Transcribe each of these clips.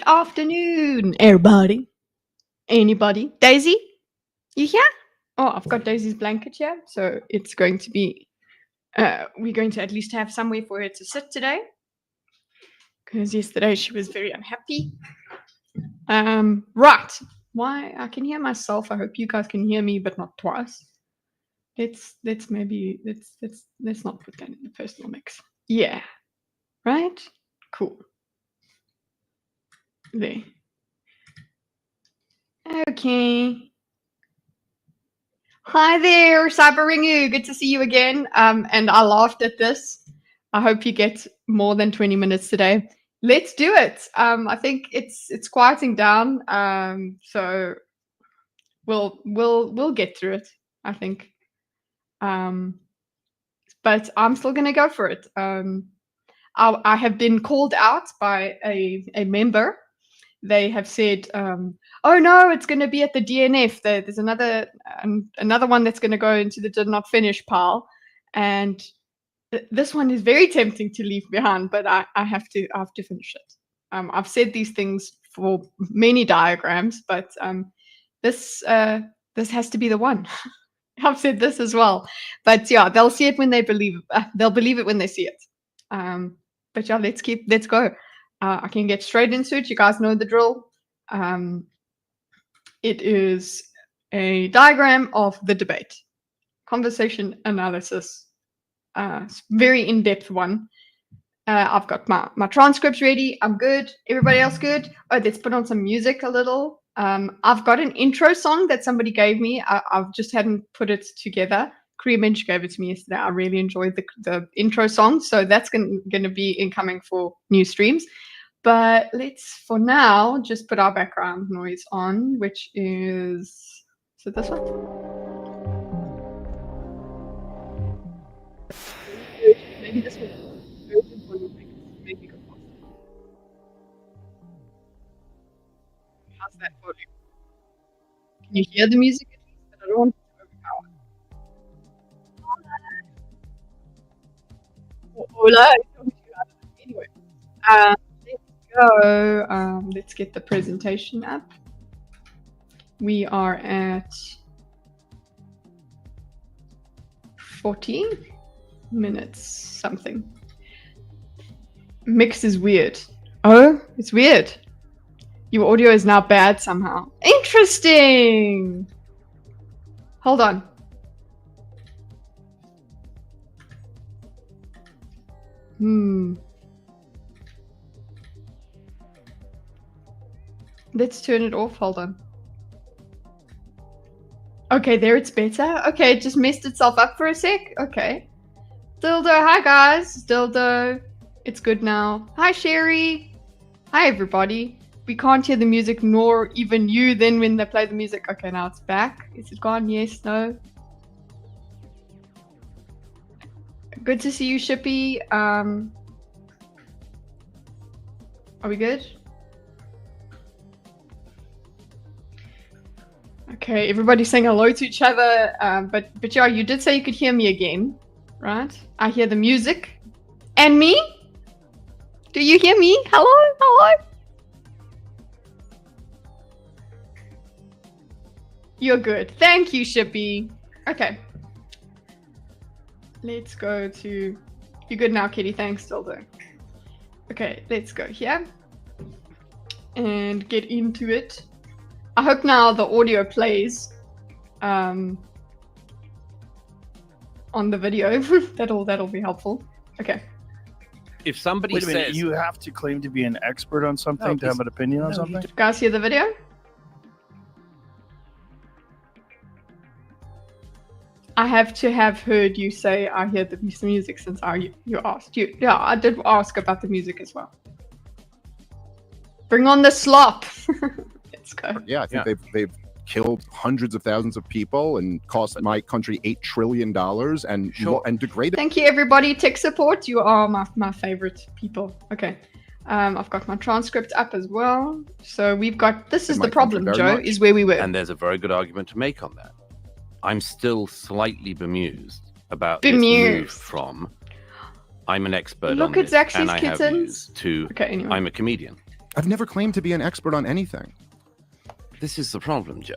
afternoon, everybody. Anybody? Daisy? You here? Oh, I've got Daisy's blanket here, so it's going to be. We're going to at least have somewhere for her to sit today, because yesterday she was very unhappy. Right. Why? I can hear myself. I hope you guys can hear me, but not twice. Let's not put that in the personal mix. Yeah. Right? Cool. There. Okay. Hi there, Cyberringu. Good to see you again. And I laughed at this. I hope you get more than 20 minutes today. Let's do it. I think it's quieting down. So we'll get through it, I think. But I'm still gonna go for it. I have been called out by a member. They have said, "Oh no, it's going to be at the DNF. There's another one that's going to go into the did not finish pile, and this one is very tempting to leave behind. But I have to finish it. I've said these things for many diagrams, but this has to be the one. I've said this as well, but yeah, they'll see it when they believe. They'll believe it when they see it. But yeah, let's go. I can get straight into it. You guys know the drill. It is a diagram of the debate, conversation analysis. Very in-depth one. I've got my transcripts ready. I'm good. Everybody else good? Oh, let's put on some music a little. I've got an intro song that somebody gave me. I've just hadn't put it together. Creaminch gave it to me yesterday. I really enjoyed the intro song, so that's going to be incoming for new streams. But let's, for now, just put our background noise on, which is it this one? Maybe this one. Maybe go faster. How's that for you? Can you hear the music at least? But I don't want it to overpower. Hola. Anyway, let's go. Let's get the presentation up. We are at 40 minutes something. Mix is weird. Oh, it's weird. Your audio is now bad somehow. Interesting. Hold on. Let's turn it off. Hold on. Okay, there it's better. Okay, it just messed itself up for a sec. Okay. Dildo, hi guys. Dildo. It's good now. Hi Sherry. Hi everybody. We can't hear the music nor even you then when they play the music. Okay, now it's back. Is it gone? Yes, no. Good to see you, Shippy. Are we good? Okay, everybody's saying hello to each other. But yeah, you did say you could hear me again, right? I hear the music. And me? Do you hear me? Hello? Hello? You're good. Thank you, Shippy. Okay. Let's go to... You're good now, Kitty. Thanks, Dildo. Okay, let's go here. And get into it. I hope now the audio plays on the video. that'll be helpful. Okay. If somebody Wait a minute, says you have to claim to be an expert on something to have an opinion on something? Guys, hear the video? I have to have heard you say I hear the music since you asked. Yeah, I did ask about the music as well. Bring on the slop. Let's go. Yeah, I think they've killed hundreds of thousands of people and cost my country $8 trillion and degraded. Thank you, everybody. Tech support. You are my favorite people. Okay. I've got my transcript up as well. So we've got, this is the problem, Joe, is where we were. And there's a very good argument to make on that. I'm still slightly bemused about this move from I'm an expert on this and I have views to anyway. I'm a comedian. I've never claimed to be an expert on anything. This is the problem, Joe.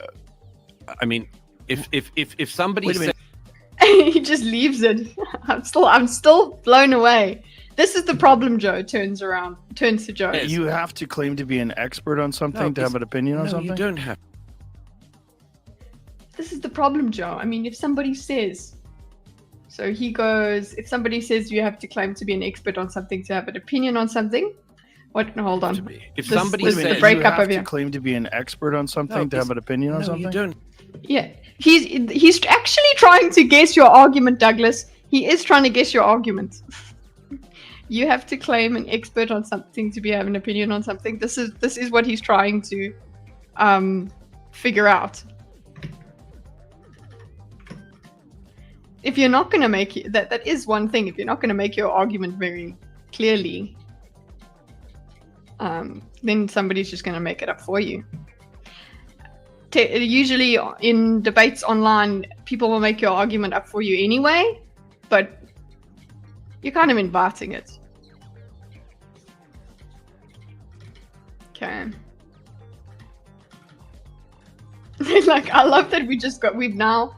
I mean, if somebody Wait a said, minute. He just leaves it. I'm still blown away. This is the problem, Joe. Turns to Joe. Yes. You have to claim to be an expert on something No, to have an opinion on no, something? you don't have. This is the problem, Joe. I mean, if somebody says, so he goes, if somebody says you have to claim to be an expert on something to have an opinion on something, what? Hold on. To be. If This- somebody this Wait a is minute, the breakup you have of to you. claim to be an expert on something No, to have an opinion on no, something? you don't. Yeah, he's actually trying to guess your argument, Douglas. He is trying to guess your argument. You have to claim an expert on something to have an opinion on something. This is what he's trying to figure out. If you're not going to make it, that is one thing. If you're not going to make your argument very clearly, then somebody's just going to make it up for you. Usually in debates online, people will make your argument up for you anyway, but you're kind of inviting it. Okay. Like, I love that we've now,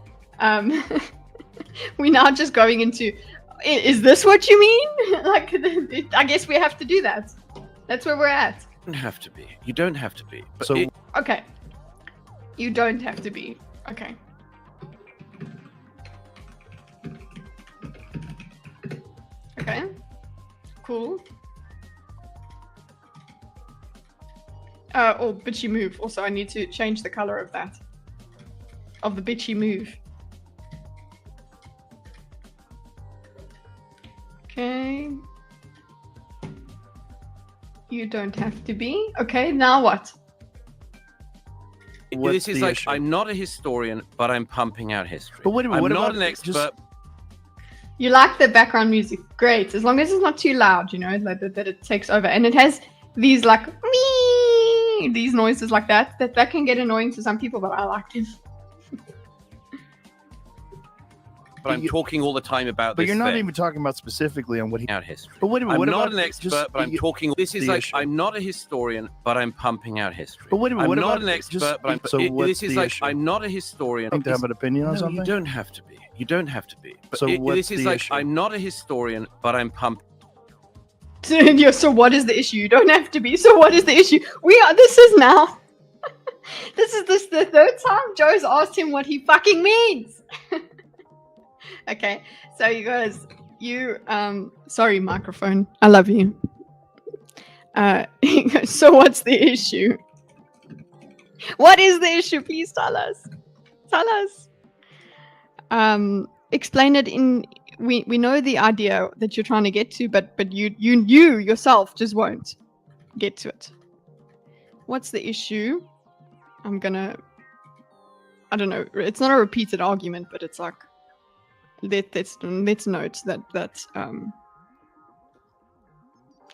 we're now just going into, is this what you mean? Like, I guess we have to do that. That's where we're at. You don't have to be. You don't have to be. But So Okay. You don't have to be. Okay. Okay. Cool. Oh, bitchy move. Also, I need to change the color of that. Of the bitchy move. Okay. You don't have to be. Okay, now what? what's this is the like, issue? I'm not a historian, but I'm pumping out history. But wait a minute, I'm what not about an expert. just- You like the background music. Great. As long as it's not too loud, you know, like that it takes over. And it has these like these noises like that can get annoying to some people, but I like them. But I'm talking all the time about But this you're not thing. even talking about specifically on what he. Out history. But wait a minute, I'm what not about an expert, just but I'm the- talking. This is the like, issue? I'm not a historian, but I'm pumping out history. But wait a minute, I'm what not about an expert, just but I'm. so what's this is the like, issue? I'm not a historian. to have an opinion on No, something? you don't have to be. You don't have to be. But So what's this is the like, issue? I'm not a historian, but I'm pumping. So what is the issue? You don't have to be. So what is the issue? This is now. This is the third time Joe's asked him what he fucking means. Okay, so you guys, sorry, microphone. I love you. He goes, so what's the issue? What is the issue? Please tell us. Tell us. Explain it in. We know the idea that you're trying to get to, but you yourself just won't get to it. What's the issue? I don't know. It's not a repeated argument, but it's like let's note that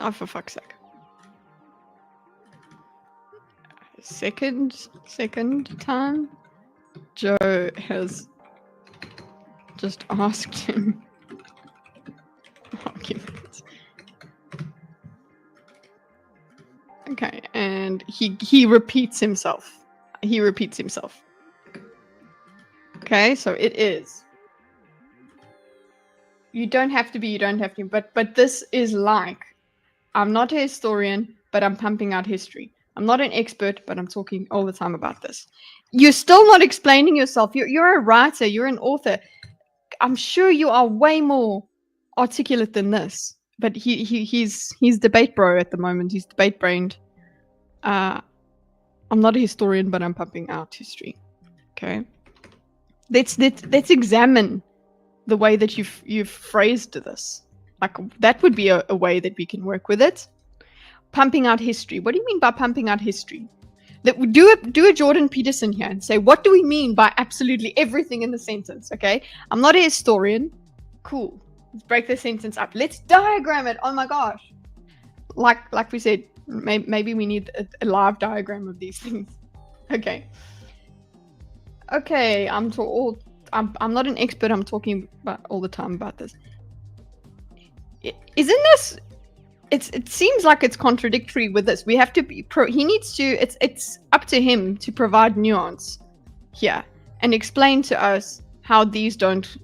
oh, for fuck's sake. Second time Joe has just asked him argument. Okay, and he repeats himself. Okay, so it is. You don't have to be, but this is like, I'm not a historian, but I'm pumping out history. I'm not an expert, but I'm talking all the time about this. You're still not explaining yourself. You're a writer, you're an author. I'm sure you are way more articulate than this. But he's debate bro at the moment. He's debate brained. I'm not a historian, but I'm pumping out history. Okay. Let's examine the way that you've phrased this. Like, that would be a way that we can work with it. Pumping out history. What do you mean by pumping out history? Do a Jordan Peterson here and say, what do we mean by absolutely everything in the sentence? Okay, I'm not a historian. Cool. Let's break the sentence up. Let's diagram it. Oh my gosh. Like we said, maybe we need a live diagram of these things. Okay. Okay, I'm not an expert. I'm talking about all the time about this. Isn't this it seems like it's contradictory with this. We have to be he needs to, it's up to him to provide nuance here and explain to us how these don't,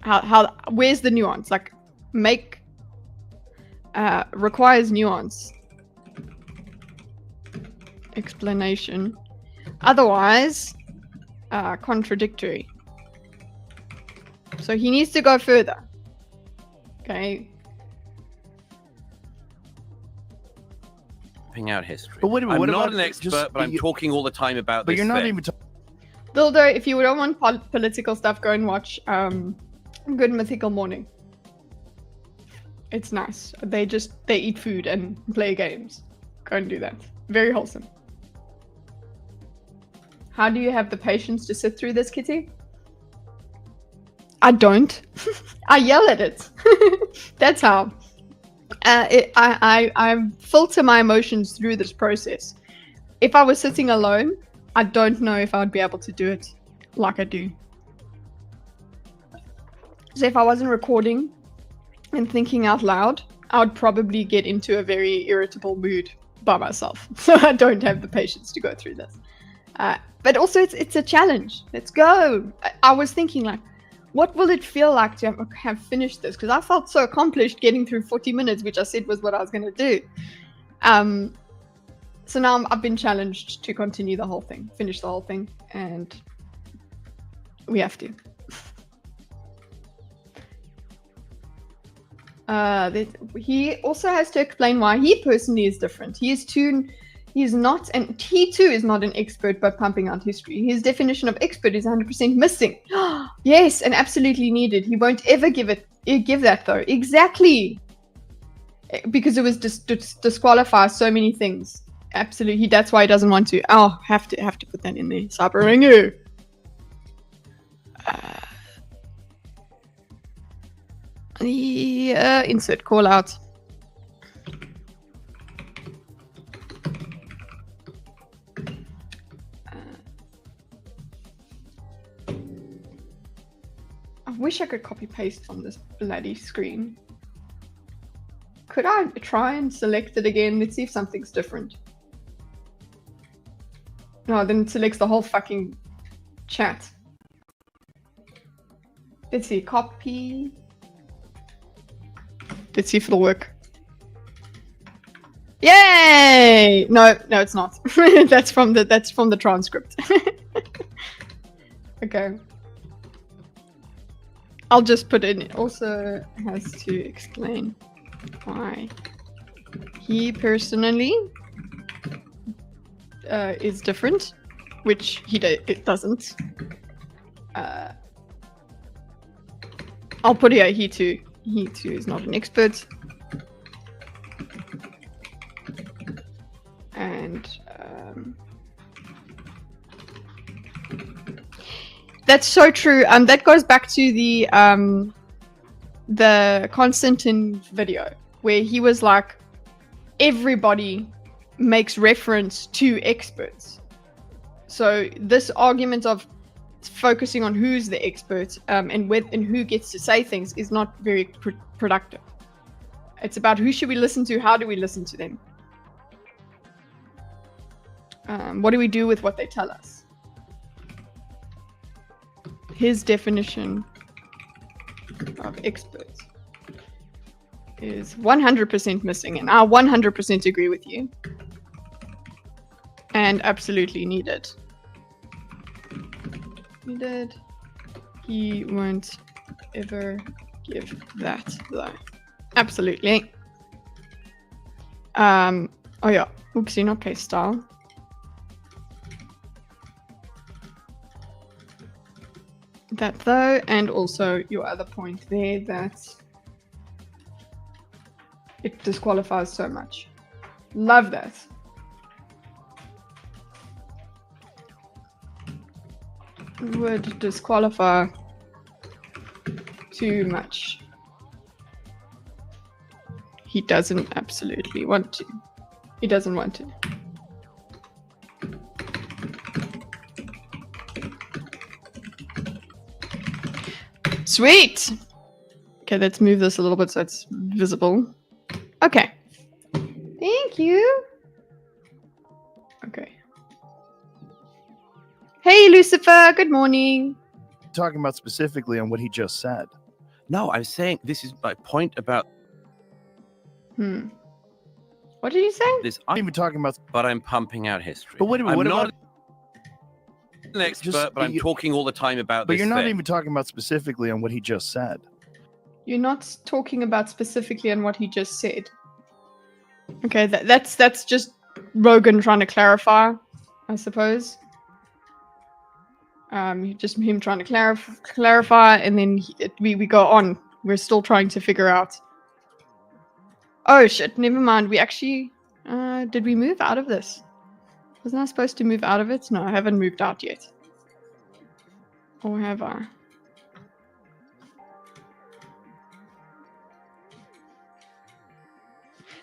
how where's the nuance? Like, make requires nuance explanation, otherwise contradictory. So he needs to go further. Okay. Out history. But wait a minute, I'm what not about an expert, just- but I'm talking all the time about But this you're not thing. even talking. Dildo, if you don't want political stuff, go and watch Good Mythical Morning. It's nice. They eat food and play games. Go and do that. Very wholesome. How do you have the patience to sit through this, Kitty? I don't. I yell at it. That's how. I filter my emotions through this process. If I was sitting alone, I don't know if I would be able to do it like I do. So if I wasn't recording and thinking out loud, I would probably get into a very irritable mood by myself. So I don't have the patience to go through this. But also it's a challenge. Let's go. I was thinking, like, what will it feel like to have finished this? Because I felt so accomplished getting through 40 minutes, which I said was what I was going to do. So now I've been challenged to continue the whole thing, finish the whole thing, and we have to. He also has to explain why he personally is different. He too is not an expert by pumping out history. His definition of expert is 100% missing. Yes, and absolutely needed. He won't ever give that though. Exactly. Because it was disqualify so many things. Absolutely. That's why he doesn't want to. Oh, have to put that in there. Cyber insert call out. I wish I could copy paste from this bloody screen. Could I try and select it again? Let's see if something's different. No, then it selects the whole fucking chat. Let's see, copy. Let's see if it'll work. Yay! No, it's not. that's from the transcript. Okay. I'll just put in. It also has to explain why he personally is different, which it doesn't. I'll put here he too is not an expert, and that's so true. That goes back to the Constantine video where he was like, everybody makes reference to experts. So this argument of focusing on who's the expert and who gets to say things is not very productive. It's about who should we listen to, how do we listen to them, what do we do with what they tell us. His definition of experts is 100% missing, and I 100% agree with you, and absolutely needed. He won't ever give that though. Absolutely. Oh yeah. Oopsie, not case style. That though, and also your other point there that it disqualifies so much. Love that. Would disqualify too much. He doesn't absolutely want to. He doesn't want to. Sweet! Okay, let's move this a little bit so it's visible. Okay. Thank you. Okay. Hey, Lucifer. Good morning. Talking about specifically on what he just said. No, I'm saying this is my point about What did you say? this. I'm not even talking about. But I'm pumping out history. But wait a minute. I'm What not about? an expert, Just- but I'm talking all the time about But this you're not thing. even talking about specifically on what he just said. You're not talking about specifically on what he just said. Okay, that's just Rogan trying to clarify, I suppose. Just him trying to clarify, and then we go on. We're still trying to figure out. Oh shit! Never mind. We actually did we move out of this? Wasn't I supposed to move out of it? No, I haven't moved out yet. Or have I?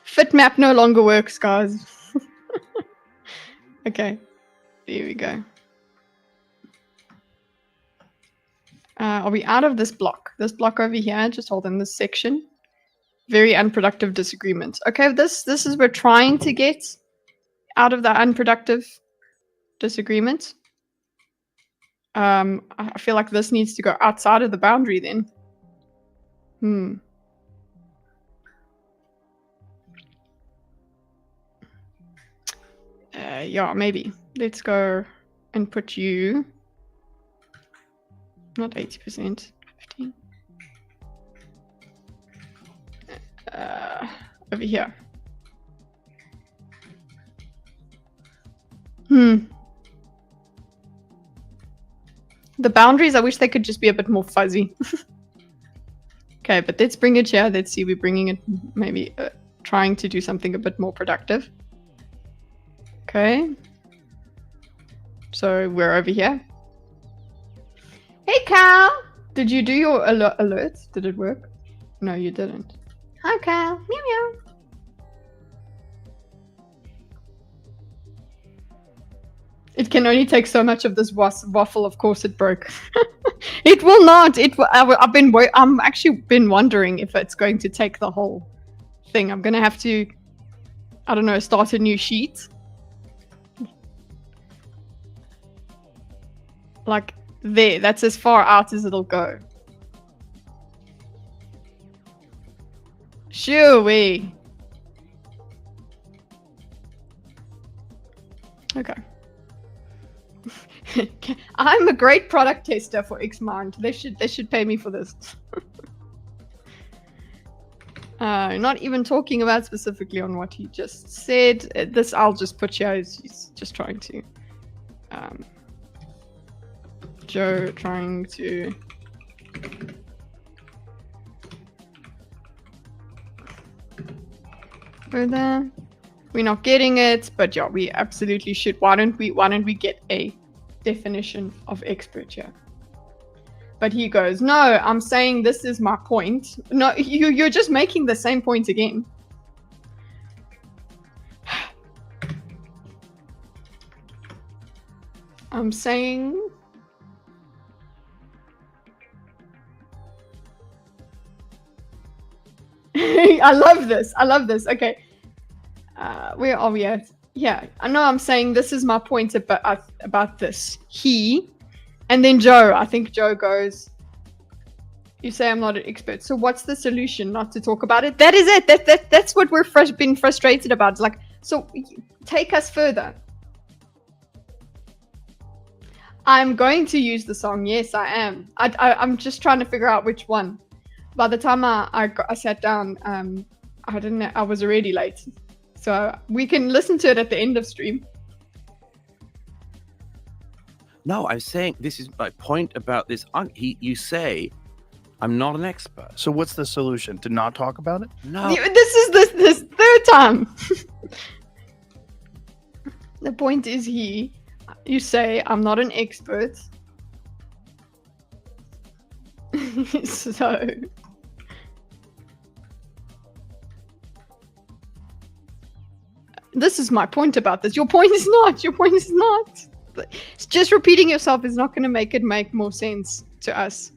Fit map no longer works, guys. Okay, there we go. Are we out of this block? This block over here, just hold in this section. Very unproductive disagreement. Okay, this is we're trying to get out of the unproductive disagreement. I feel like this needs to go outside of the boundary then. Yeah, maybe. Let's go and put you... Not 80%, 15. Over here. The boundaries, I wish they could just be a bit more fuzzy. Okay, but let's bring it here. Let's see, we're bringing it, maybe trying to do something a bit more productive. Okay. So we're over here. Hey, Cal! Did you do your alert? Did it work? No, you didn't. Hi, Cal. Meow, meow. It can only take so much of this waffle. Of course, it broke. It will not. I'm actually been wondering if it's going to take the whole thing. I'm gonna have to, I don't know, start a new sheet. Like there. That's as far out as it'll go. Shoo-wee. Okay. I'm a great product tester for Xmind. They should pay me for this. Not even talking about specifically on what he just said. This I'll just put here. He's just trying to. Joe trying to. Go there. We're not getting it, but yeah, we absolutely should. Why don't we get a definition of expert here? But he goes, no, I'm saying this is my point. No, you're just making the same point again. I'm saying I love this. Okay. Where are we at? Yeah, I know I'm saying this is my point about this. He, and then Joe, I think Joe goes, you say I'm not an expert. So what's the solution? Not to talk about it? That is it. That's what we're been frustrated about. Like, so take us further. I'm going to use the song. Yes, I am. I'm just trying to figure out which one. By the time I sat down, I was already late. So we can listen to it at the end of stream. No, I'm saying this is my point about this. You say I'm not an expert. So what's the solution? To not talk about it? No. This is this third time. The point is you say I'm not an expert. So this is my point about this. Your point is not. It's just repeating yourself is not going to make more sense to us.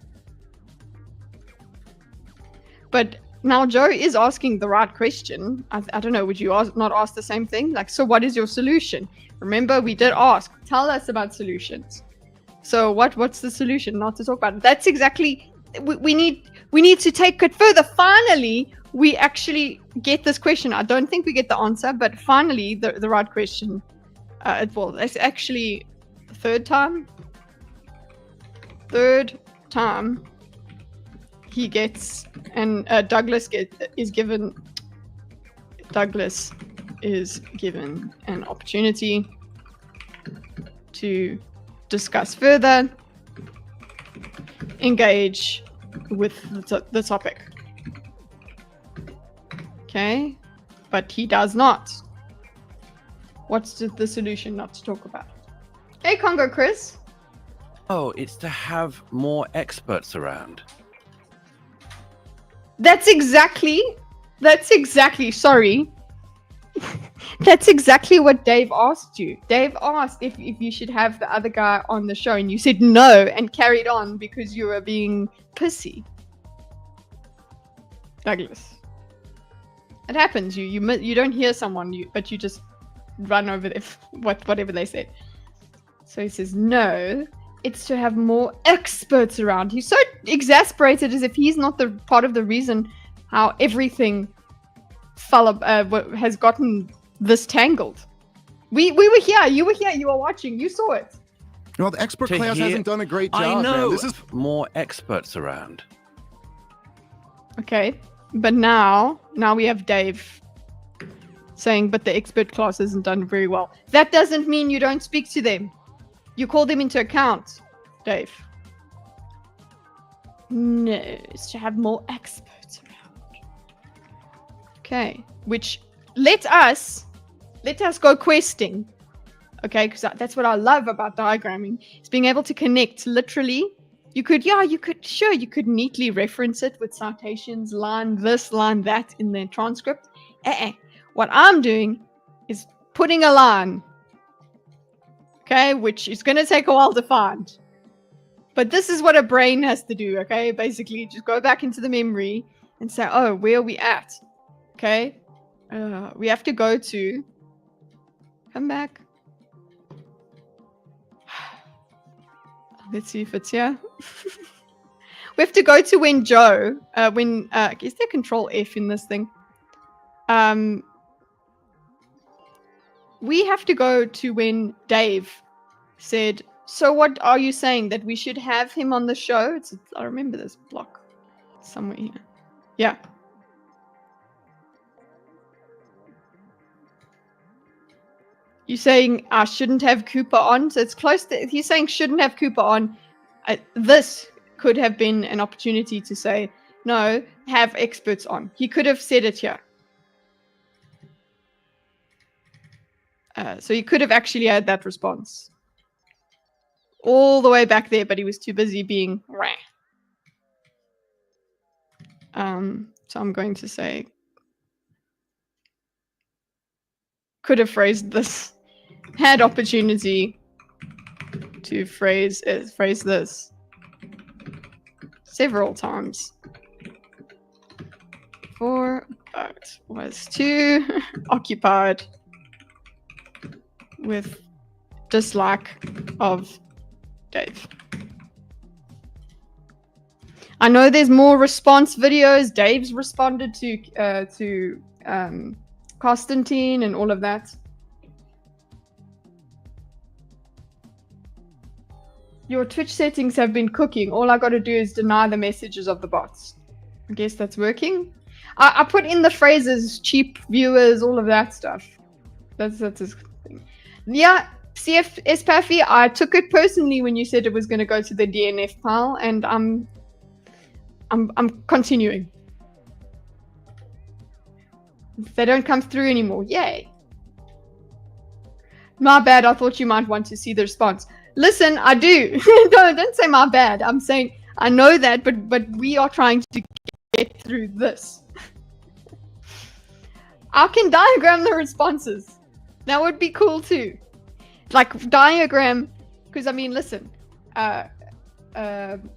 But Now Joe is asking the right question. I don't know, would you not ask the same thing? Like, so what is your solution? Remember, we did ask, tell us about solutions. So what's the solution? Not to talk about it. That's exactly, we need to take it further. Finally, we actually get this question. I don't think we get the answer, but finally the right question. It's actually the third time he gets, and Douglas is given an opportunity to discuss further, engage with the topic. Okay, but he does not. What's the solution not to talk about? Hey, Congo Chris. Oh, it's to have more experts around. That's exactly, sorry. That's exactly what Dave asked you. Dave asked if you should have the other guy on the show, and you said no and carried on because you were being pissy. Douglas. It happens. You don't hear someone, but you just run over whatever they said. So he says no. It's to have more experts around. He's so exasperated, as if he's not the part of the reason how everything has gotten this tangled. We were here. You were here. You were watching. You saw it. Well, the expert class hasn't done a great job. I know. Man. This is more experts around. Okay, but now we have Dave saying, but the expert class hasn't done very well. That doesn't mean you don't speak to them. You call them into account, Dave. No, it's to have more experts around. Okay, which let us go questing. Okay, because that's what I love about diagramming. It's being able to connect literally. You could neatly reference it with citations, line this, line that in the transcript. What I'm doing is putting a line. Okay, which is going to take a while to find. But this is what a brain has to do, okay? Basically, just go back into the memory and say, oh, where are we at? Okay? We have to go to... Come back. Let's see if it's here. We have to go to when Joe... is there Control F in this thing? We have to go to when Dave said, so what are you saying, that we should have him on the show? I remember this block somewhere here. Yeah. You're saying I shouldn't have Cooper on? So it's close to... He's saying shouldn't have Cooper on. This could have been an opportunity to say, no, have experts on. He could have said it here. So he could have actually had that response all the way back there, but he was too busy being rah. So I'm going to say could have phrased this, had opportunity to phrase this several times before, but was too occupied with dislike of Dave. I know there's more response videos. Dave's responded to Constantine and all of that. Your Twitch settings have been cooking. All I got to do is deny the messages of the bots. I guess that's working. I put in the phrases cheap viewers, all of that stuff. That's his thing. Yeah, CFS Paffy, I took it personally when you said it was going to go to the DNF pile, and I'm continuing. They don't come through anymore. Yay. My bad. I thought you might want to see the response. Listen, I do. Don't say my bad. I'm saying I know that, but we are trying to get through this. I can diagram the responses. That would be cool too. Like diagram, because I mean, listen,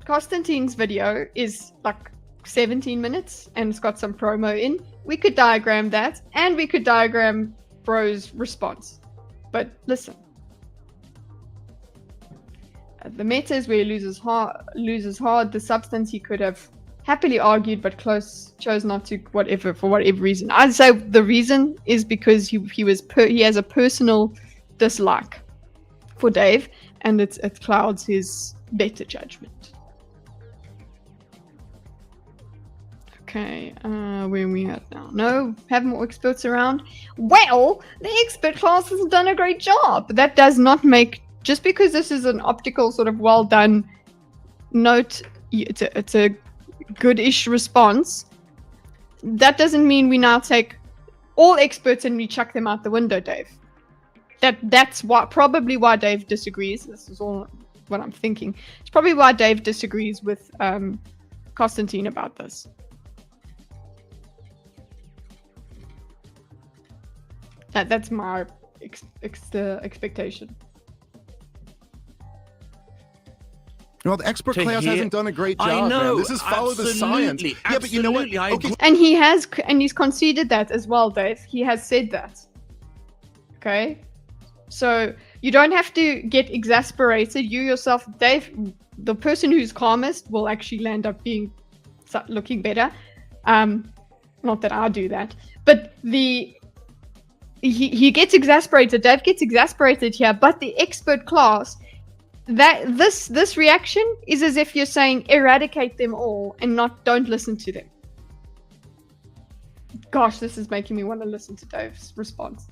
Constantine's video is like 17 minutes and it's got some promo in, we could diagram that and we could diagram bro's response. But listen, the meta is where he loses hard. The substance he could have happily argued, but chose not to, for whatever reason. I'd say the reason is because he has a personal dislike for Dave, and it clouds his better judgment. Okay, where are we at now? No, have more experts around. Well, the expert class hasn't done a great job. That does not make, just because this is an optical sort of well done note, it's a good-ish response. That doesn't mean we now take all experts and we chuck them out the window, Dave. That's probably why Dave disagrees. This is all what I'm thinking. It's probably why Dave disagrees with Constantine about this. That's my expectation. Well, the expert class hasn't done a great job. I know. Man. This is follow the science. Yeah, but you know what? Okay. And he's conceded that as well, Dave. He has said that. Okay, so you don't have to get exasperated. You yourself, Dave, the person who's calmest will actually land up looking better. Not that I do that, but he gets exasperated. Dave gets exasperated here, but the expert class, that this reaction is as if you're saying eradicate them all and don't listen to them. Gosh, this is making me want to listen to Dave's response.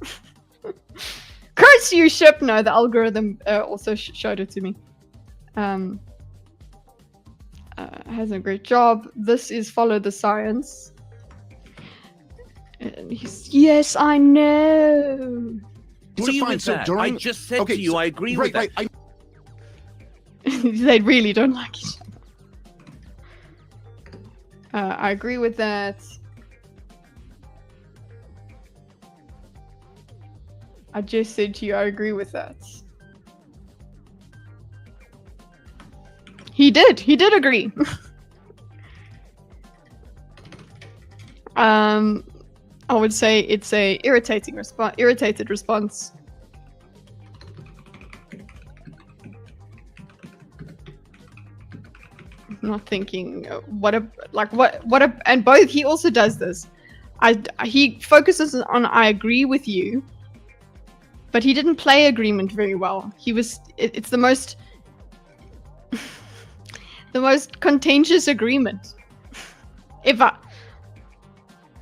Curse you, ship. No, the algorithm also showed it to me. Has a great job. This is follow the science. And yes, I know. Agree with that. I just said to you, I agree with that. They really don't like each other. I agree with that. I just said to you, I agree with that. He did agree. I would say it's a irritated response. I'm not thinking and both, he also does this. He focuses on I agree with you, but he didn't play agreement very well. It's the most the most contentious agreement ever.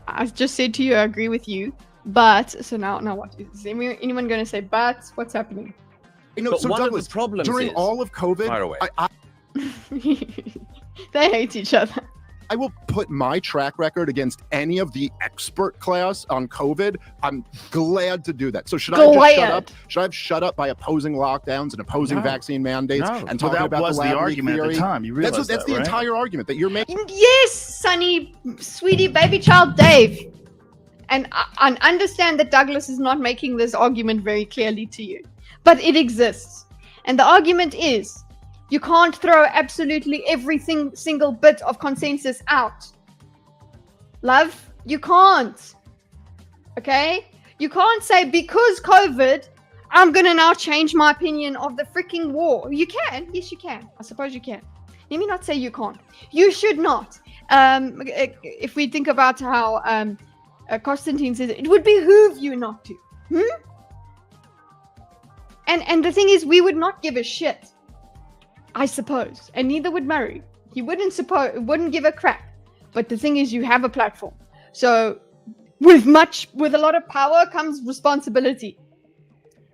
I just said to you, I agree with you, but so now what? Is anyone going to say but? What's happening? But so one Douglas, of the problems during all of COVID, fire away. They hate each other. I will put my track record against any of the expert class on COVID. I'm glad to do that. So should I just shut up? Should I have shut up by opposing lockdowns and opposing vaccine mandates and talking about the lab argument theory? at the time. You realize that's the entire argument that you're making. Yes, Sonny, sweetie, baby child, Dave. And I understand that Douglas is not making this argument very clearly to you, but it exists. And the argument is, you can't throw absolutely everything, single bit of consensus out. Love, you can't. Okay? You can't say, because COVID, I'm going to now change my opinion of the freaking war. You can. Yes, you can. I suppose you can. Let me not say you can't. You should not. If we think about how Constantine says, it would behoove you not to. And the thing is, we would not give a shit. I suppose, and neither would Murray. He wouldn't give a crap. But the thing is, you have a platform. So, with a lot of power comes responsibility.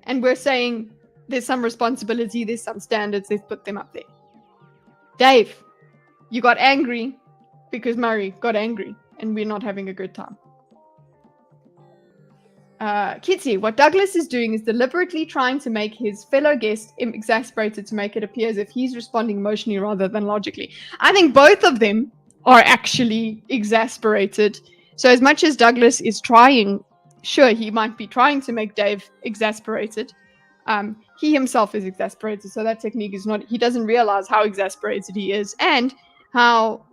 And we're saying there's some responsibility, there's some standards. Let's put them up there. Dave, you got angry because Murray got angry, and we're not having a good time. Kitty, what Douglas is doing is deliberately trying to make his fellow guest exasperated to make it appear as if he's responding emotionally rather than logically. I think both of them are actually exasperated. So as much as Douglas is trying, sure, he might be trying to make Dave exasperated. He himself is exasperated. So that technique is not, he doesn't realize how exasperated he is and how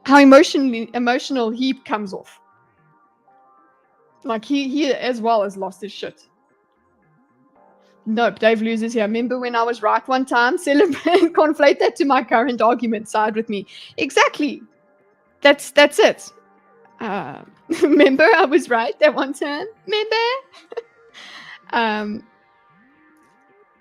how emotional he comes off. Like he as well has lost his shit. Nope, Dave loses here. Remember when I was right one time? Celebrate, conflate that to my current argument. Side with me. Exactly. That's it. Remember I was right that one time? Remember?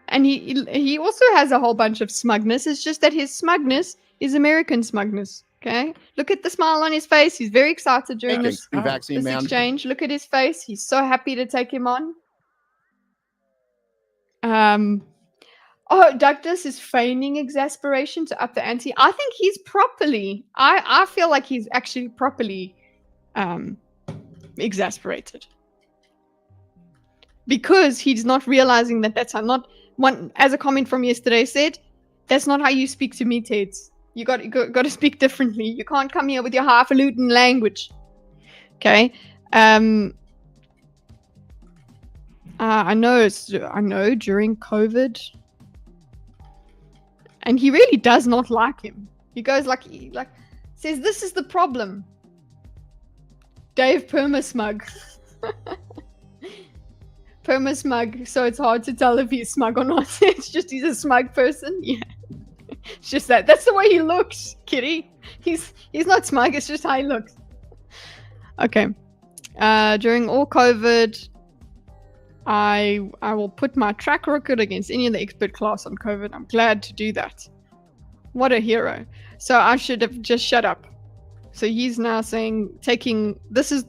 And he also has a whole bunch of smugness. It's just that his smugness is American smugness. Okay? Look at the smile on his face. He's very excited during this vaccine exchange. Look at his face. He's so happy to take him on. Oh, Douglas is feigning exasperation to up the ante. I think he's properly. I feel like he's actually properly exasperated because he's not realizing that that's not one. As a comment from yesterday said, that's not how you speak to meatheads. You got to speak differently. You can't come here with your highfalutin language. Okay. I know during COVID, and he really does not like him. He goes like says this is the problem. Dave Permasmug. Permasmug, so it's hard to tell if he's smug or not. It's just he's a smug person. Yeah. It's just that. That's the way he looks, Kitty. He's not smug, it's just how he looks. Okay. During all COVID, I will put my track record against any of the expert class on COVID. I'm glad to do that. What a hero. So I should have just shut up. So he's now saying, this is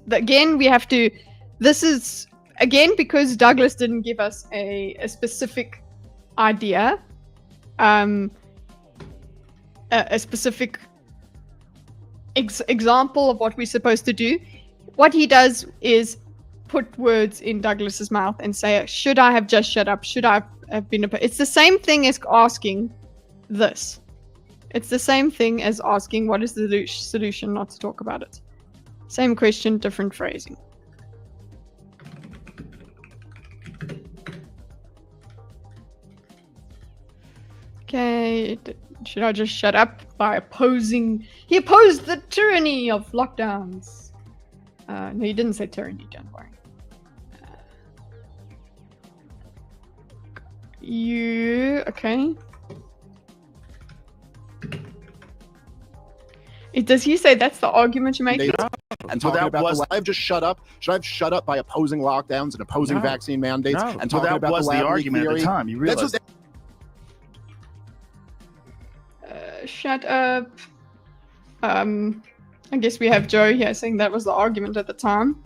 again, because Douglas didn't give us a specific idea, a specific example of what we're supposed to do. What he does is put words in Douglas's mouth and say, should I have just shut up? Should I have been it's the same thing as asking this. It's the same thing as asking what is the solution not to talk about it. Same question, different phrasing. Okay, should I just shut up by opposing? He opposed the tyranny of lockdowns. No, he didn't say tyranny, don't worry. Okay. Does he say that's the argument you're making? And talking about should I have just shut up? Should I have shut up by opposing lockdowns and opposing vaccine mandates? And talking that about was the argument theory? at the time. You realize shut up. I guess we have Joe here saying that was the argument at the time.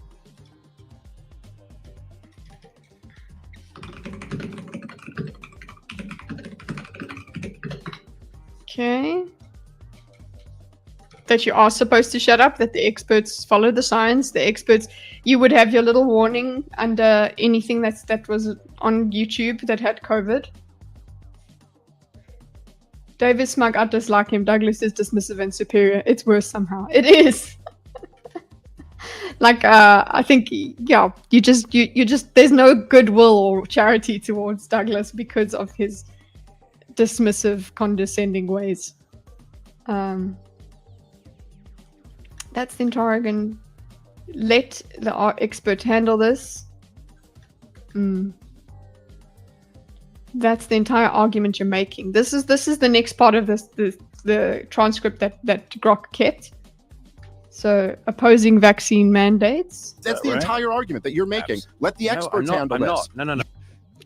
Okay. That you are supposed to shut up, that the experts follow the science, the experts, you would have your little warning under anything that was on YouTube that had COVID. David Smug, I dislike him. Douglas is dismissive and superior. It's worse somehow. It is. I think, yeah, you just, there's no goodwill or charity towards Douglas because of his dismissive, condescending ways. That's the interrogation. Let the expert handle this. That's the entire argument you're making. This is the next part of the transcript that Grok kept. So opposing vaccine mandates. That's the entire argument that you're making. Let the experts handle this. No.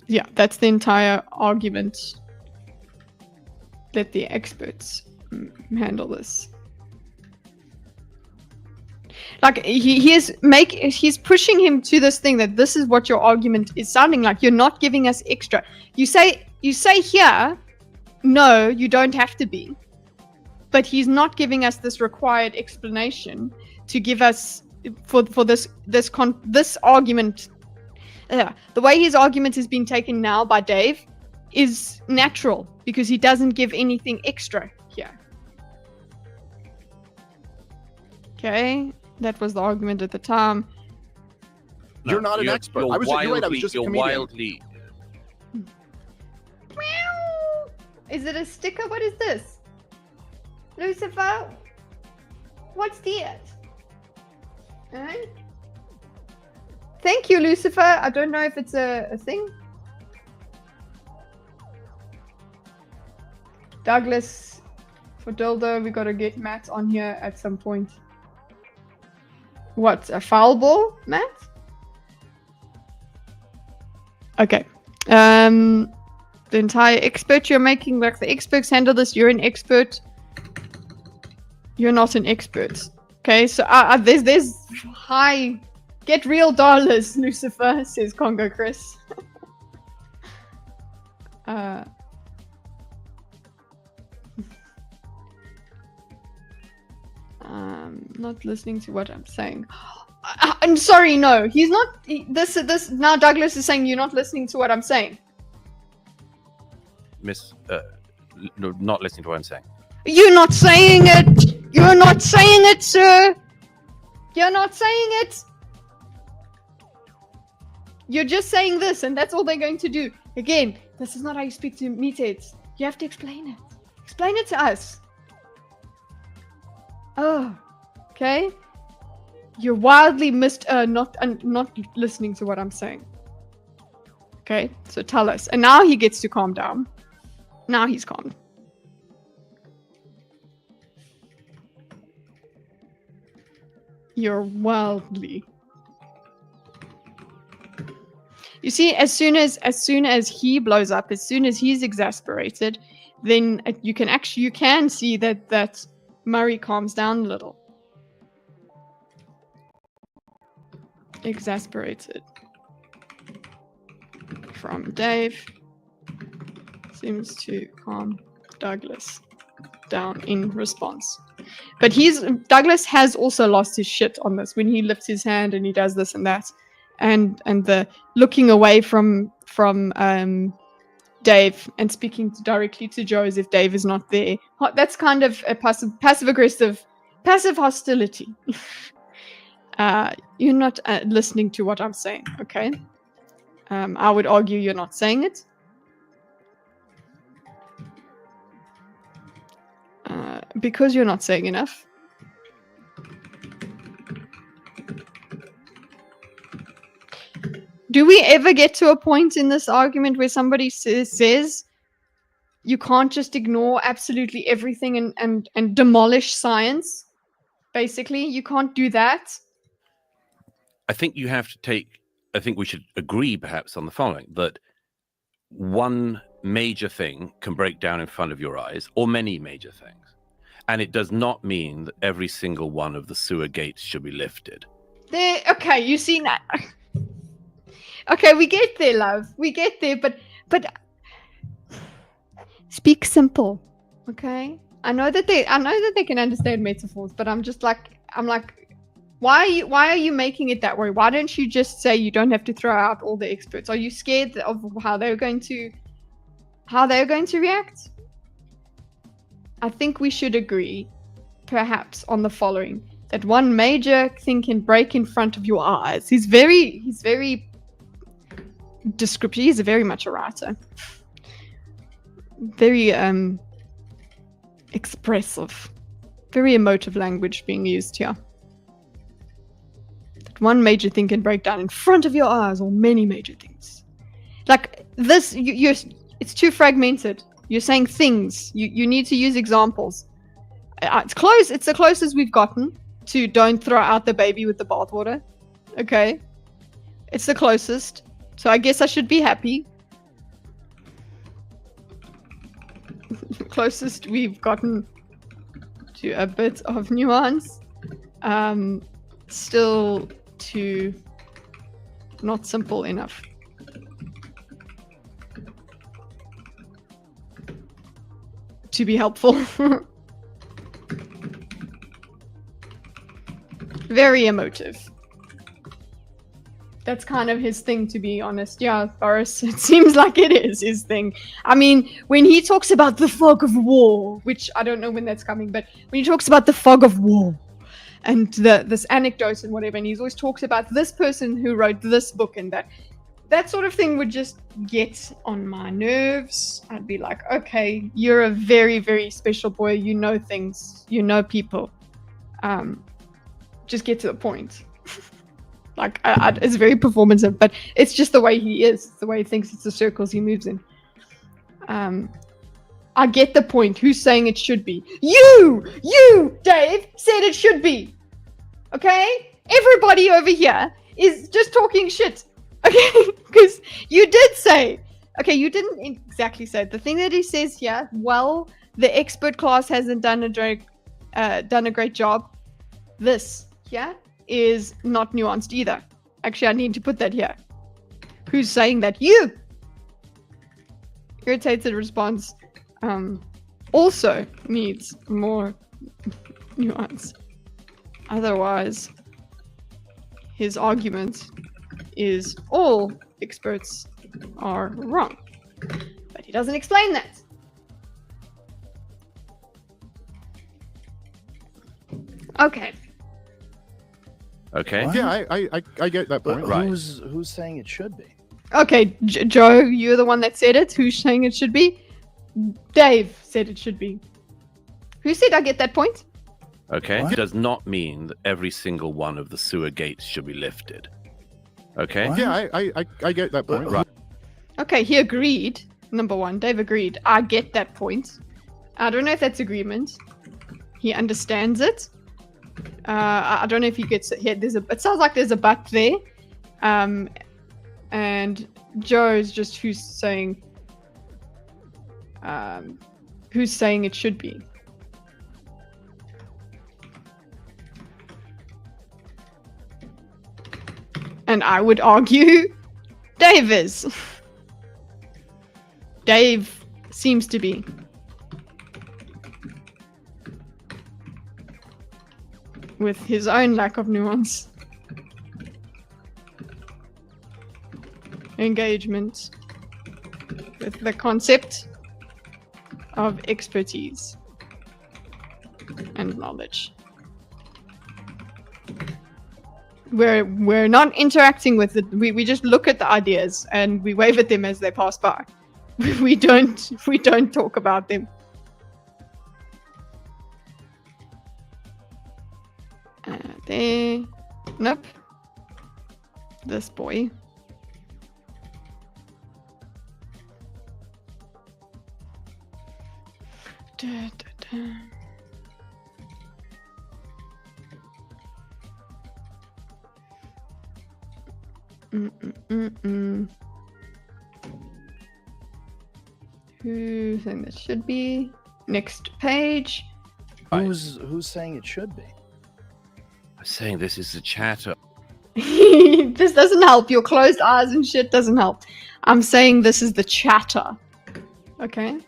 Yeah, that's the entire argument. Let the experts handle this. Like he's pushing him to this thing that this is what your argument is sounding like. You're not giving us extra. You say here, no, you don't have to be. But he's not giving us this required explanation to give us for this argument. The way his argument is being taken now by Dave is natural because he doesn't give anything extra here. Okay. That was the argument at the time. No, you're not an expert. You're right. I was just a comedian. Wildly. Is it a sticker? What is this? Lucifer? What's that? Alright. Thank you, Lucifer. I don't know if it's a thing. Douglas, for dildo, we gotta get Matt on here at some point. What, a foul ball, Matt? Okay. The entire expert you're making, like the experts handle this, you're an expert. You're not an expert. Okay, so there's high... Get real dollars, Lucifer, says Congo Chris. Not listening to what I'm saying. I'm sorry, no, he's not. This now Douglas is saying you're not listening to what I'm saying. No, not listening to what I'm saying. You're not saying it. You're not saying it, sir. You're not saying it. You're just saying this, and that's all they're going to do. Again, this is not how you speak to meatheads. You have to explain it. Explain it to us. Oh, okay. You're wildly not listening to what I'm saying. Okay, so tell us. And now he gets to calm down. Now he's calmed. You're wildly. You see, as soon as he blows up, as soon as he's exasperated, then you can see that Murray calms down a little. Exasperated. From Dave. Seems to calm Douglas down in response. But Douglas has also lost his shit on this when he lifts his hand and he does this and that. And the looking away from Dave and speaking directly to Joe as if Dave is not there. That's kind of a passive hostility. You're not listening to what I'm saying, okay? I would argue you're not saying it. Because you're not saying enough. Do we ever get to a point in this argument where somebody says you can't just ignore absolutely everything and demolish science? Basically, you can't do that. I think you have to take... I think we should agree perhaps on the following, that one major thing can break down in front of your eyes, or many major things. And it does not mean that every single one of the sewer gates should be lifted. Okay, you see that. Okay, we get there, love. We get there, but speak simple, okay? I know that they can understand metaphors, but I'm like, why are you making it that way? Why don't you just say you don't have to throw out all the experts? Are you scared of how they're going to react? I think we should agree, perhaps, on the following: that one major thing can break in front of your eyes. He's very descriptive. He's very much a writer. Very expressive. Very emotive language being used here. That one major thing can break down in front of your eyes, or many major things. Like this, it's too fragmented. You're saying things. You need to use examples. It's close. It's the closest we've gotten to don't throw out the baby with the bathwater. Okay. It's the closest. So I guess I should be happy. Closest we've gotten to a bit of nuance. Still too not simple enough. To be helpful. Very emotive. That's kind of his thing, to be honest. Yeah, Boris, it seems like it is his thing. I mean, when he talks about the fog of war, which I don't know when that's coming, but when he talks about the fog of war and this anecdote and whatever, and he always talks about this person who wrote this book and that sort of thing would just get on my nerves. I'd be like, okay, you're a very, very special boy. You know things. You know people. Just get to the point. Like, it's very performative, but it's just the way he is. It's the way he thinks. It's the circles he moves in. I get the point. Who's saying it should be? You, Dave, said it should be. Okay? Everybody over here is just talking shit. Okay? Because you did say. Okay, you didn't exactly say it. The thing that he says here, well, the expert class hasn't done a great job. This, yeah, is not nuanced either. Actually, I need to put that here. Who's saying that? You! Irritated response also needs more nuance. Otherwise, his argument is all experts are wrong. But he doesn't explain that. Okay. Okay. What? Yeah, I get that point. Right. Who's saying it should be? Okay, Joe, you're the one that said it. Who's saying it should be? Dave said it should be. Who said I get that point? Okay. What? It does not mean that every single one of the sewer gates should be lifted. Okay. What? Yeah, I get that point. Right. Okay, he agreed. Number one, Dave agreed. I get that point. I don't know if that's agreement. He understands it. I don't know if he gets it here. It sounds like there's a but there. And Joe's just who's saying it should be. And I would argue Dave is. Dave seems to be. With his own lack of nuance. Engagement with the concept of expertise and knowledge. We're not interacting with it. We just look at the ideas and we wave at them as they pass by. We don't talk about them. There. Nope. This boy. Da, da, da. Who think that should be? Next page. Who's saying it should be? I'm saying this is the chatter. This doesn't help. Your closed eyes and shit doesn't help. I'm saying this is the chatter. Okay.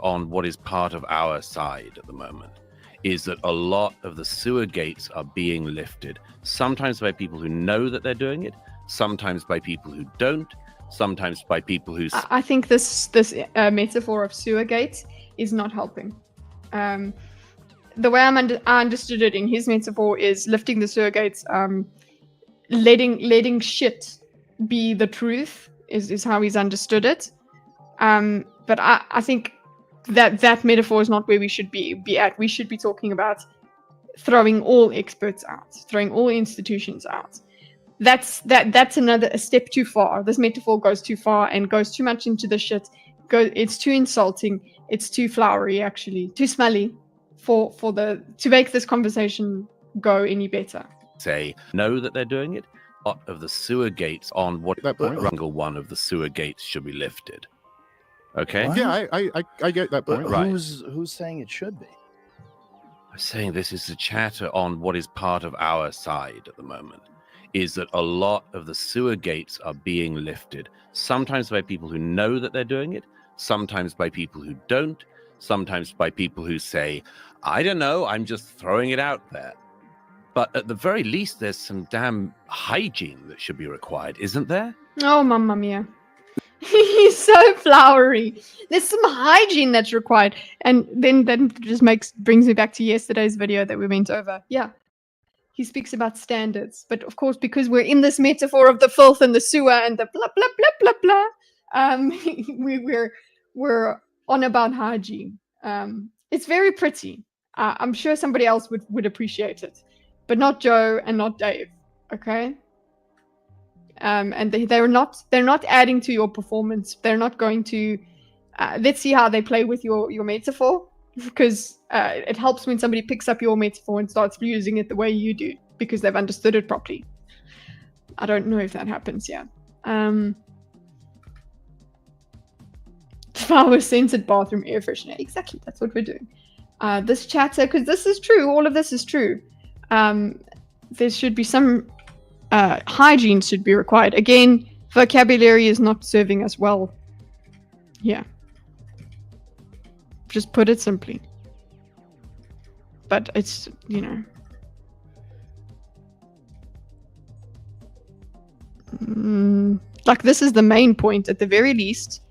On what is part of our side at the moment is that a lot of the sewer gates are being lifted, sometimes by people who know that they're doing it, sometimes by people who don't, sometimes by people who... I think this metaphor of sewer gates is not helping. The way I understood it in his metaphor is lifting the sewer gates, letting shit be the truth is how he's understood it. But I think that metaphor is not where we should be at. We should be talking about throwing all experts out, throwing all institutions out. That's a step too far. This metaphor goes too far and goes too much into the shit. It's too insulting. It's too flowery, actually, too smelly to make this conversation go any better. Say know that they're doing it. A lot of the sewer gates on what single one of the sewer gates should be lifted. Okay. What? Yeah, I get that point. Right. Who's saying it should be? I'm saying this is the chatter on what is part of our side at the moment is that a lot of the sewer gates are being lifted, sometimes by people who know that they're doing it, sometimes by people who don't, sometimes by people who say, I don't know, I'm just throwing it out there. But at the very least, there's some damn hygiene that should be required, isn't there? Oh, mamma mia. He's so flowery. There's some hygiene that's required. And then just brings me back to yesterday's video that we went over. Yeah. He speaks about standards. But of course, because we're in this metaphor of the filth and the sewer and the blah, blah, blah, blah, blah, we're on about hygiene. It's very pretty. I'm sure somebody else would appreciate it, but not Joe and not Dave. Okay. And they're not adding to your performance. They're not going to. Let's see how they play with your metaphor, because it helps when somebody picks up your metaphor and starts using it the way you do, because they've understood it properly. I don't know if that happens. Yeah. Flower scented bathroom air freshener. Exactly. That's what we're doing. This chatter, because this is true. All of this is true. There should be some hygiene should be required. Again, vocabulary is not serving us well. Yeah. Just put it simply. But it's, like this is the main point at the very least.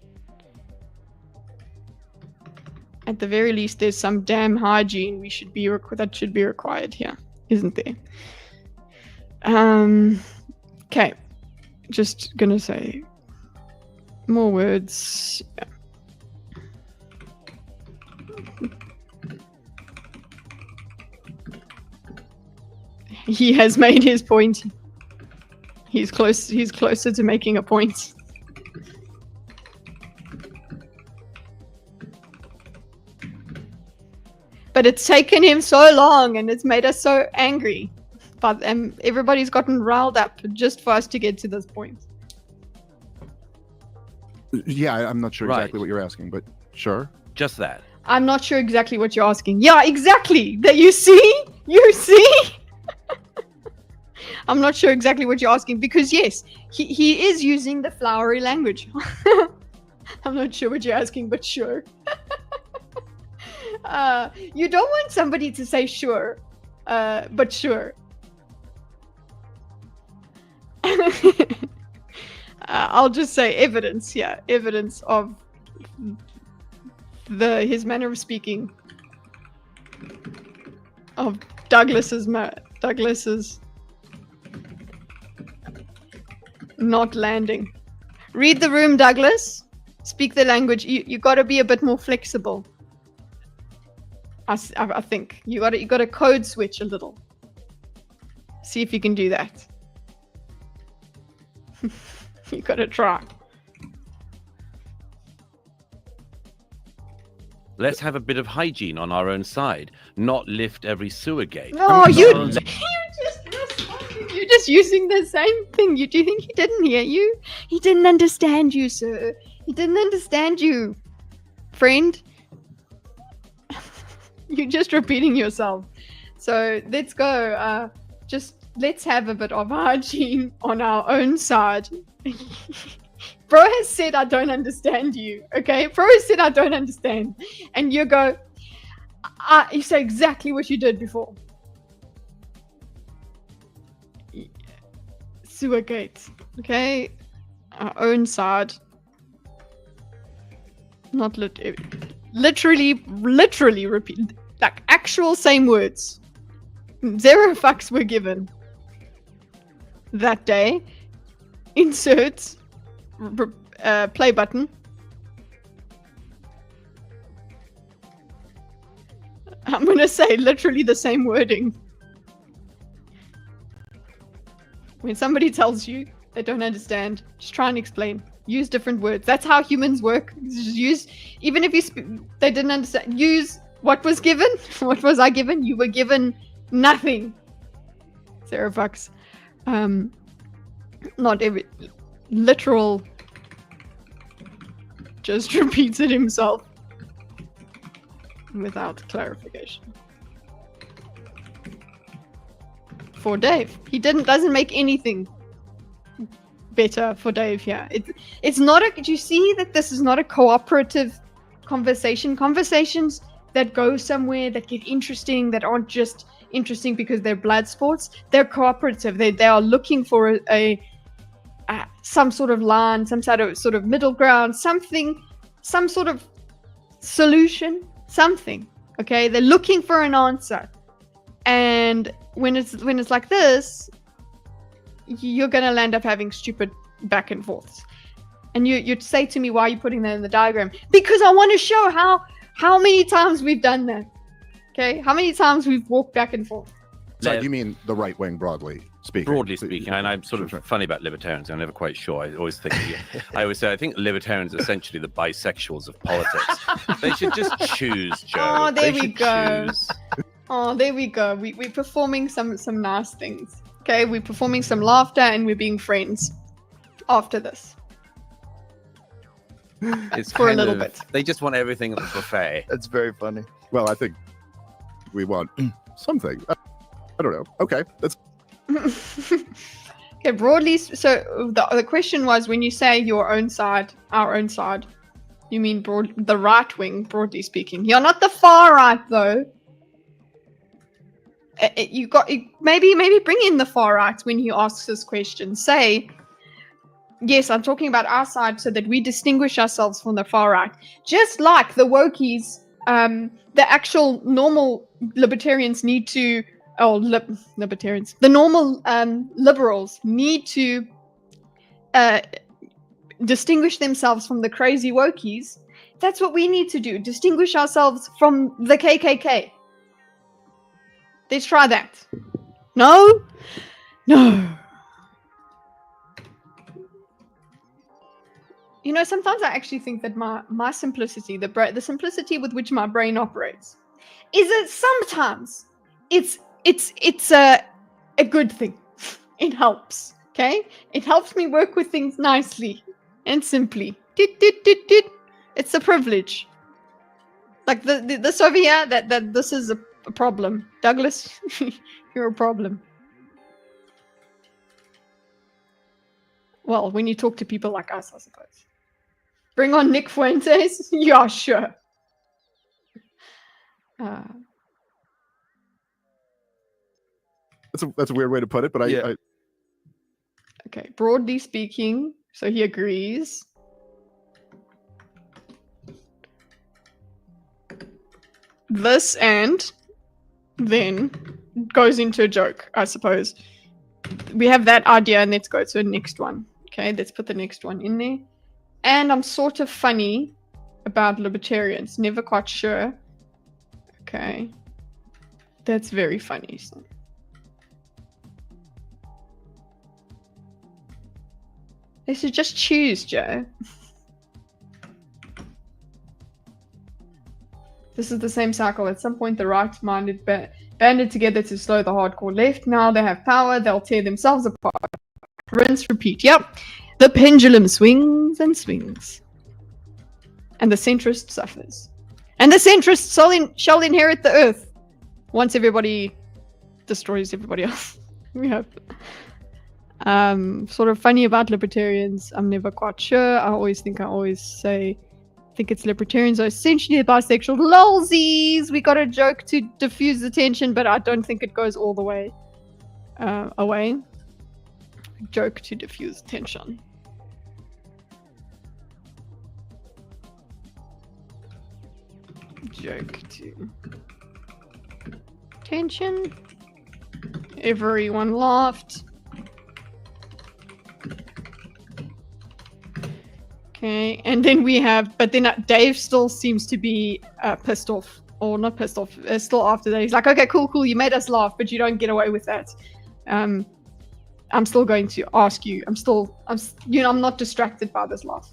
At the very least, there's some damn hygiene that should be required here, isn't there? Okay. Just gonna say more words. Yeah. He has made his point. He's closer to making a point. But it's taken him so long and it's made us so angry. But everybody's gotten riled up just for us to get to this point. Yeah, I'm not sure exactly what you're asking, but sure. Just that. I'm not sure exactly what you're asking. Yeah, exactly. That you see? You see? I'm not sure exactly what you're asking, because yes, he is using the flowery language. I'm not sure what you're asking, but sure. You don't want somebody to say sure, but sure. I'll just say evidence. Yeah, evidence of his manner of speaking, of Douglas's not landing. Read the room, Douglas. Speak the language. You got to be a bit more flexible. I think you got to code switch a little. See if you can do that. You got to try. Let's have a bit of hygiene on our own side, not lift every sewer gate. No, you're just using the same thing. Do you think he didn't hear you? He didn't understand you, sir. He didn't understand you, friend. You're just repeating yourself. So let's go. Let's have a bit of hygiene on our own side. Bro has said, I don't understand you. Okay? Bro has said, I don't understand. And you go, you say exactly what you did before. Sewer gates. Okay? Our own side. Not literally repeat. Like actual same words. 0 fucks were given. That day. Insert play button. I'm gonna say literally the same wording. When somebody tells you they don't understand, just try and explain. Use different words. That's how humans work. Just use, even if they didn't understand, use what was given. What was I given? You were given nothing. 0 fucks. Not every literal. Just repeated himself without clarification. For Dave, he doesn't make anything better for Dave here. It's not a. Do you see that this is not a cooperative conversation? Conversations that go somewhere, that get interesting, that aren't just interesting because they're blood sports. They're cooperative. They are looking for some sort of line, some sort of middle ground, something, some sort of solution, something. Okay, they're looking for an answer, and when it's like this, you're gonna land up having stupid back and forths. And you'd say to me, why are you putting that in the diagram? Because I want to show How many times we've done that? Okay, how many times we've walked back and forth? So you mean the right wing broadly speaking? Broadly speaking, and I'm sort of funny about libertarians. I'm never quite sure. I always say I think libertarians are essentially the bisexuals of politics. They should just choose, Joe. Oh, there they we go. Choose. Oh, there we go. We're performing some nice things. Okay, we're performing some laughter and we're being friends after this. It's for a little bit. They just want everything at the buffet. That's very funny. Well, I think we want something. I don't know. Okay, that's okay. Broadly, so the question was, when you say your own side, our own side, you mean the right wing, broadly speaking. You're not the far right, though. You got maybe bring in the far right when he asks this question. Say, yes, I'm talking about our side, so that we distinguish ourselves from the far right, just like the wokies. The actual normal libertarians need to. Libertarians. The normal liberals need to distinguish themselves from the crazy wokies. That's what we need to do. Distinguish ourselves from the KKK. Let's try that. No? No. You know, sometimes I actually think that my simplicity, the simplicity with which my brain operates, is that sometimes it's a good thing. It helps, okay? It helps me work with things nicely and simply. It's a privilege. Like this over here, that this is a problem. Douglas, you're a problem. Well, when you talk to people like us, I suppose. Bring on Nick Fuentes? Yeah, sure. That's a weird way to put it, but I okay, broadly speaking, so he agrees. This and then goes into a joke, I suppose. We have that idea, and let's go to the next one. Okay, let's put the next one in there. And I'm sort of funny about libertarians, never quite sure. Okay, that's very funny. So. They should just choose, Joe. This is the same cycle. At some point, the right-minded banded together to slow the hardcore left. Now they have power. They'll tear themselves apart. Rinse, repeat. Yep. The pendulum swings and swings. And the centrist suffers. And the centrist shall inherit the earth once everybody destroys everybody else. We hope. Sort of funny about libertarians. I'm never quite sure. I always think it's libertarians are essentially bisexual. Lolsies! We got a joke to diffuse the tension, but I don't think it goes all the way away. Joke to diffuse tension. Joke to tension. Everyone laughed. Okay, and then we have, but then Dave still seems to be pissed off, or not pissed off, still after that. He's like, okay, cool, you made us laugh, but you don't get away with that. I'm still going to ask you. I'm not distracted by this laugh.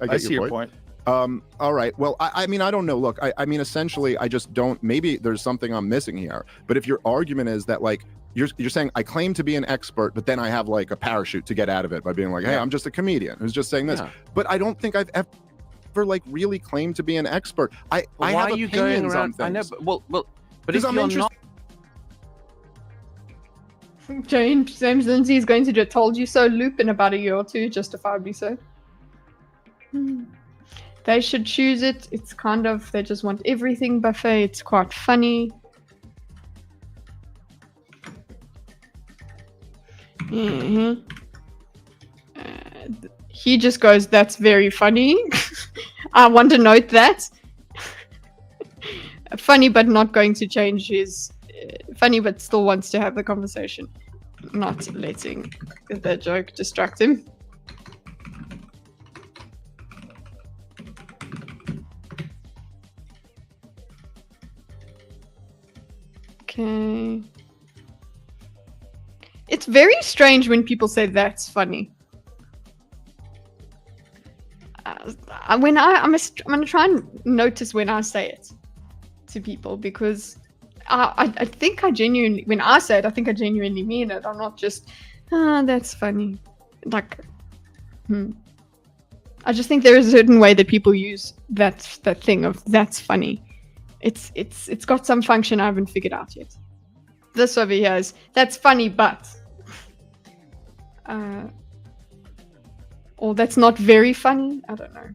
I see your point. All right. Well, I mean, I don't know. Look, I mean, essentially, I just don't. Maybe there's something I'm missing here. But if your argument is that, like, you're saying I claim to be an expert, but then I have like a parachute to get out of it by being like, hey, I'm just a comedian who's just saying this. Yeah. But I don't think I've ever like really claimed to be an expert. I have opinions going around on things. I know, but if you're not. James Lindsay is going to do a told you so loop in about a year or two, justifiably so. They should choose it. It's kind of, they just want everything buffet. It's quite funny. He just goes, that's very funny. I want to note that. Funny, but not going to change his... funny, but still wants to have the conversation. Not letting the joke distract him. very strange when people say that's funny. I'm gonna try and notice when I say it to people, because I think I genuinely, when I say it, I think I genuinely mean it. I'm not just, that's funny. Like, I just think there is a certain way that people use that thing of that's funny. It's got some function I haven't figured out yet. This over here is that's funny, but or that's not very funny. I don't know.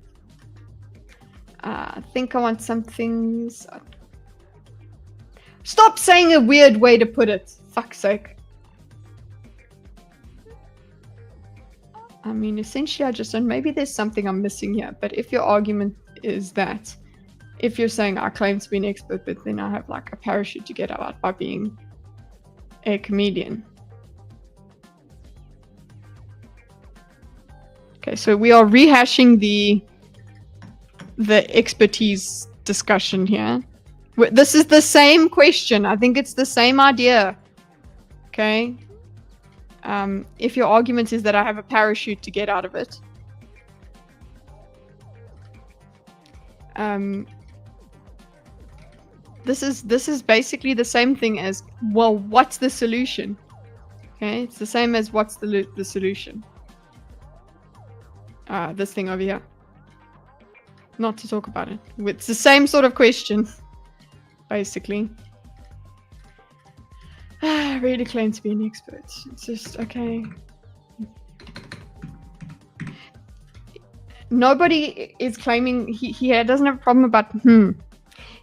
I think I want some things. Stop saying a weird way to put it. Fuck's sake. I mean, essentially, I just don't. Maybe there's something I'm missing here. But if your argument is that, if you're saying I claim to be an expert, but then I have like a parachute to get out by being a comedian. Okay, so we are rehashing the expertise discussion here. This is the same question. I think it's the same idea. Okay. If your argument is that I have a parachute to get out of it, this is basically the same thing as, well, what's the solution? Okay, it's the same as what's the solution. This thing over here. Not to talk about it. It's the same sort of question, basically. I really claim to be an expert. It's just, okay. Nobody is claiming, he doesn't have a problem about,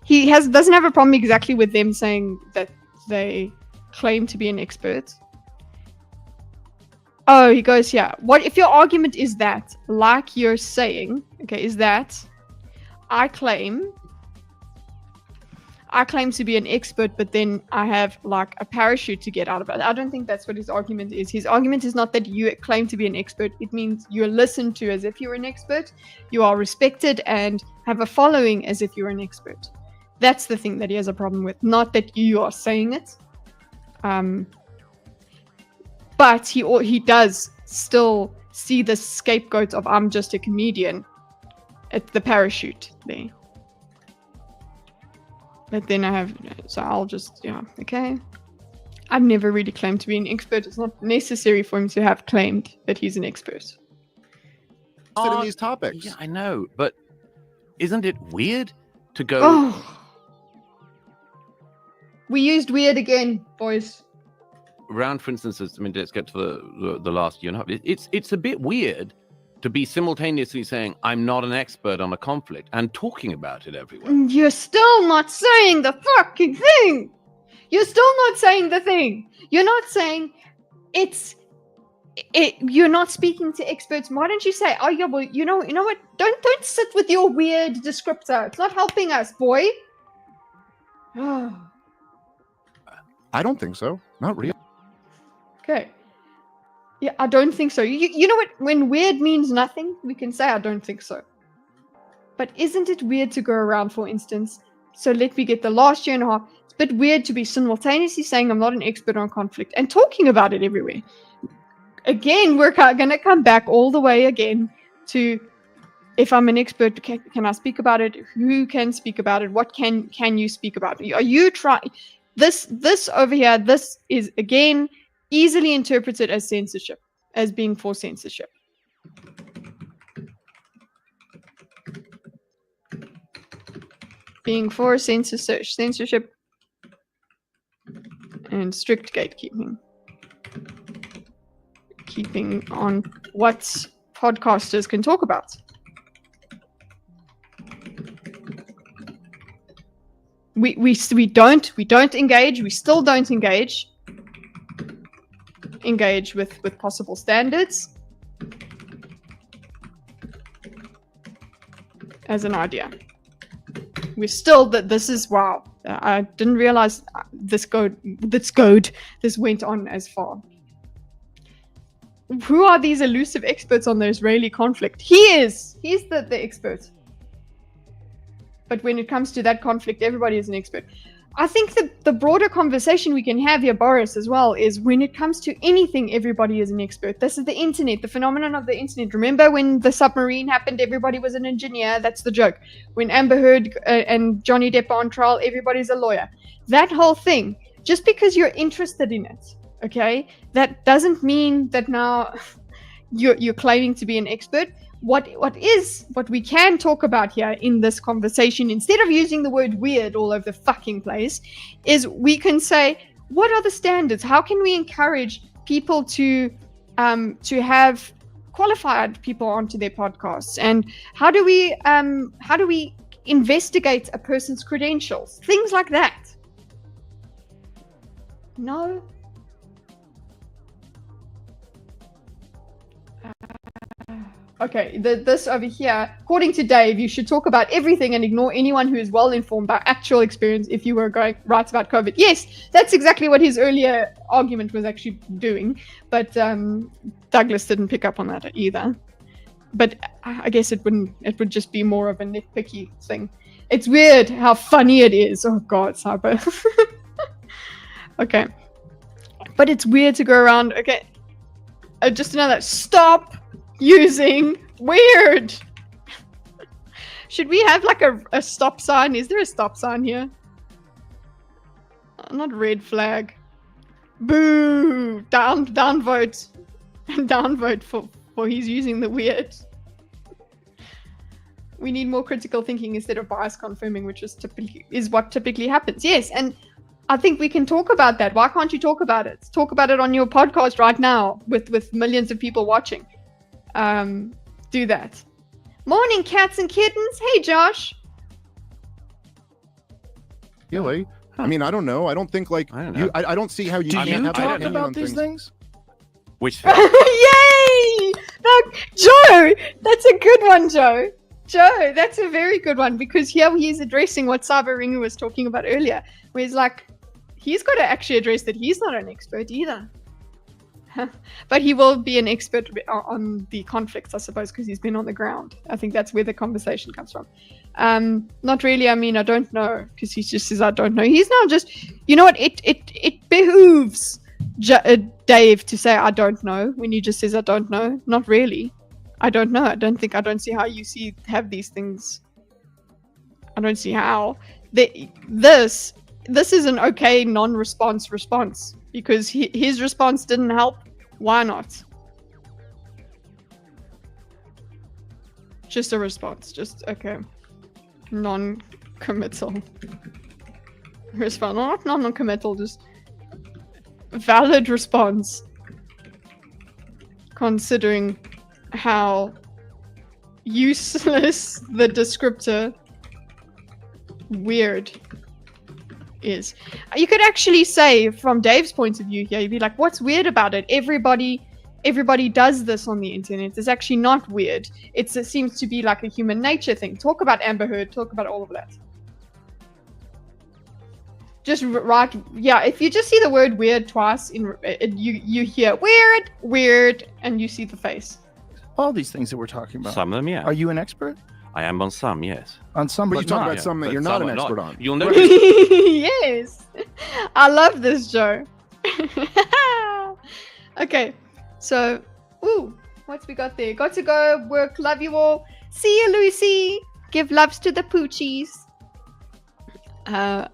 he doesn't have a problem exactly with them saying that they claim to be an expert. Oh, he goes, yeah. What if your argument is that, like you're saying, okay, is that I claim to be an expert, but then I have like a parachute to get out of it. I don't think that's what his argument is. His argument is not that you claim to be an expert. It means you're listened to as if you're an expert. You are respected and have a following as if you're an expert. That's the thing that he has a problem with, not that you are saying it. But he does still see the scapegoat of I'm just a comedian at the parachute there. But then I have, so I'll just, yeah, okay. I've never really claimed to be an expert. It's not necessary for him to have claimed that he's an expert. In these topics. Yeah, I know, but isn't it weird to go? Oh. We used weird again, boys. Around, for instance, I mean, let's get to the last year and a half. It's a bit weird to be simultaneously saying I'm not an expert on a conflict and talking about it everywhere. You're still not saying the fucking thing. You're still not saying the thing. You're not saying you're not speaking to experts. Why don't you say, oh yeah, well, you know what? Don't sit with your weird descriptor. It's not helping us, boy. I don't think so. Not really. Okay. Yeah, I don't think so. You know what? When weird means nothing, we can say I don't think so. But isn't it weird to go around, for instance, so let me get the last year and a half. It's a bit weird to be simultaneously saying I'm not an expert on conflict and talking about it everywhere. Again, we're going to come back all the way again to if I'm an expert, can I speak about it? Who can speak about it? What can you speak about? Are you trying... This over here, this is, again, easily interpreted as censorship, as being for censorship. Being for censorship and strict gatekeeping. Keeping on what podcasters can talk about. We don't engage. We still don't engage with possible standards as an idea. We're still this is wow. I didn't realize this went on as far. Who are these elusive experts on the Israeli conflict? He's the expert. But when it comes to that conflict, everybody is an expert. I think the broader conversation we can have here, Boris, as well, is when it comes to anything, everybody is an expert. This is the internet, the phenomenon of the internet. Remember when the submarine happened, everybody was an engineer. That's the joke. When Amber Heard and Johnny Depp are on trial, everybody's a lawyer. That whole thing, just because you're interested in it, okay, that doesn't mean that now you're claiming to be an expert. What we can talk about here in this conversation, instead of using the word weird all over the fucking place, is we can say, what are the standards? How can we encourage people to have qualified people onto their podcasts? And how do we investigate a person's credentials? Things like that. No. Okay, this over here, according to Dave, you should talk about everything and ignore anyone who is well informed by actual experience if you were going right about COVID. Yes, that's exactly what his earlier argument was actually doing, but Douglas didn't pick up on that either. But I guess it would just be more of a nitpicky thing. It's weird how funny it is. Oh God, Cyber. Okay. But it's weird to go around, okay. Just another, stop using weird. Should we have like a stop sign? Is there a stop sign here? Not red flag. Boo! Down vote. Down vote for he's using the weird. We need more critical thinking instead of bias confirming, which is what typically happens. Yes, and I think we can talk about that. Why can't you talk about it? Talk about it on your podcast right now with millions of people watching. Do that. Morning, cats and kittens. Hey, Josh. Really? I mean, I don't know. I don't think like I don't know. I don't see how you Do can't you have an talk opinion about on these things? Which Yay! Look, Joe, that's a good one, Joe. Joe, that's a very good one, because here he is addressing what Cyber Ringu was talking about earlier, where he's like, he's got to actually address that he's not an expert either. But he will be an expert on the conflicts, I suppose, because he's been on the ground. I think that's where the conversation comes from. Not really. I mean, I don't know, because he just says, I don't know. He's now just, you know what? It behooves Dave to say, I don't know, when he just says, I don't know. Not really. I don't know. I don't see how you have these things. I don't see how. This is an okay non-response response, because his response didn't help. Why not? Just a response. Just, okay. Non-committal. Response. Not non-committal, just valid response. Considering how useless the descriptor weird is. You could actually say, from Dave's point of view here, you'd be like, what's weird about it? Everybody does this on the internet. It's actually not weird. It seems to be like a human nature thing. Talk about Amber Heard, talk about all of that. Just right, yeah, if you just see the word weird twice, you hear weird, and you see the face. All these things that we're talking about. some of them, yeah. Are you an expert? I am on some, yes. On some, But but you talk not. about something that But you're not some an are expert on. You'll notice. Yes. I love this, Joe. Okay, so, what's we got there? Got to go, work, love you all. See you, Lucy. Give loves to the poochies. I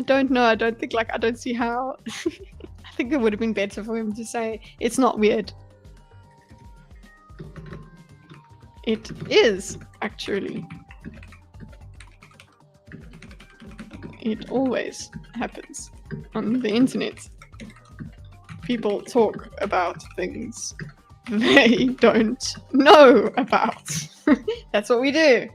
don't know. I don't see how. I think it would have been better for him to say, it's not weird. It is, actually. It always happens on the internet. People talk about things they don't know about. That's what we do.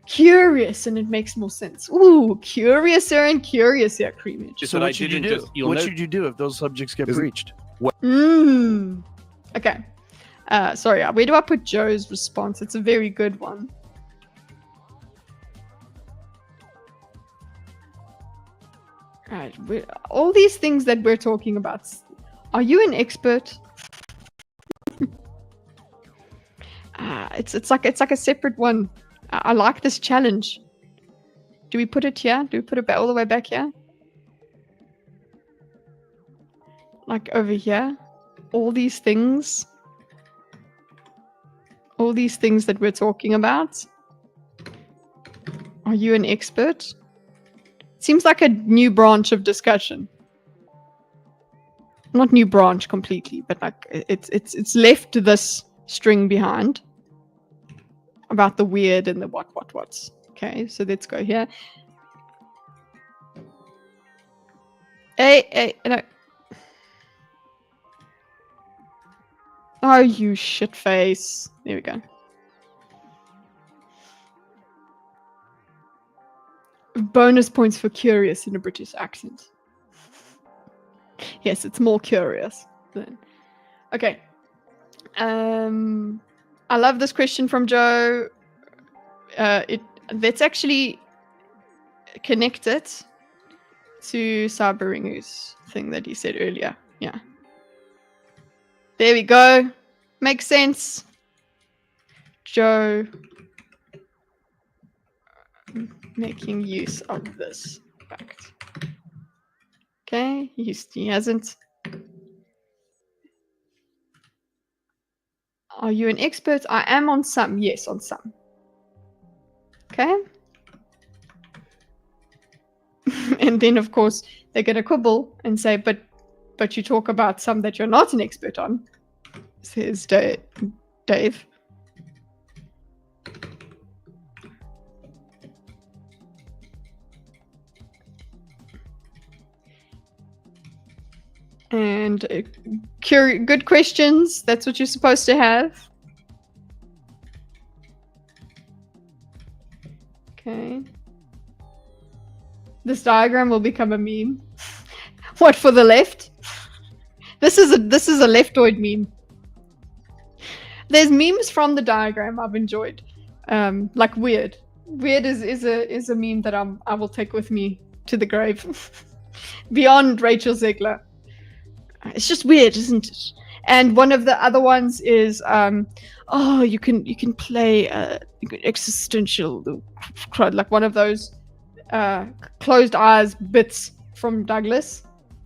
Curious, and it makes more sense. Ooh, curiouser and curiouser, Creamage. Just So that I what should you didn't do? What should you do if those subjects get breached? Okay. Sorry, where do I put Joe's response? It's a very good one. Right, all these things that we're talking about. Are you an expert? It's like a separate one. I like this challenge. Do we put it here? Do we put it all the way back here? Like over here? All these things that we're talking about. Are you an expert? Seems like a new branch of discussion. Not new branch completely, but like it's left this string behind about the weird and the what's. Okay, so let's go here. Hey, no. Oh, you shit face. There we go. Bonus points for curious in a British accent. Yes, it's more curious then. Okay. I love this question from Joe. Let's actually connect it to Sabaringu's thing that he said earlier. Yeah. There we go. Makes sense. Joe making use of this fact. Okay, he hasn't. Are you an expert? I am on some. Yes, on some. Okay. And then, of course, they're going to quibble and say, but you talk about some that you're not an expert on, says Dave. And good questions. That's what you're supposed to have. Okay. This diagram will become a meme. What, for the left? This is a leftoid meme. There's memes from the diagram I've enjoyed. Like weird. Weird is a meme that I will take with me to the grave. Beyond Rachel Zegler. It's just weird, isn't it? And one of the other ones is, oh, you can play existential, like one of those closed eyes bits from Douglas.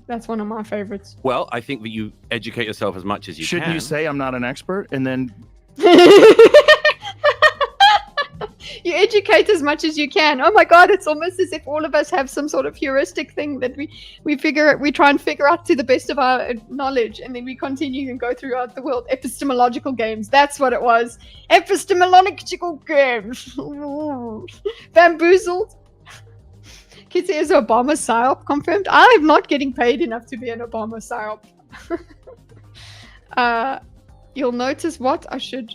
That's one of my favorites. Well, I think that you educate yourself as much as you Shouldn't can. you say I'm not an expert and then You educate as much as you can. Oh my god, it's almost as if all of us have some sort of heuristic thing that we try and figure out to the best of our knowledge, and then we continue and go throughout the world. Epistemological games, that's what it was. Epistemological games. Bamboozled. Kid says Obama psyop confirmed. I'm not getting paid enough to be an Obama psyop. You'll notice what I should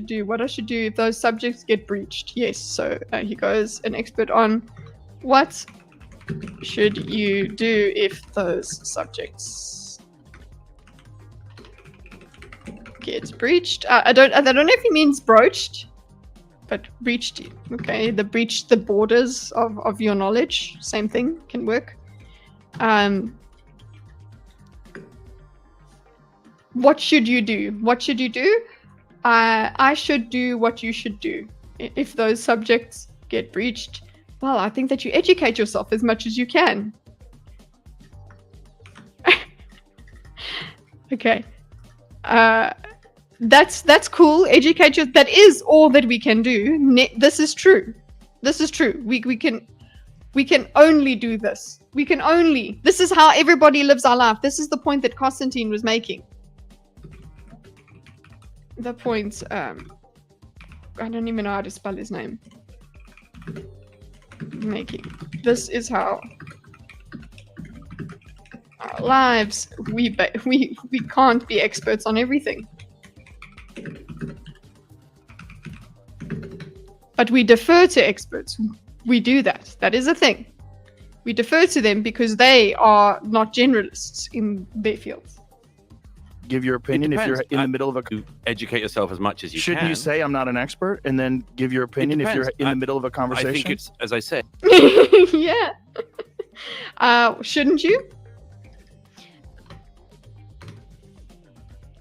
do. What I should do if those subjects get breached. Yes, so he goes, an expert on what should you do if those subjects get breached. I don't know if he means broached, but breached. Okay, breached the borders of your knowledge. Same thing, can work. What should you do? What should you do? I should do what you should do. If those subjects get breached, well, I think that you educate yourself as much as you can. Okay. That's cool. Educate you. That is all that we can do. This is true. This is true. We can only do this. This is how everybody lives our life. This is the point that Constantine was making. The point, I don't even know how to spell his name. Making. This is how our lives, we can't be experts on everything. But we defer to experts. We do that. That is a thing. We defer to them because they are not generalists in their fields. give your opinion if you're in the middle of a... You educate yourself as much as you Shouldn't can. you say I'm not an expert and then give your opinion if you're in the middle of a conversation? I think it's, as I said. Yeah. Shouldn't you?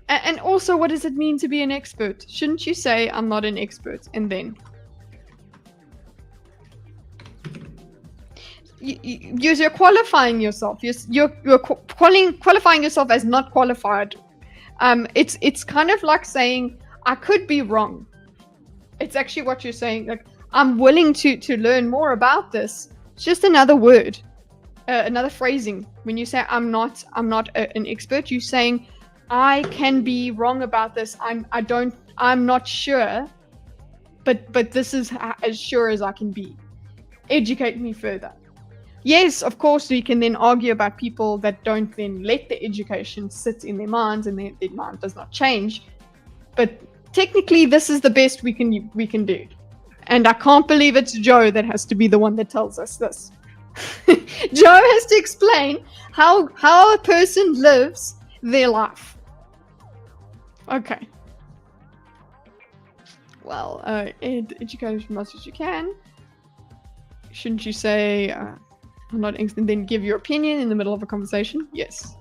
And also, what does it mean to be an expert? Shouldn't you say I'm not an expert and then? you're qualifying yourself. You're qualifying yourself as not qualified. It's kind of like saying I could be wrong. It's actually what you're saying. Like, I'm willing to learn more about this. It's just another word, another phrasing. When you say I'm not an expert, you're saying I can be wrong about this. I'm not sure, but this is as sure as I can be. Educate me further. Yes, of course, we can then argue about people that don't then let the education sit in their minds and their mind does not change. But technically, this is the best we can do. And I can't believe it's Joe that has to be the one that tells us this. Joe has to explain how a person lives their life. Okay. Well, educate as much as you can. Shouldn't you say, I'm not interested, then give your opinion in the middle of a conversation? Yes.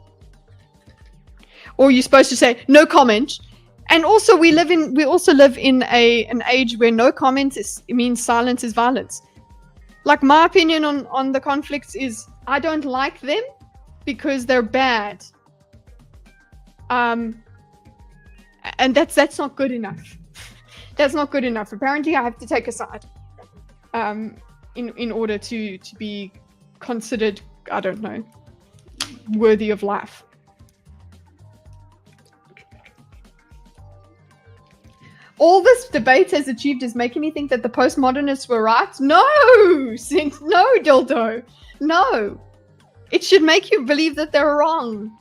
Or you're supposed to say, no comment. And also, we also live in an age where no comment means silence is violence. Like, my opinion on the conflicts is I don't like them because they're bad. And that's not good enough. That's not good enough. Apparently, I have to take a side in order to be considered, I don't know, worthy of life. All this debate has achieved is making me think that the postmodernists were right. No, no, Dildo, no. It should make you believe that they're wrong.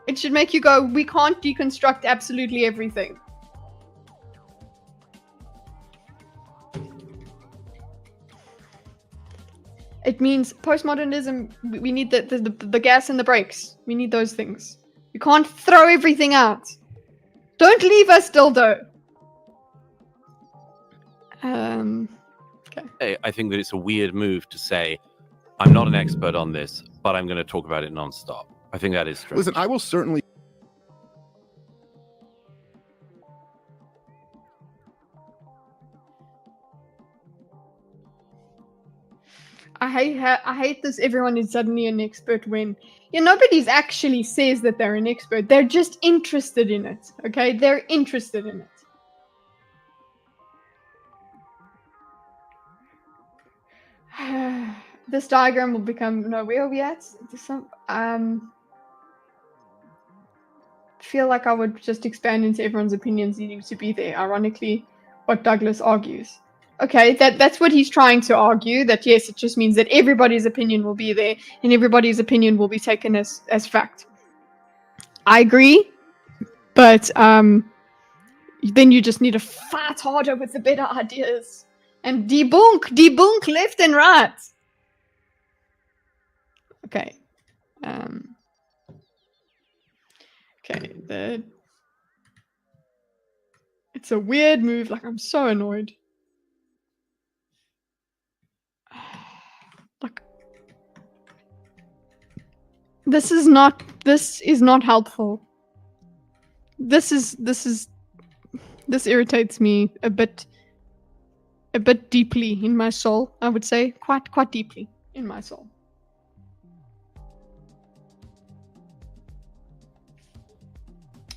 It should make you go, we can't deconstruct absolutely everything. It means postmodernism, we need the gas and the brakes. We need those things. We can't throw everything out. Don't leave us, Dildo. Okay. I think that it's a weird move to say, I'm not an expert on this, but I'm going to talk about it nonstop. I think that is true. Listen, I will certainly. I hate this. Everyone is suddenly an expert when nobody's actually says that they're an expert. They're just interested in it. Okay, they're interested in it. This diagram will become where are we at? Feel like I would just expand into everyone's opinions needing to be there. Ironically, what Douglas argues. Okay, that's what he's trying to argue, that yes, it just means that everybody's opinion will be there and everybody's opinion will be taken as fact. I agree, but then you just need to fight harder with the better ideas and debunk left and right. Okay. Okay, it's a weird move, like I'm so annoyed. Look, this is not helpful. This irritates me a bit deeply in my soul, I would say, quite deeply in my soul.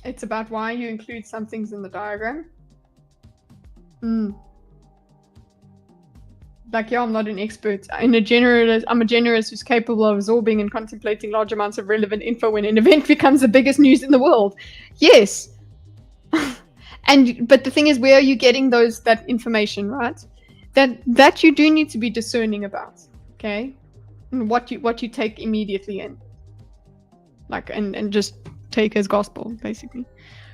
It's about why you include some things in the diagram. Like, yeah, I'm not an expert. I'm a generalist who's capable of absorbing and contemplating large amounts of relevant info when an event becomes the biggest news in the world. Yes. But the thing is, where are you getting that information, right? That you do need to be discerning about, okay? And what you take immediately in. Like, and just take as gospel, basically.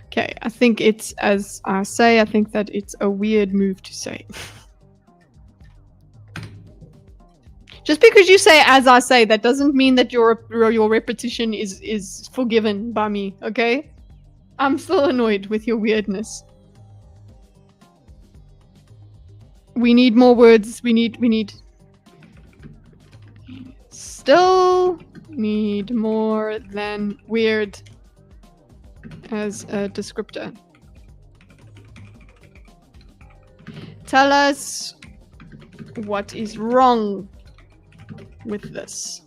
Okay, I think it's, as I say, I think that it's a weird move to say. Just because you say as I say, that doesn't mean that your repetition is forgiven by me, okay? I'm still annoyed with your weirdness. We need more words. We need still need more than weird as a descriptor. Tell us what is wrong with this?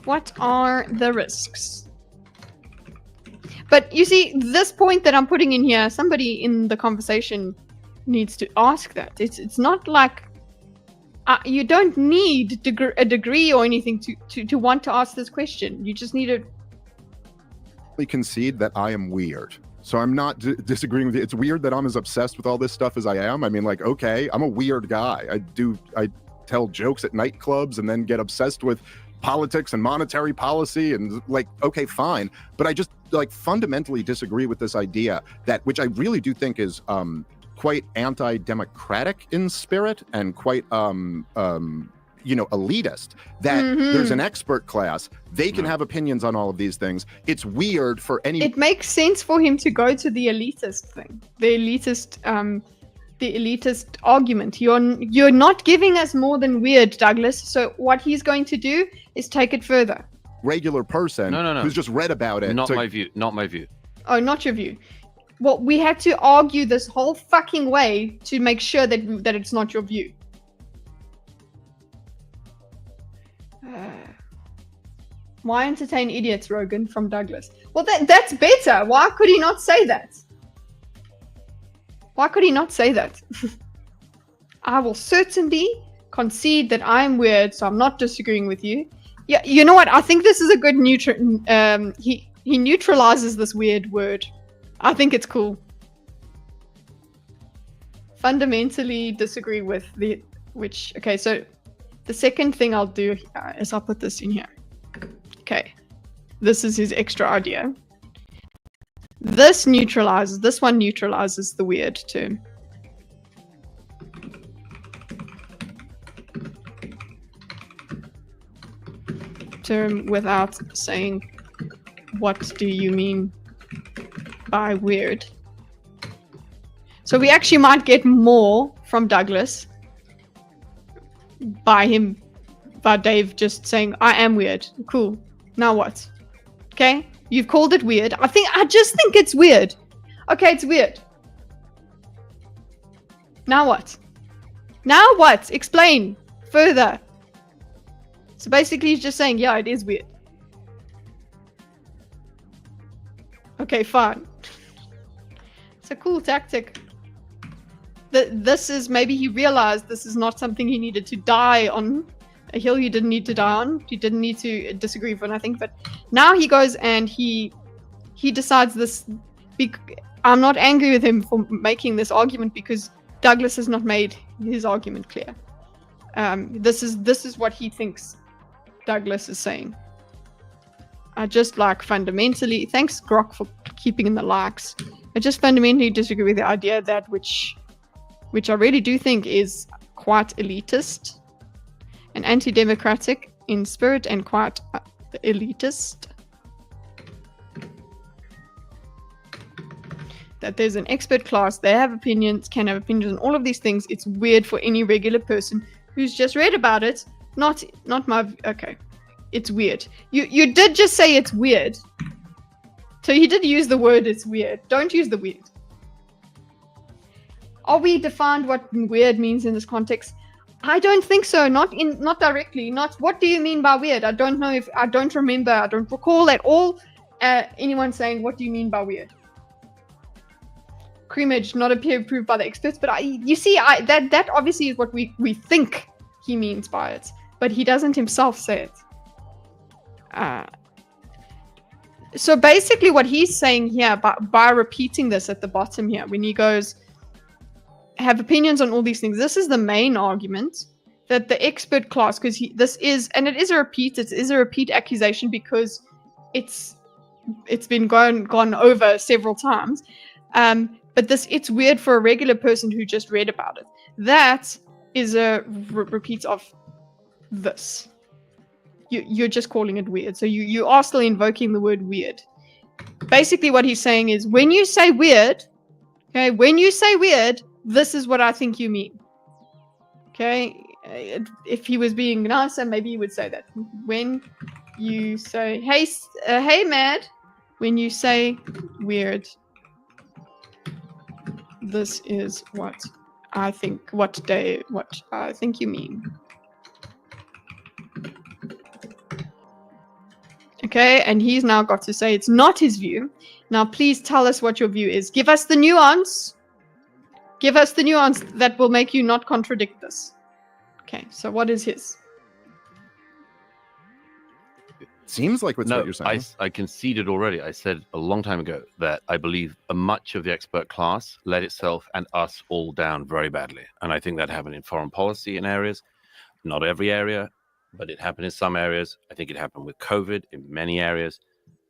What are the risks? But you see, this point that I'm putting in here, somebody in the conversation needs to ask that. It's not like you don't need a degree or anything to want to ask this question. You just need to concede that I am weird. So I'm not disagreeing with you. It's weird that I'm as obsessed with all this stuff as I am. I mean, like, okay, I'm a weird guy. I tell jokes at nightclubs and then get obsessed with politics and monetary policy and like, okay, fine. But I just like fundamentally disagree with this idea that, which I really do think is quite anti-democratic in spirit and quite elitist, that there's an expert class. They can have opinions on all of these things. It's weird for any. It makes sense for him to go to the elitist thing, the elitist argument. You're not giving us more than weird, Douglas. So what he's going to do is take it further. Regular person who's just read about it. Not my view. Not my view. Oh, not your view. Well, we had to argue this whole fucking way to make sure that it's not your view. Why entertain idiots, Rogan, from Douglas? Well, that's better. Why could he not say that? Why could he not say that? I will certainly concede that I'm weird, so I'm not disagreeing with you. Yeah, you know what? I think this is a good he neutralizes this weird word. I think it's cool. Fundamentally disagree with okay, so the second thing I'll do is I'll put this in here. Okay, this is his extra idea. This one neutralizes the weird term. Without saying, what do you mean by weird? So we actually might get more from Douglas by Dave just saying, I am weird. Cool. Now what? Okay? You've called it weird. I just think it's weird. Okay, it's weird. Now what? Now what? Explain further. So basically he's just saying, yeah, it is weird. Okay, fine. It's a cool tactic. This is, maybe he realized this is not something he needed to die on. A hill you didn't need to die on. You didn't need to disagree with nothing. But now he goes and he decides this. I'm not angry with him for making this argument because Douglas has not made his argument clear. This is what he thinks Douglas is saying. I just like fundamentally, thanks Grok for keeping in the likes. I just fundamentally disagree with the idea that which I really do think is quite elitist and anti-democratic in spirit and quite elitist. That there's an expert class, they have opinions, can have opinions on all of these things. It's weird for any regular person who's just read about it. Not my, okay. It's weird. You did just say it's weird. So you did use the word it's weird. Don't use the weird. Are we defined what weird means in this context? I don't think so. Not directly. Not what do you mean by weird? I don't know if I don't remember. I don't recall at all anyone saying what do you mean by weird. Creamage not appear approved by the experts, but you see that obviously is what we think he means by it, but he doesn't himself say it. So basically what he's saying here by repeating this at the bottom here, when he goes, have opinions on all these things, this is the main argument that the expert class, because it is a repeat accusation because it's been gone over several times. But it's weird for a regular person who just read about it. That is a repeat of this. You're just calling it weird. So you are still invoking the word weird. Basically what he's saying is when you say weird, okay, this is what I think you mean. Okay? If he was being nicer, maybe he would say that. When you say, hey, Mad, when you say weird, this is what I think you mean. Okay, and he's now got to say it's not his view. Now, please tell us what your view is. Give us the nuance. Give us the nuance that will make you not contradict this. Okay, so what is his? Seems like what's what you're saying. I conceded already. I said a long time ago that I believe much of the expert class let itself and us all down very badly. And I think that happened in foreign policy in areas, not every area, but it happened in some areas. I think it happened with COVID in many areas.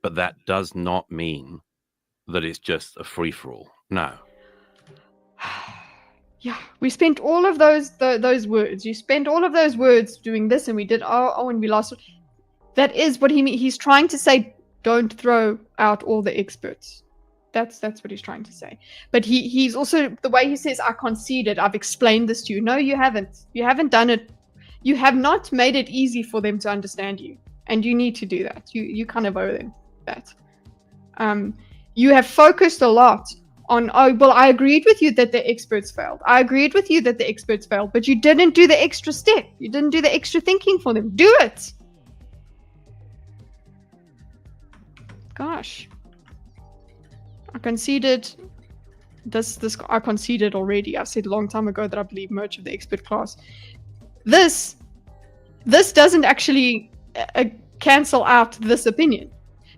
But that does not mean that it's just a free-for-all. No. Yeah, we spent all of those words. You spent all of those words doing this, and we did, and we lost. That is what he's trying to say. Don't throw out all the experts. That's what he's trying to say. But he's also, the way he says, I conceded, I've explained this to you. No, you haven't. You haven't done it. You have not made it easy for them to understand you. And you need to do that. You kind of owe them that. You have focused a lot on, I agreed with you that the experts failed. I agreed with you that the experts failed, but you didn't do the extra step. You didn't do the extra thinking for them. Do it. Gosh. I conceded this I conceded already. I said a long time ago that I believe much of the expert class. This doesn't actually cancel out this opinion.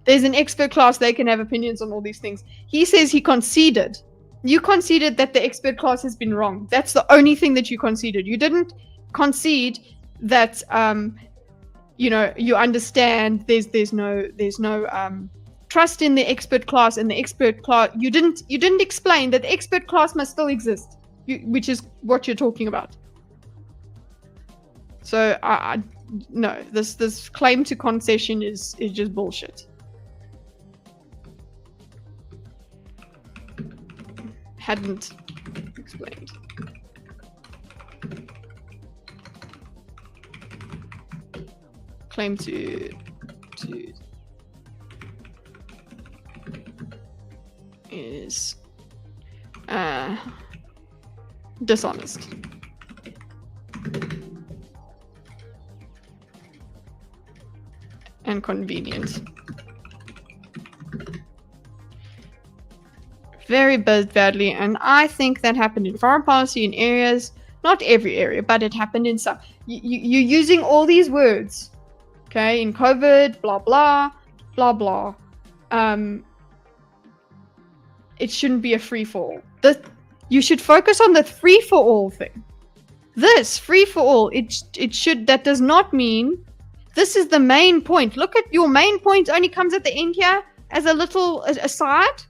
There's an expert class, they can have opinions on all these things. He says he conceded. You conceded that the expert class has been wrong. That's the only thing that you conceded. You didn't concede that you understand there's no trust in the expert class, and the expert class, you didn't explain that the expert class must still exist, which is what you're talking about. So no, this claim to concession is just bullshit. Hadn't explained. Claim to is dishonest. And convenient. Very badly, and I think that happened in foreign policy in areas, not every area, but it happened in some. You're using all these words, okay, in COVID, blah, blah, blah, blah. It shouldn't be a free-for-all. You should focus on the free-for-all thing. This, free-for-all, that does not mean this is the main point. Look at your main point only comes at the end here as a little aside.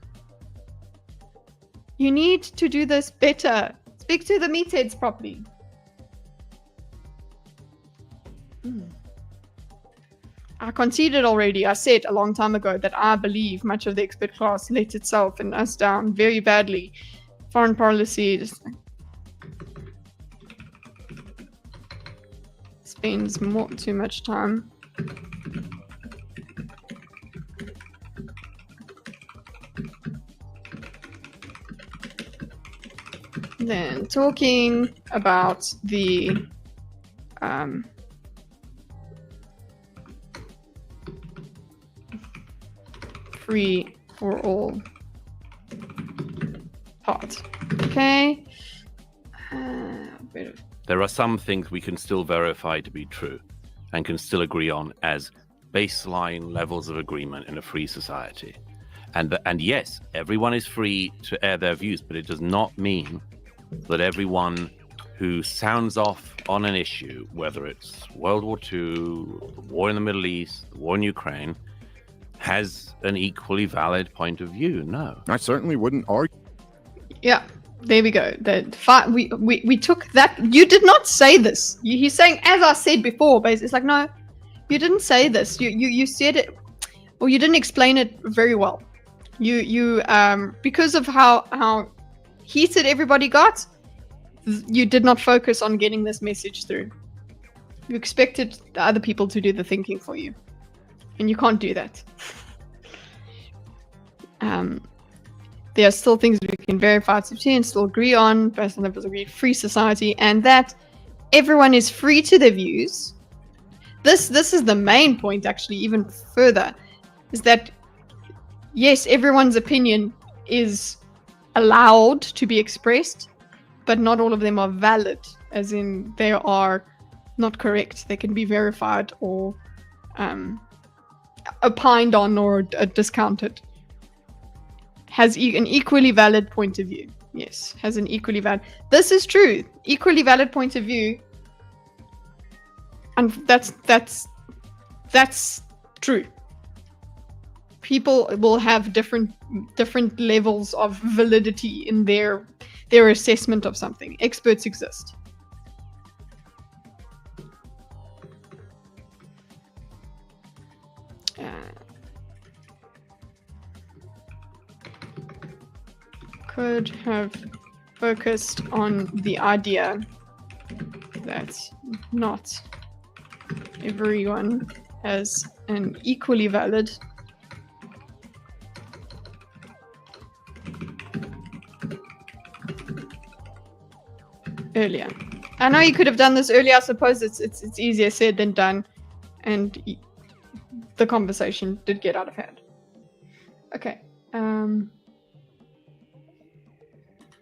You need to do this better. Speak to the meatheads properly. I conceded already. I said a long time ago that I believe much of the expert class let itself and us down very badly. Foreign policy spends too much time. Then talking about the free for all part. Okay. There are some things we can still verify to be true and can still agree on as baseline levels of agreement in a free society. And yes, everyone is free to air their views, but it does not mean that everyone who sounds off on an issue, whether it's World War II, the war in the Middle East, the war in Ukraine, has an equally valid point of view. No. I certainly wouldn't argue. Yeah, there we go. We took that. You did not say this. He's saying, as I said before, but it's like, no, you didn't say this. You said it, or you didn't explain it very well. You because of how heated everybody got, you did not focus on getting this message through. You expected the other people to do the thinking for you, and you can't do that. There are still things we can verify and still agree on, personal levels agree, free society, and that everyone is free to their views. this is the main point, actually, even further, is that yes, everyone's opinion is allowed to be expressed, but not all of them are valid, as in they are not correct. They can be verified or opined on or discounted. Has an equally valid point of view. Yes, has an equally valid. This is true. Equally valid point of view. And that's true. People will have different levels of validity in their assessment of something. Experts exist. Could have focused on the idea that not everyone has an equally valid earlier. I know you could have done this earlier. I suppose it's easier said than done, and the conversation did get out of hand. Okay.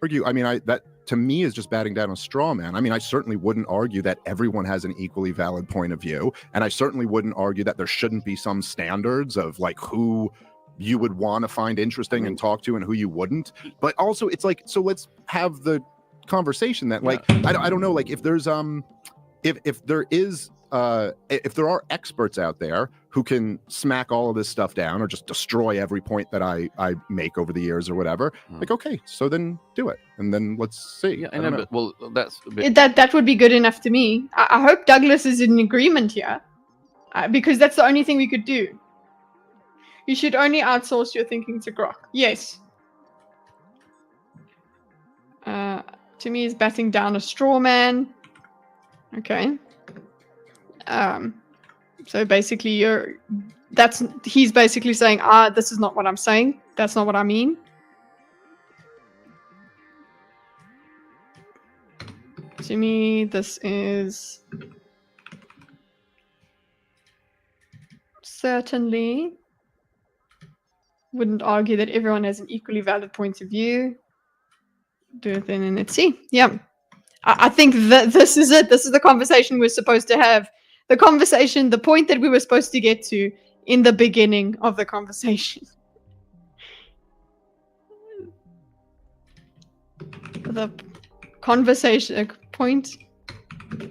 Argue. I mean, that to me is just batting down a straw man. I mean, I certainly wouldn't argue that everyone has an equally valid point of view, and I certainly wouldn't argue that there shouldn't be some standards of like who you would want to find interesting and talk to and who you wouldn't. But also, it's like, so let's have the conversation that like I don't know, like if there's if there is if there are experts out there who can smack all of this stuff down or just destroy every point that I make over the years or whatever, like, okay, so then do it. And then let's see. Yeah, I know, but well, that's a bit... that would be good enough to me. I hope Douglas is in agreement here, because that's the only thing we could do. You should only outsource your thinking to Grok. Yes. To me, is batting down a straw man. Okay. So basically he's basically saying, this is not what I'm saying. That's not what I mean. To me, this is certainly wouldn't argue that everyone has an equally valid point of view. Do it then and let's see. Yeah. I think that this is it. This is the conversation we're supposed to have. The point that we were supposed to get to in the beginning of the conversation. The conversation point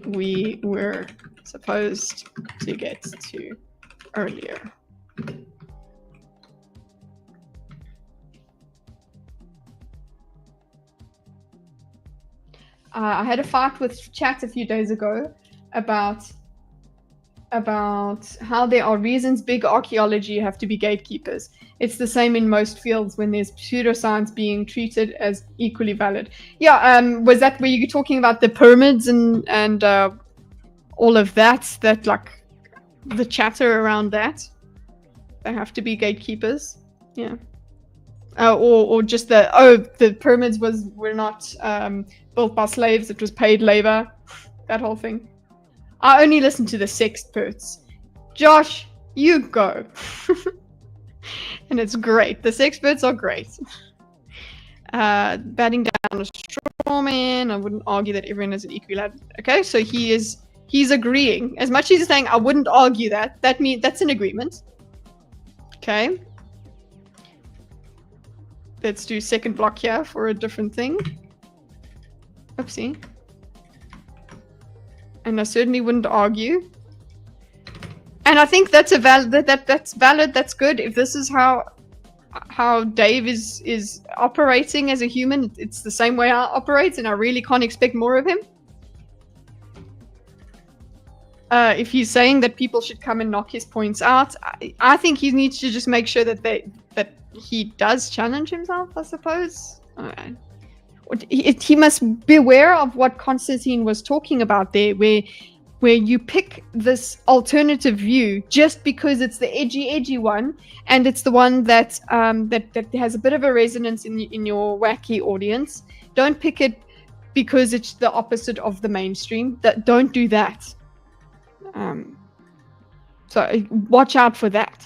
we were supposed to get to earlier. I had a fight with chat a few days ago about how there are reasons big archaeology have to be gatekeepers. It's the same in most fields when there's pseudoscience being treated as equally valid. Yeah, was that where you were talking about the pyramids and all of that like the chatter around that? They have to be gatekeepers. Yeah. Or just the pyramids were not built by slaves, it was paid labor, that whole thing. I only listen to the sexperts. Josh, you go. And it's great. The sexperts are great. Batting down a straw man, I wouldn't argue that everyone is an equal lad. Okay, so he's agreeing. As much as he's saying I wouldn't argue that means that's an agreement. Okay. Let's do second block here for a different thing. Oopsie. And I certainly wouldn't argue. And I think that's that's valid. That's good. If this is how Dave is operating as a human, it's the same way I operate, and I really can't expect more of him. If he's saying that people should come and knock his points out, I think he needs to just make sure that he does challenge himself, I suppose. He must beware of what Constantine was talking about there, where you pick this alternative view just because it's the edgy one, and it's the one that has a bit of a resonance in your wacky audience. Don't pick it because it's the opposite of the mainstream. Don't do that. So watch out for that.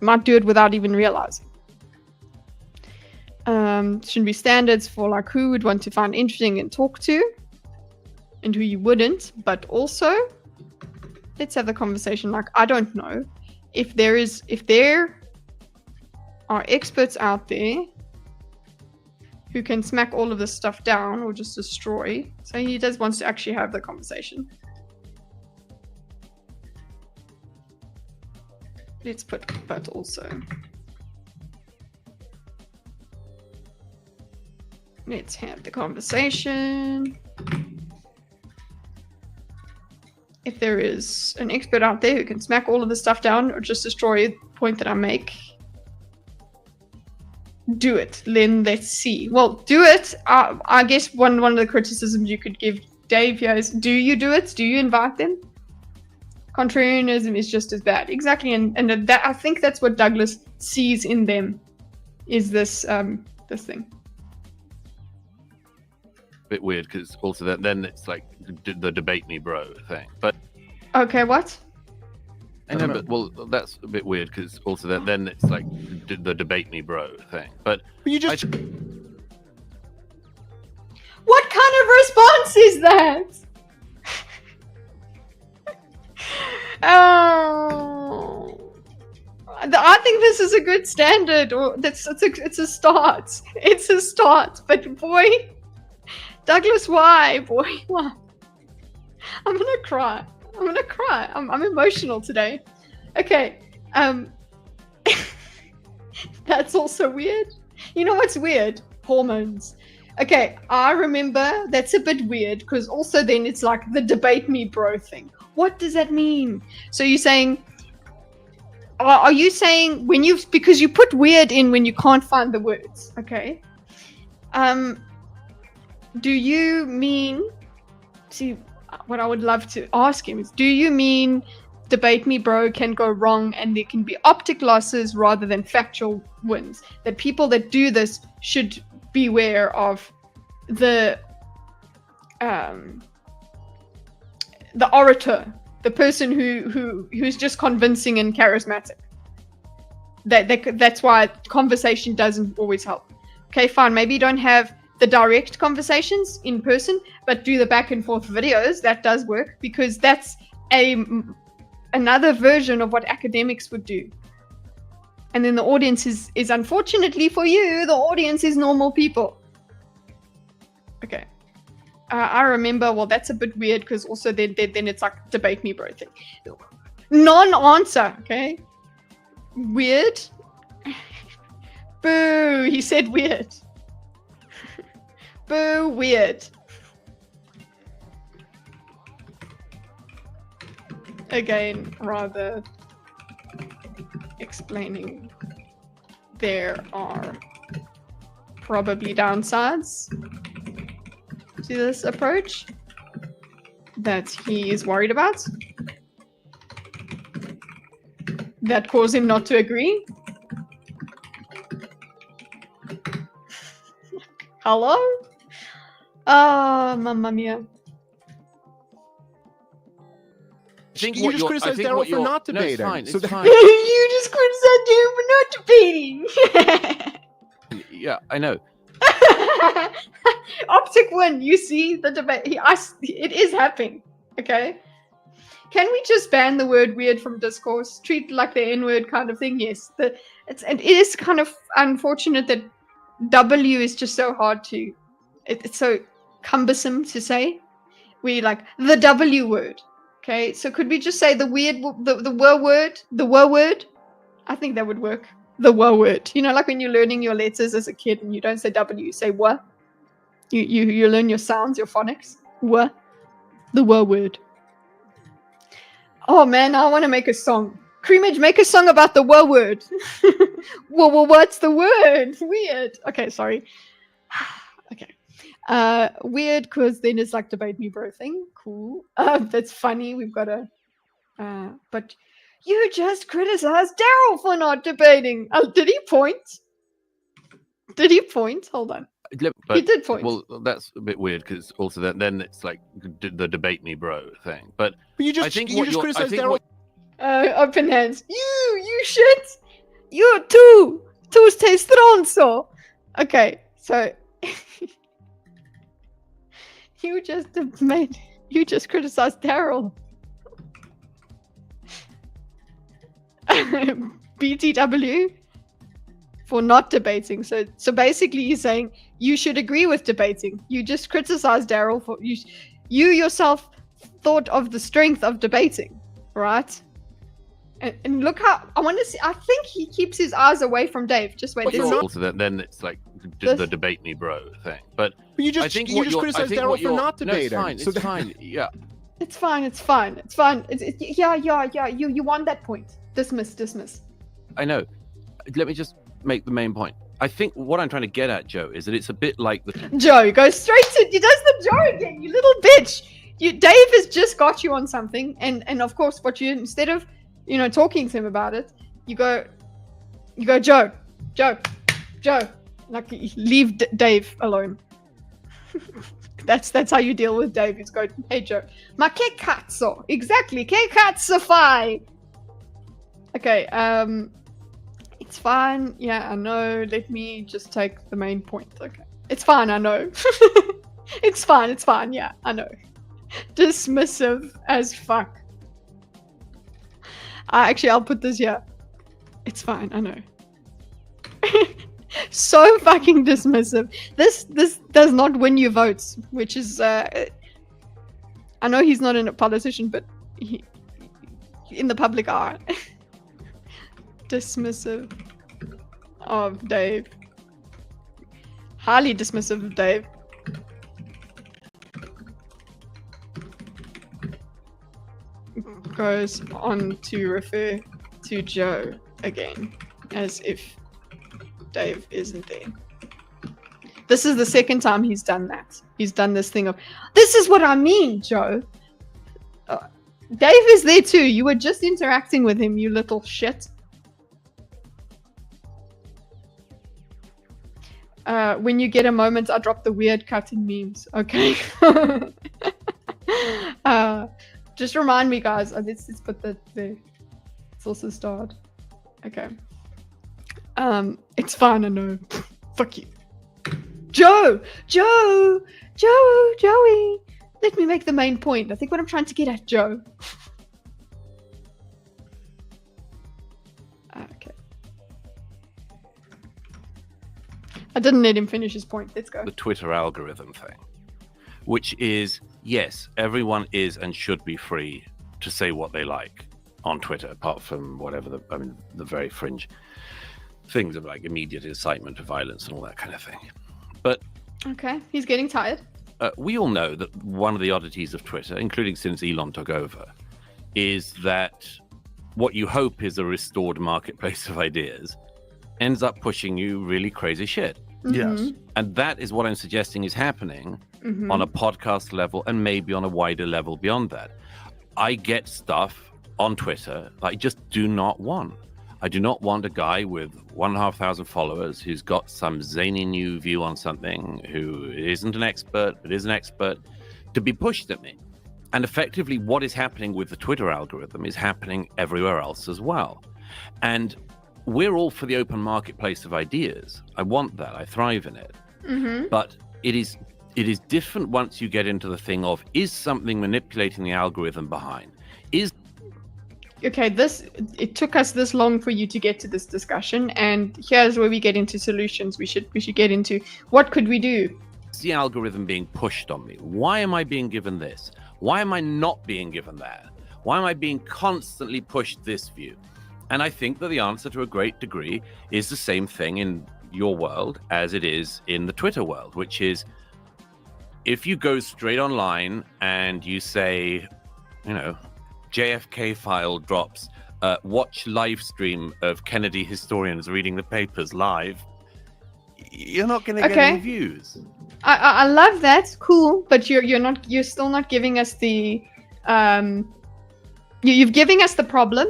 Might do it without even realizing. Shouldn't be standards for like who would want to find interesting and talk to, and who you wouldn't. But also, let's have the conversation. Like, I don't know if there are experts out there who can smack all of this stuff down or just destroy. So he does wants to actually have the conversation. Let's put but also. Let's have the conversation. If there is an expert out there who can smack all of this stuff down or just destroy the point that I make, do it. Then let's see. Well, do it. I guess one of the criticisms you could give Dave here is, do you do it? Do you invite them? Contrarianism is just as bad. Exactly, and that, I think that's what Douglas sees in them, is this this thing. Bit weird because also that then it's like the debate me bro thing. But okay, what? I know, but well, that's a bit weird because also that then it's like the debate me bro thing. But you just. What kind of response is that? Oh, I think this is a good standard. Or it's a start. It's a start. But boy, Douglas, why? Boy, why? I'm gonna cry. I'm emotional today. Okay. That's also weird. You know what's weird? Hormones. Okay, I remember that's a bit weird because also then it's like the debate me bro thing. What does that mean? So you're saying, are you saying because you put weird in when you can't find the words, okay? Do you mean, see, what I would love to ask him is, do you mean debate me bro can go wrong and there can be optic losses rather than factual wins? That people that do this should beware of the orator, the person who's just convincing and charismatic. That's why conversation doesn't always help. Okay, fine. Maybe you don't have the direct conversations in person, but do the back and forth videos. That does work because that's another version of what academics would do. And then the audience is unfortunately for you, the audience is normal people. Okay. I remember, well, that's a bit weird because also then it's like debate me bro thing. Non-answer, okay? Weird. Boo, he said weird. Boo, weird. Again, rather explaining there are probably downsides to this approach that he is worried about that cause him not to agree. Hello? Oh, mamma mia. You just criticized Daryl for not debating. No, it's fine. So It's fine. You just criticized him for not debating. Yeah, I know. Optic win. You see the debate. It is happening. Okay. Can we just ban the word weird from discourse? Treat it like the N-word kind of thing? Yes. It is kind of unfortunate that W is just so hard to. It's so cumbersome to say. We like the W word. Okay. So could we just say the weird, the word, the word? I think that would work. The word. You know, like when you're learning your letters as a kid and you don't say W, you say what? You learn your sounds, your phonics. What? The word. Oh man, I want to make a song. Creamage, make a song about the word. well, what's the word? Weird. Okay, sorry. Okay. Weird, because then it's like debate me bro thing. Cool. That's funny. We've got a. But you just criticized Daryl for not debating. Did he point? Did he point? Hold on. But, he did point. Well, that's a bit weird because also then it's like the debate me bro thing. But you just I think criticized Daryl. Open hands. You shit. You're two stay stronzo. Okay, so you just criticized Daryl. BTW for not debating. So basically you're saying you should agree with debating. You just criticized Daryl for you yourself thought of the strength of debating, right? And look how I want to see. I think he keeps his eyes away from Dave. Just wait. Then it's like the debate me bro thing. But you just criticize Daryl for not debating. No, it's fine. It's fine. Yeah. It's fine. Yeah. You won that point. Dismiss. I know. Let me just make the main point. I think what I'm trying to get at, Joe, is that it's a bit like the Joe goes straight to. He does the Joe again. You little bitch. Dave has just got you on something, and of course, what you instead of talking to him about it, you go, Joe, like leave Dave alone. That's how you deal with Dave. It's go, hey Joe, ma che cazzo? Exactly, che cazzo fai? Okay, it's fine. Yeah, I know. Let me just take the main point. Okay, it's fine. I know. It's fine. Yeah, I know. Dismissive as fuck. I'll put this here. It's fine, I know. So fucking dismissive. This does not win you votes, which is I know he's not a politician, but he, in the public eye. Dismissive of Dave. Highly dismissive of Dave. Goes on to refer to Joe again, as if Dave isn't there. This is the second time he's done that. He's done this thing of, this is what I mean, Joe. Dave is there too. You were just interacting with him, you little shit. When you get a moment, I drop the weird cutting memes. Okay. Just remind me, guys. Let's put that there. It's also starred. Okay. It's fine. I know. Fuck you, Joey. Let me make the main point. I think what I'm trying to get at, Joe. Okay. I didn't let him finish his point. Let's go. The Twitter algorithm thing, which is, yes, everyone is and should be free to say what they like on Twitter, apart from whatever the very fringe things of like immediate incitement to violence and all that kind of thing. But okay, he's getting tired. We all know that one of the oddities of Twitter, including since Elon took over, is that what you hope is a restored marketplace of ideas ends up pushing you really crazy shit. Mm-hmm. Yes. And that is what I'm suggesting is happening on a podcast level and maybe on a wider level beyond that. I get stuff on Twitter that I just do not want. I do not want a guy with 1,500 followers who's got some zany new view on something, who isn't an expert, but is an expert, to be pushed at me. And effectively what is happening with the Twitter algorithm is happening everywhere else as well. And we're all for the open marketplace of ideas. I want that. I thrive in it. Mm-hmm. But it is different once you get into the thing of, is something manipulating the algorithm behind? Okay, it took us this long for you to get to this discussion, and here's where we get into solutions. We should get into what could we do? Is the algorithm being pushed on me? Why am I being given this? Why am I not being given that? Why am I being constantly pushed this view? And I think that the answer to a great degree is the same thing in your world as it is in the Twitter world, which is, if you go straight online and you say, JFK file drops, watch live stream of Kennedy historians reading the papers live, you're not going to get any views. I love that. Cool, but you're still not giving us the you've given us the problem,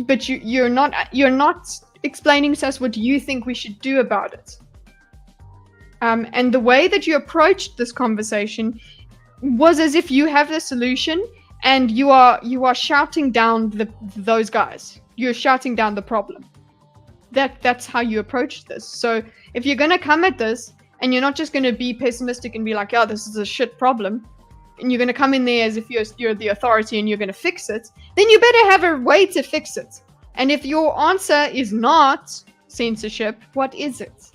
but you're not explaining to us what you think we should do about it. And the way that you approached this conversation was as if you have the solution and you are shouting down those guys. You're shouting down the problem. That's how you approach this. So if you're gonna come at this, and you're not just gonna be pessimistic and be like, "Oh, this is a shit problem," and you're gonna come in there as if you're the authority and you're gonna fix it, then you better have a way to fix it. And if your answer is not censorship, what is it?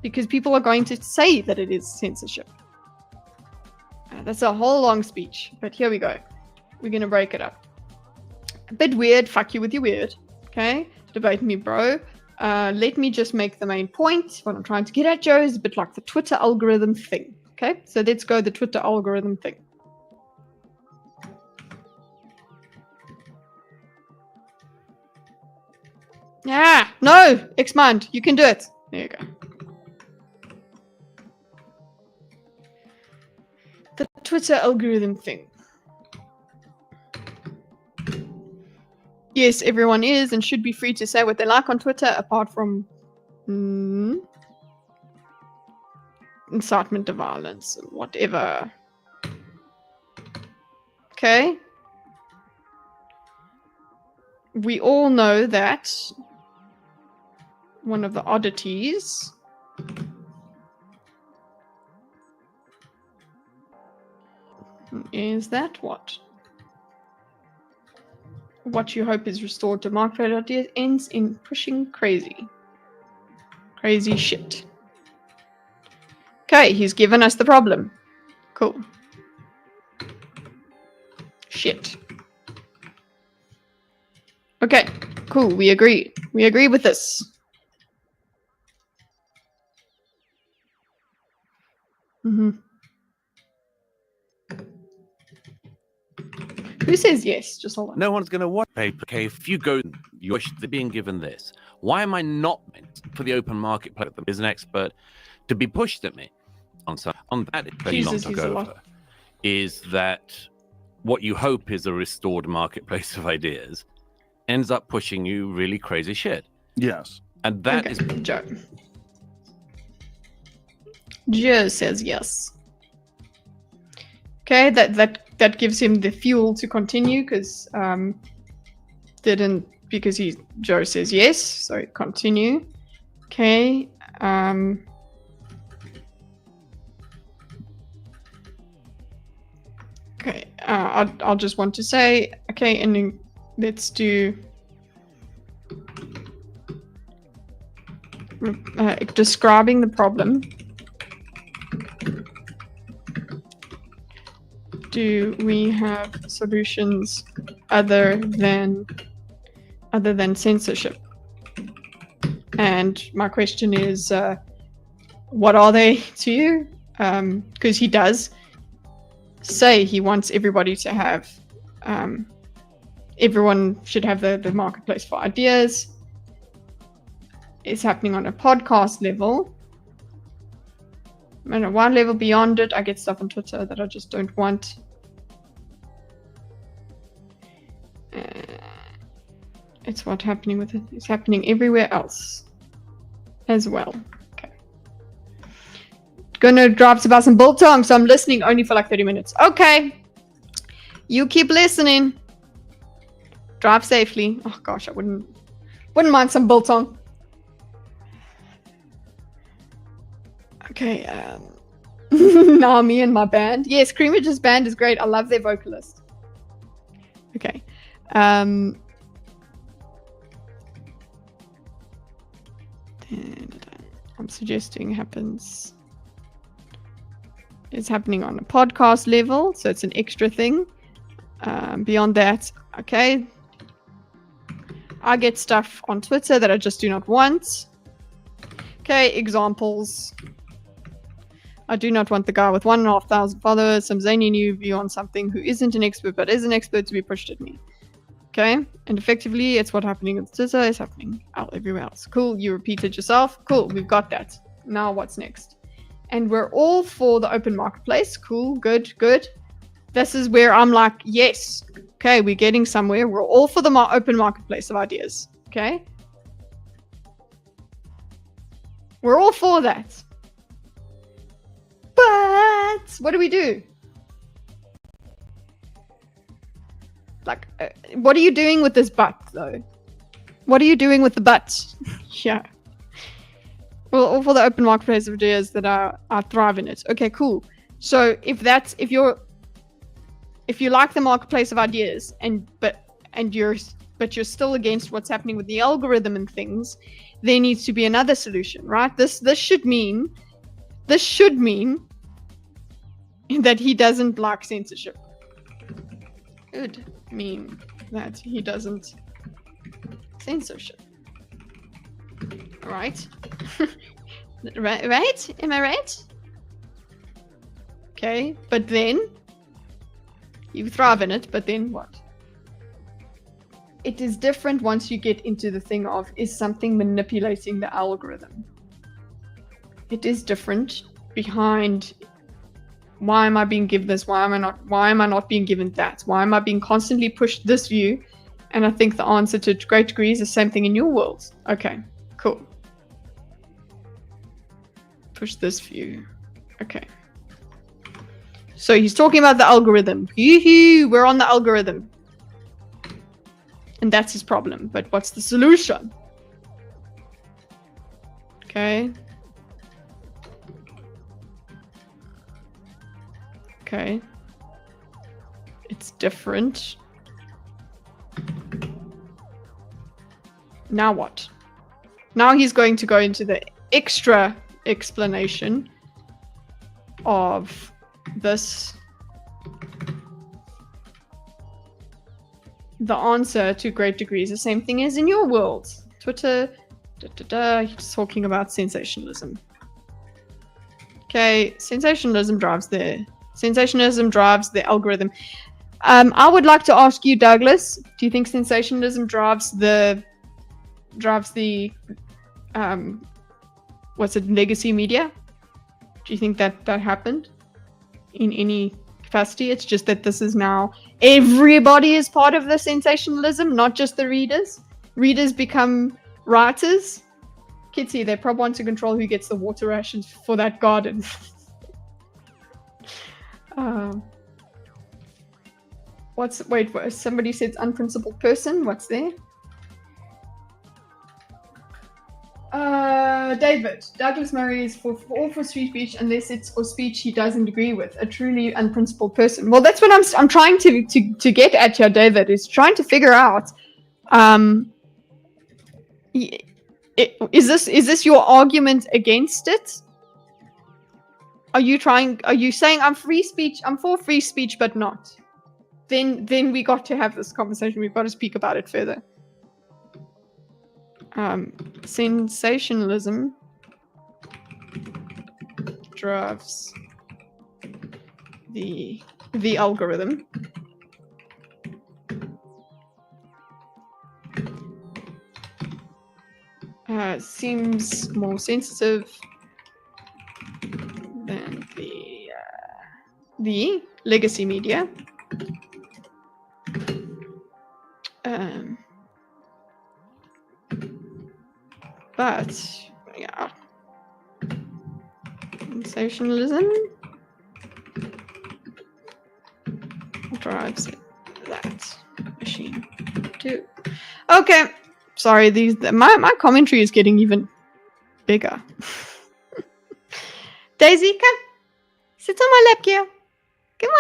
Because people are going to say that it is censorship. That's a whole long speech, but here we go. We're gonna break it up. A bit weird, fuck you with your weird. Okay? Debate me, bro. Let me just make the main point. What I'm trying to get at, Joe, is a bit like the Twitter algorithm thing. Okay? So let's go the Twitter algorithm thing. Yeah, no, expand. You can do it. There you go. The Twitter algorithm thing. Yes, everyone is and should be free to say what they like on Twitter, apart from incitement to violence and whatever. Okay. We all know that one of the oddities is that what you hope is restored to market ideas ends in pushing crazy shit. Okay, he's given us the problem. Cool. Shit. Okay, cool. We agree. We agree with this. Who says yes? Just hold on. No one's going to watch paper. Okay, if you go, you're being given this. Why am I not meant for the open marketplace as an expert to be pushed at me on that? Jesus, he's a lot. Is that what you hope is a restored marketplace of ideas ends up pushing you really crazy shit? Yes. And that is Joe. Joe says yes. Okay, that gives him the fuel to continue because Joe says yes, so continue. Okay. Okay. I'll just want to say okay, and then let's do describing the problem. Do we have solutions other than censorship? And my question is, what are they to you? Because he does say he wants everybody to have, everyone should have the marketplace for ideas. It's happening on a podcast level. And at one level beyond it, I get stuff on Twitter that I just don't want. It's what's happening with it. It's happening everywhere else as well. Okay. Gonna drop Sebastian Biltong, so I'm listening only for like 30 minutes. Okay. You keep listening. Drive safely. Oh gosh, I wouldn't mind some Biltong. Okay, Nami and my band. Yes, Creamage's band is great. I love their vocalist. Okay. I'm suggesting it's happening on a podcast level, so it's an extra thing. Beyond that, okay. I get stuff on Twitter that I just do not want. Okay, examples. I do not want the guy with 1,500 followers, some zany new view on something who isn't an expert but is an expert to be pushed at me. Okay, and effectively, it's what's happening with Twitter is happening out everywhere else. Cool, you repeated yourself. Cool, we've got that. Now what's next? And we're all for the open marketplace. Cool, good. This is where I'm like, yes. Okay, we're getting somewhere. We're all for the open marketplace of ideas. Okay? We're all for that. But what do we do? Like, what are you doing with this but, though? What are you doing with the but? Yeah. Well, all for the open marketplace of ideas that are thrive in it. Okay, cool. So if you like the marketplace of ideas but you're still against what's happening with the algorithm and things, there needs to be another solution, right? This should mean that he doesn't like censorship. Could mean that he doesn't censorship. Right? Right? Am I right? Okay, but then you thrive in it, but then what? It is different once you get into the thing of, is something manipulating the algorithm? It is different behind, why am I being given this? Why am I not being given that? Why am I being constantly pushed this view? And I think the answer to great degree is the same thing in your world. Okay, cool. Push this view. Okay. So he's talking about the algorithm. Hee-hee, we're on the algorithm. And that's his problem. But what's the solution? Okay. Okay. It's different. Now what? Now he's going to go into the extra explanation of this. The answer to great degree is the same thing as in your world. Twitter, he's talking about sensationalism. Okay, sensationalism drives the algorithm. I would like to ask you, Douglas, do you think sensationalism drives the legacy media? Do you think that happened in any capacity? It's just that this is now everybody is part of the sensationalism, not just the readers. Readers become writers. Kitsy, they probably want to control who gets the water rations for that garden. Wait, somebody said unprincipled person. What's there? David, Douglas Murray is all for free speech unless it's for speech he doesn't agree with. A truly unprincipled person. Well, that's what I'm trying to get at here, David. Is trying to figure out. Is this your argument against it? Are you saying I'm free speech? I'm for free speech, but not. Then we got to have this conversation. We've got to speak about it further. Sensationalism drives the algorithm. Seems more sensitive than the legacy media. But yeah, sensationalism drives that machine too. Okay, sorry. My commentary is getting even bigger. Daisy, come sit on my lap here. Come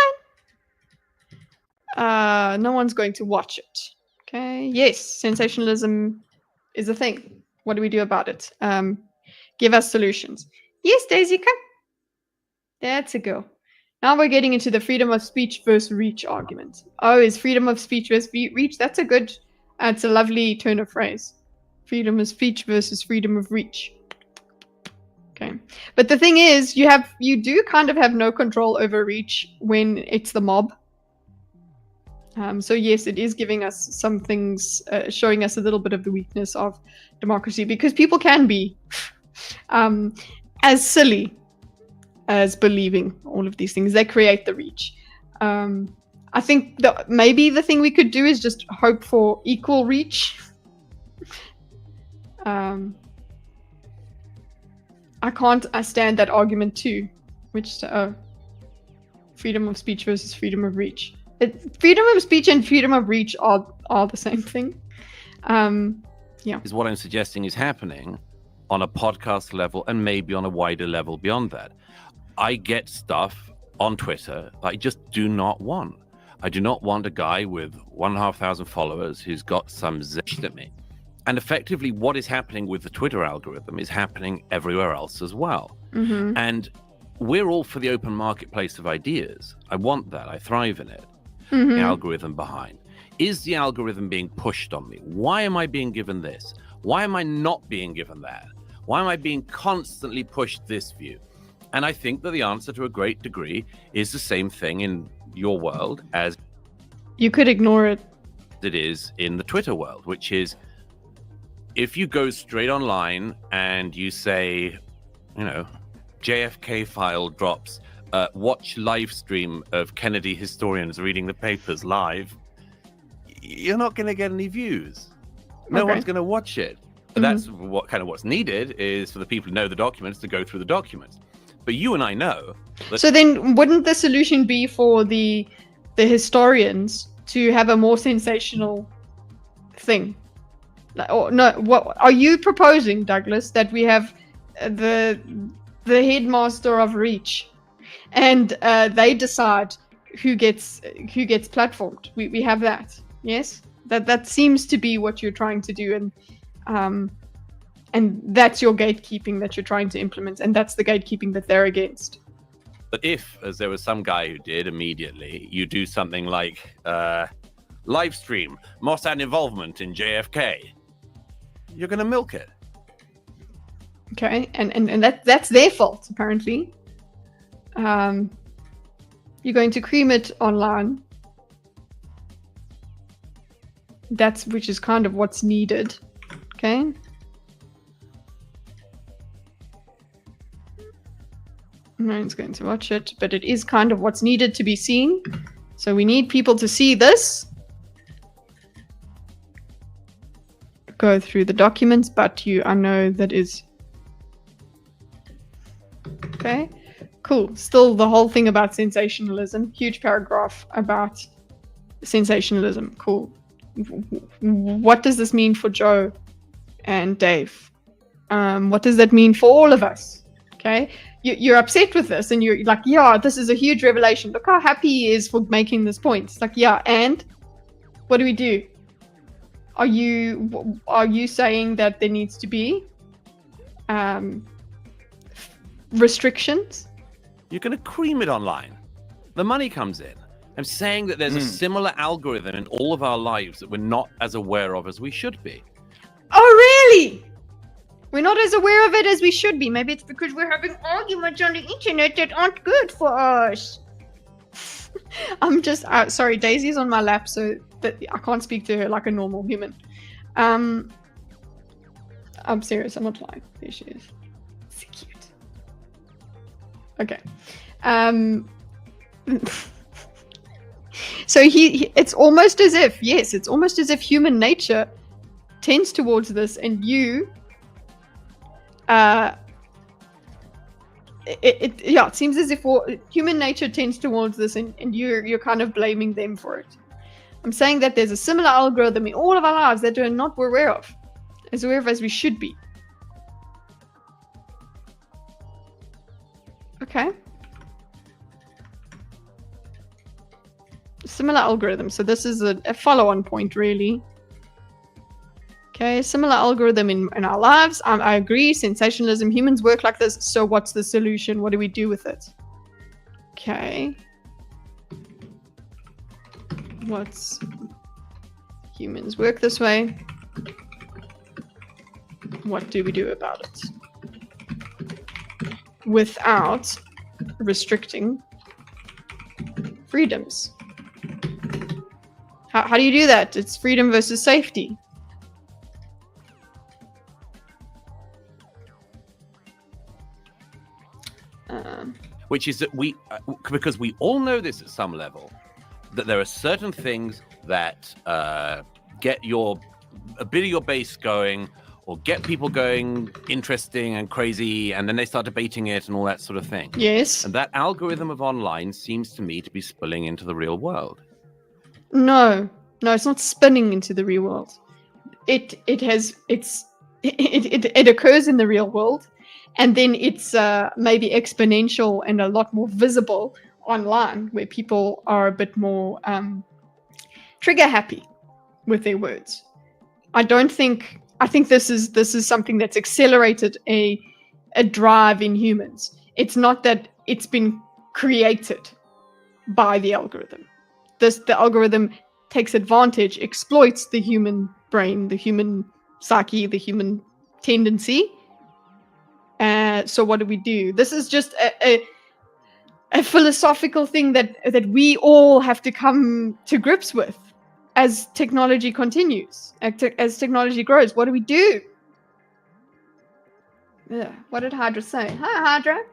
on. No one's going to watch it. Okay. Yes, sensationalism is a thing. What do we do about it? Give us solutions. Yes, Daisy, come. That's a go. Now we're getting into the freedom of speech versus reach argument. Oh, is freedom of speech versus reach? That's a good, it's a lovely turn of phrase. Freedom of speech versus freedom of reach. Okay. But the thing is, you do kind of have no control over reach when it's the mob. So yes, it is giving us some things, showing us a little bit of the weakness of democracy, because people can be as silly as believing all of these things. They create the reach. I think that maybe the thing we could do is just hope for equal reach. I stand that argument too, which freedom of speech versus freedom of reach. Freedom of speech and freedom of reach are the same thing. Is what I'm suggesting is happening on a podcast level and maybe on a wider level beyond that. I get stuff on Twitter I just do not want. I do not want a guy with 1,500 followers who's got some zest at me. And effectively, what is happening with the Twitter algorithm is happening everywhere else as well. Mm-hmm. And we're all for the open marketplace of ideas. I want that. I thrive in it. Mm-hmm. The algorithm behind. Is the algorithm being pushed on me? Why am I being given this? Why am I not being given that? Why am I being constantly pushed this view? And I think that the answer to a great degree is the same thing in your world as you could ignore it is in the Twitter world, which is if you go straight online and you say, JFK file drops, watch live stream of Kennedy historians reading the papers live, you're not going to get any views. No one's going to watch it. But that's what's needed is for the people who know the documents to go through the documents. But you and I know. So then wouldn't the solution be for the historians to have a more sensational thing? Or no, what are you proposing, Douglas, that we have the headmaster of Reach and they decide who gets platformed? We have that. Yes? That seems to be what you're trying to do, and that's your gatekeeping that you're trying to implement, and that's the gatekeeping that they're against. But if, as there was some guy who did immediately, you do something like live stream Mossad involvement in JFK, you're going to milk it. Okay, and that's their fault apparently. You're going to cream it online. Which is kind of what's needed. Okay. No one's going to watch it, but it is kind of what's needed to be seen. So we need people to see this. Go through the documents, but I know that is... Okay, cool. Still the whole thing about sensationalism. Huge paragraph about sensationalism. Cool. What does this mean for Joe and Dave? What does that mean for all of us? Okay, you're upset with this, and you're like, yeah, this is a huge revelation. Look how happy he is for making this point. It's like, yeah, and what do we do? Are you saying that there needs to be restrictions? You're going to cream it online. The money comes in. I'm saying that there's a similar algorithm in all of our lives that we're not as aware of as we should be. Oh, really? We're not as aware of it as we should be. Maybe it's because we're having arguments on the internet that aren't good for us. I'm just sorry, Daisy's on my lap, so that I can't speak to her like a normal human. I'm serious. I'm not lying. There she is. So cute. Okay. So it's almost as if, it's almost as if human nature tends towards this, and you, it seems as if human nature tends towards this, and you're kind of blaming them for it. I'm saying that there's a similar algorithm in all of our lives that we're not aware of as we should be. Okay. Similar algorithm. So this is a follow-on point, really. Okay, similar algorithm in our lives. I agree. Sensationalism. Humans work like this. So what's the solution? What do we do with it? Okay. Humans work this way. What do we do about it? Without restricting freedoms. How do you do that? It's freedom versus safety. Which is that because we all know this at some level, that there are certain things that get a bit of your base going, or get people going interesting and crazy, and then they start debating it and all that sort of thing. Yes. And that algorithm of online seems to me to be spilling into the real world. No, it's not spinning into the real world. It occurs in the real world, and then it's maybe exponential and a lot more visible online, where people are a bit more trigger happy with their words. I think this is something that's accelerated a drive in humans. It's not that it's been created by the algorithm. The algorithm takes advantage, exploits the human brain, the human psyche, the human tendency. So what do? This is just a philosophical thing that we all have to come to grips with as technology continues, as technology grows. What do we do? Yeah. What did Hydra say? Hi, Hydra.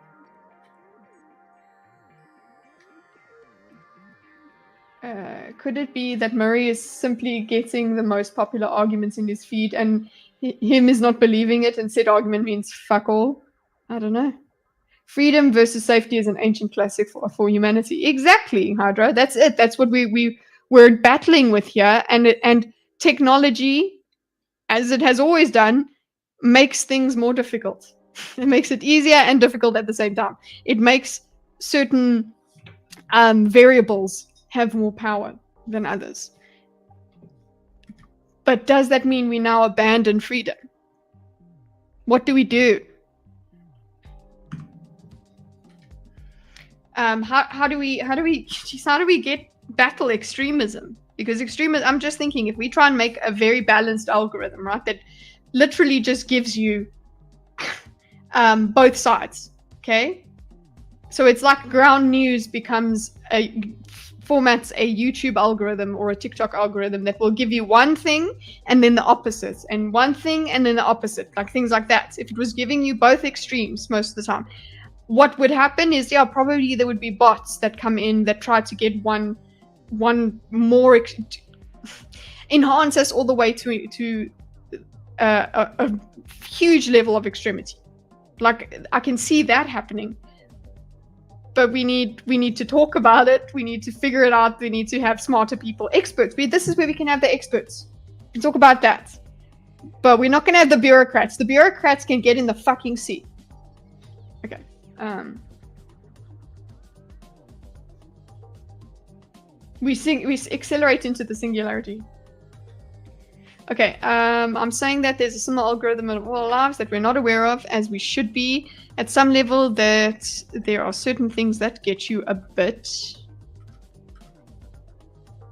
Could it be that Murray is simply getting the most popular arguments in his feed and him is not believing it, and said argument means fuck all? I don't know. Freedom versus safety is an ancient classic for humanity. Exactly, Hydra. That's it. That's what we're battling with here. And technology, as it has always done, makes things more difficult. It makes it easier and difficult at the same time. It makes certain variables have more power than others. But does that mean we now abandon freedom? What do we do? How do we get battle extremism? Because extremism, I'm just thinking, if we try and make a very balanced algorithm, right, that literally just gives you both sides, okay? So it's like ground news formats a YouTube algorithm or a TikTok algorithm that will give you one thing and then the opposite, and one thing and then the opposite, like things like that. If it was giving you both extremes most of the time, what would happen is, probably there would be bots that come in that try to get one more enhance us all the way to a huge level of extremity. Like, I can see that happening. But we need to talk about it. We need to figure it out. We need to have smarter people, experts. This is where we can have the experts. We can talk about that. But we're not going to have the bureaucrats. The bureaucrats can get in the fucking seat. Okay. We accelerate into the singularity. Okay, I'm saying that there's a similar algorithm in all our lives that we're not aware of, as we should be at some level, that there are certain things that get you a bit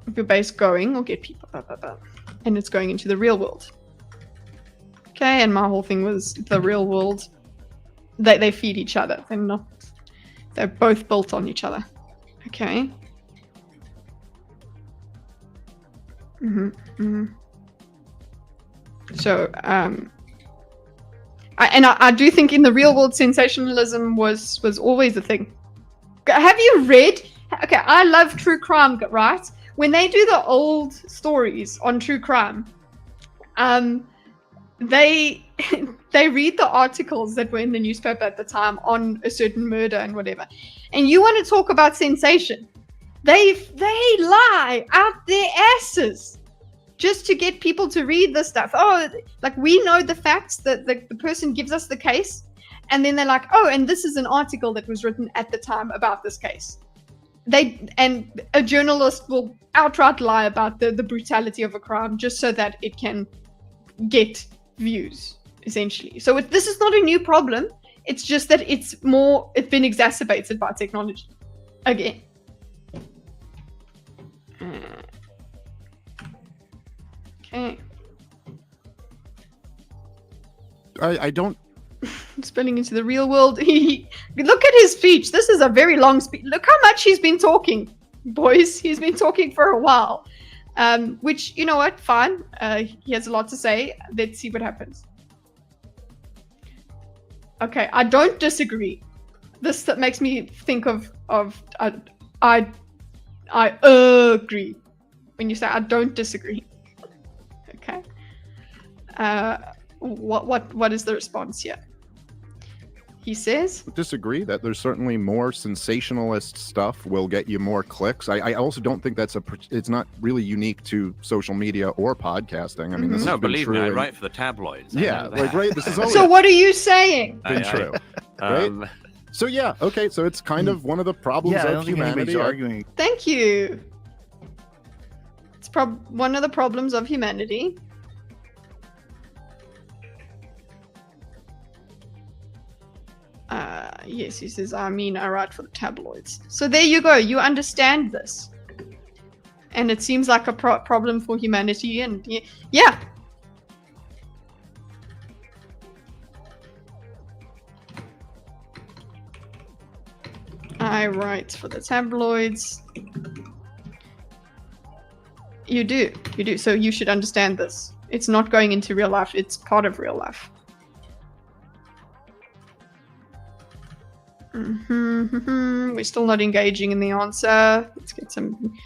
of your base going, or get people, and it's going into the real world. Okay, and my whole thing was the real world. They feed each other. They're both built on each other. Okay. So, I do think in the real world, sensationalism was always a thing. Have you read? Okay, I love true crime, right? When they do the old stories on true crime, they read the articles that were in the newspaper at the time on a certain murder and whatever. And you want to talk about sensation? They lie out their asses just to get people to read the stuff. Oh, like, we know the facts, that the person gives us the case, and then they're like, oh, and this is an article that was written at the time about this case. And a journalist will outright lie about the brutality of a crime just so that it can get views, essentially. So this is not a new problem. It's just that it's been exacerbated by technology again. Okay. I don't. Spilling into the real world. Look at his speech. This is a very long speech. Look how much he's been talking, boys. He's been talking for a while. Which, you know what? Fine. He has a lot to say. Let's see what happens. Okay, I don't disagree. This makes me think of I agree when you say I don't disagree. Okay. What is the response here? he says. Disagree that there's certainly more sensationalist stuff will get you more clicks. I also don't think it's not really unique to social media or podcasting. I mean, this No, has been believe true. me, I write for the tabloids. I Yeah, know like that. right. This is always So what are you saying? been true. Right? So yeah, okay. So it's kind of one of the problems Yeah, I of don't think anybody's humanity. arguing. Thank you. It's one of the problems of humanity. Yes, he says, I mean, I write for the tabloids. So there you go. You understand this. And it seems like a problem for humanity. And yeah. I write for the tabloids. You do. You do. So you should understand this. It's not going into real life. It's part of real life. We're still not engaging in the answer. Let's get some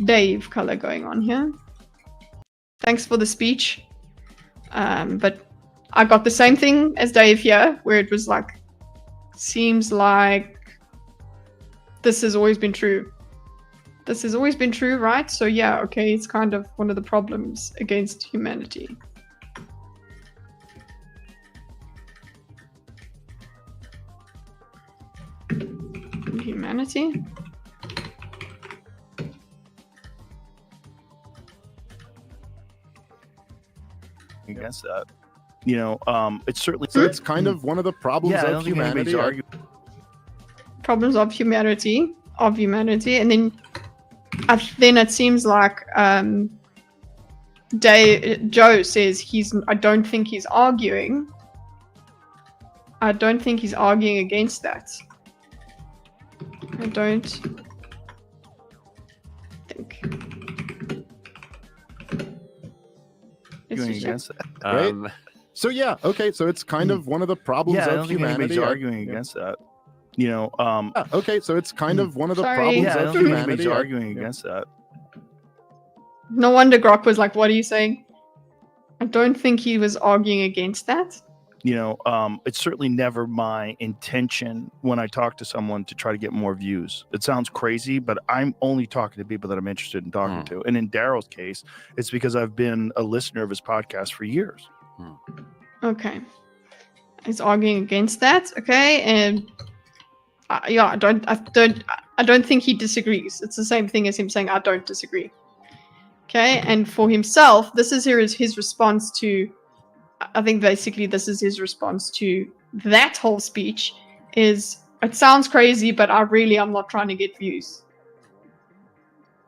Dave color going on here. Thanks for the speech. But I got the same thing as Dave here, where it was like, seems like this has always been true. This has always been true, right? So yeah, okay, it's kind of one of the problems against humanity. Humanity? Against that. You know, it's certainly... So it's kind of one of the problems Yeah, I of don't think humanity. anybody's arguing. Problems of humanity, and then it seems like Joe says I don't think he's arguing. I don't think he's arguing against that. I don't think. Arguing against that. Right? So yeah, okay, so it's kind of one of the problems Yeah, I of don't think humanity. anybody's arguing against that. You know, okay, so it's kind of one of the Sorry. problems yeah, I of don't think humanity. anybody's arguing against that. No wonder Grok was like, what are you saying? I don't think he was arguing against that. You know, it's certainly never my intention when I talk to someone to try to get more views. It sounds crazy, but I'm only talking to people that I'm interested in talking to. And in Daryl's case, it's because I've been a listener of his podcast for years. Okay. He's arguing against that. Okay, and yeah, I don't think he disagrees. It's the same thing as him saying I don't disagree. Okay, and for himself, this is his response to. I think basically this is his response to that whole speech. Is it sounds crazy, but I'm not trying to get views.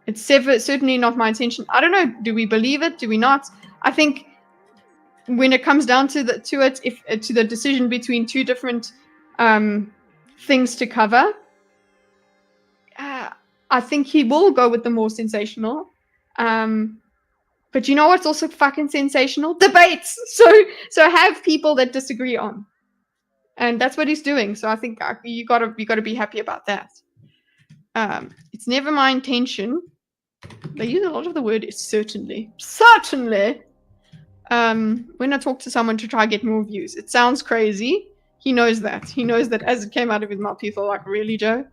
It's certainly not my intention. I don't know. Do we believe it? Do we not? I think when it comes down to the decision between two different things to cover, I think he will go with the more sensational. But you know what's also fucking sensational? Debates. So have people that disagree on, and that's what he's doing. So I think you gotta be happy about that. It's never my intention. They use a lot of the word certainly. When I talk to someone to try to get more views, it sounds crazy. He knows that. He knows that as it came out of his mouth, people are like, really, Joe?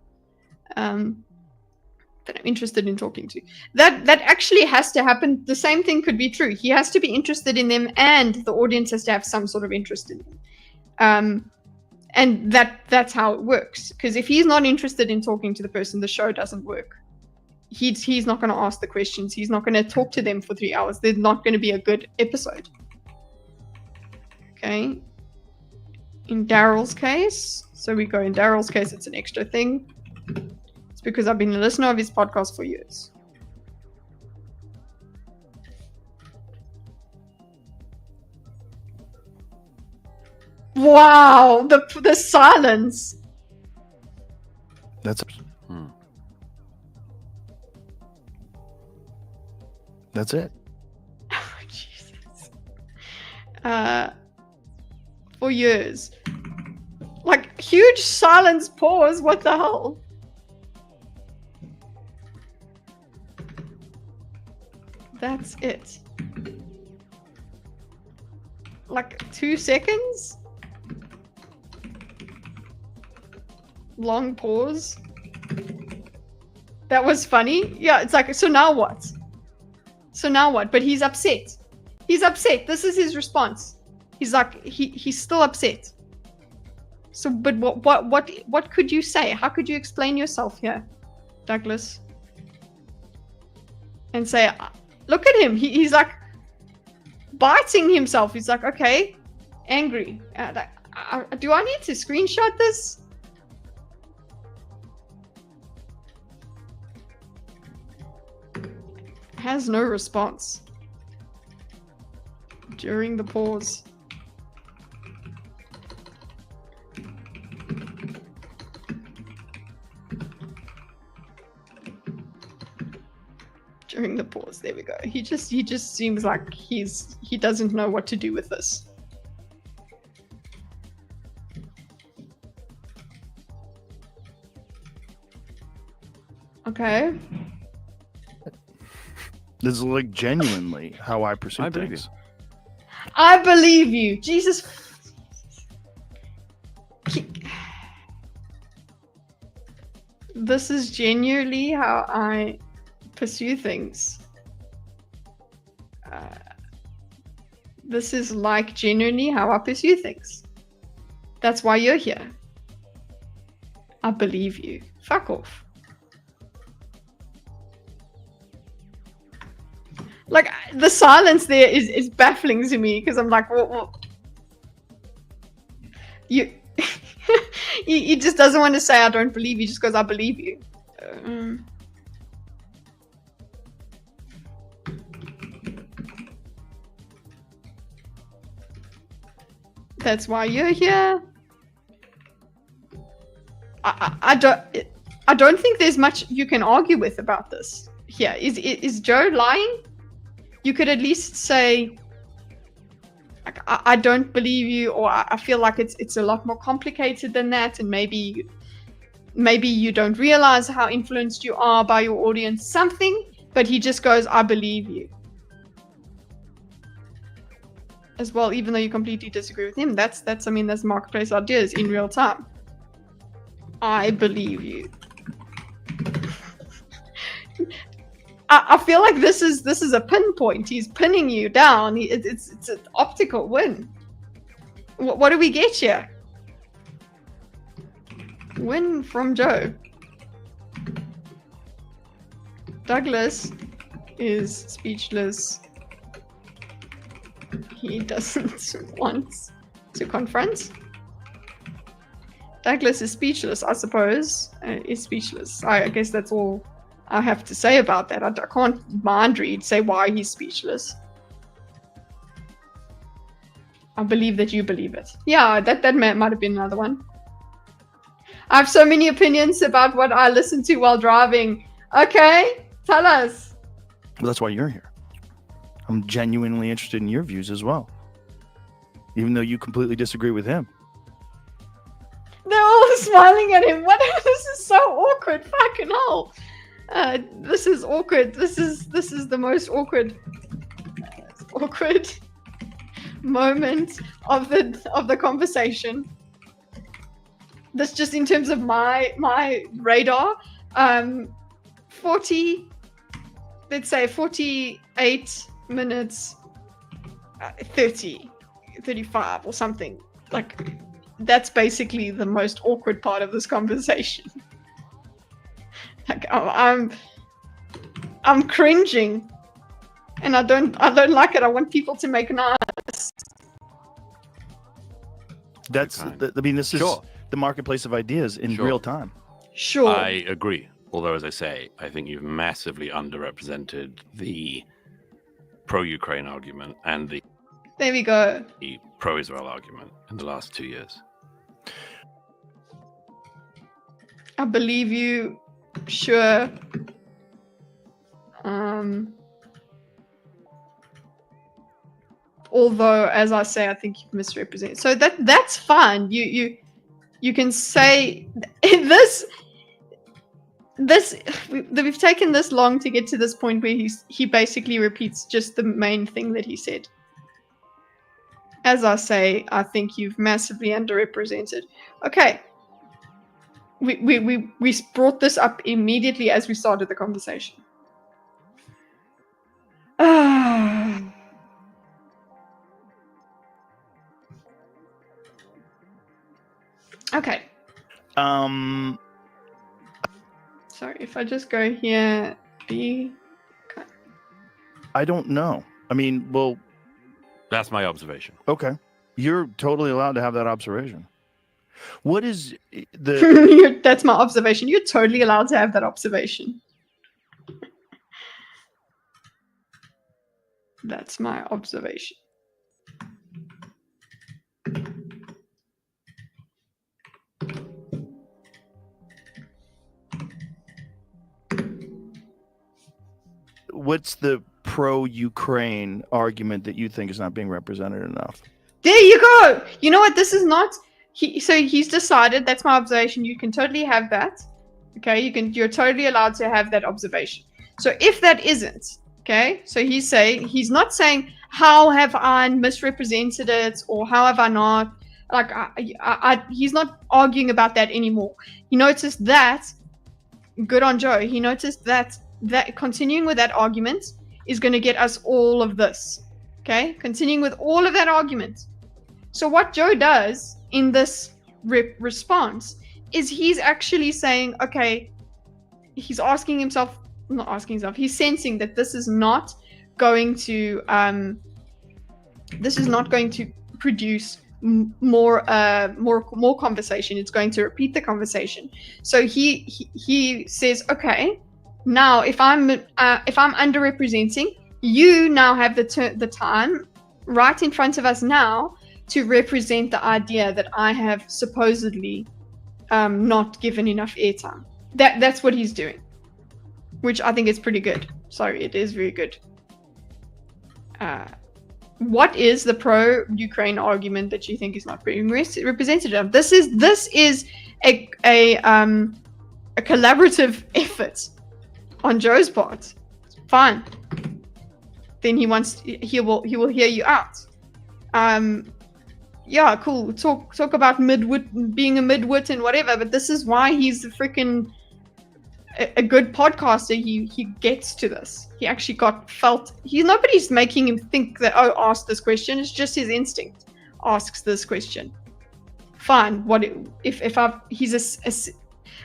That I'm interested in talking to. That actually has to happen. The same thing could be true. He has to be interested in them, and the audience has to have some sort of interest in them. And that's how it works. Because if he's not interested in talking to the person, the show doesn't work. He's not going to ask the questions. He's not going to talk to them for 3 hours. There's not going to be a good episode. Okay. In Daryl's case, it's an extra thing. It's because I've been a listener of his podcast for years. Wow, the silence. That's it. Oh, Jesus. For years. Like, huge silence pause. What the hell? That's it. Like 2 seconds? Long pause. That was funny. Yeah, it's like, so now what? So now what? But he's upset. He's upset. This is his response. He's like, he's still upset. So, but what could you say? How could you explain yourself here, Douglas? And say, look at him. He's like biting himself. He's like, okay, angry. Do I need to screenshot this? Has no response during the pause. During the pause, there we go. He just seems like he doesn't know what to do with this. Okay. This is like genuinely how I perceive things. I believe you. Jesus. This is genuinely how I pursue things. This is like genuinely how I pursue things. That's why you're here. I believe you. Fuck off. Like, the silence there is baffling to me, because I'm like, what? You he just doesn't want to say I don't believe you, just goes, I believe you. That's why you're here. I don't think there's much you can argue with about this. Here, is Joe lying? You could at least say, I don't believe you, or I feel like it's a lot more complicated than that, and maybe you don't realize how influenced you are by your audience, something. But he just goes, I believe you. As well, even though you completely disagree with him, that's marketplace ideas in real time. I believe you. I feel like this is a pinpoint. He's pinning you down. It's an optical win. What do we get here? Win from Joe. Douglas is speechless. He doesn't want to confront. Douglas is speechless, I suppose. Is speechless. I guess that's all I have to say about that. I can't mind read, say why he's speechless. I believe that you believe it. Yeah, that might have been another one. I have so many opinions about what I listen to while driving. Okay, tell us. Well, that's why you're here. I'm genuinely interested in your views as well. Even though you completely disagree with him. They're all smiling at him. What? This is so awkward. Fucking hell. This is awkward. This is the most awkward moment of the conversation. This just in terms of my radar. let's say 48 minutes 35 or something. Like, that's basically the most awkward part of this conversation. Like, I'm cringing, and I don't like it. I want people to make nice. That's this is the marketplace of ideas in real time. Sure. I agree. Although, as I say, I think you've massively underrepresented the pro-Ukraine argument and the there we go. The pro-Israel argument in the last 2 years. I believe you. Sure. Although, as I say, I think you've misrepresented. So that's fine. You can say this. We've taken this long to get to this point where he basically repeats just the main thing that he said. As I say, I think you've massively underrepresented. Okay. we brought this up immediately as we started the conversation. Okay. Sorry, if I just go here, I don't know. I mean, well, That's my observation. okay. You're totally allowed to have that observation. What is the... That's my observation. You're totally allowed to have that observation. That's my observation. What's the pro-Ukraine argument that you think is not being represented enough? There you go. You know what? This is not. So he's decided. That's my observation. You can totally have that. Okay, you're totally allowed to have that observation. So if that isn't, okay, so he's not saying how have I misrepresented it or how have I not. Like he's not arguing about that anymore. He noticed that. Good on Joe. He noticed that continuing with that argument is going to get us all of this. Okay, continuing with all of that argument. So what Joe does in this response is he's actually saying, okay, he's asking himself, not asking himself, he's sensing that this is not going to produce more conversation. It's going to repeat the conversation. So he says, okay, now if I'm underrepresenting, you now have the time right in front of us now to represent the idea that I have supposedly not given enough airtime. That's what he's doing, which I think is pretty good. Sorry, it is very good. What is the pro-Ukraine argument that you think is not being represented of? This is a collaborative effort on Joe's part. Fine. Then he will hear you out. Yeah, cool. Talk about midwit, being a midwit and whatever, but this is why he's freaking a good podcaster. He gets to this. He actually nobody's making him think that, oh, ask this question. It's just his instinct asks this question. Fine. He's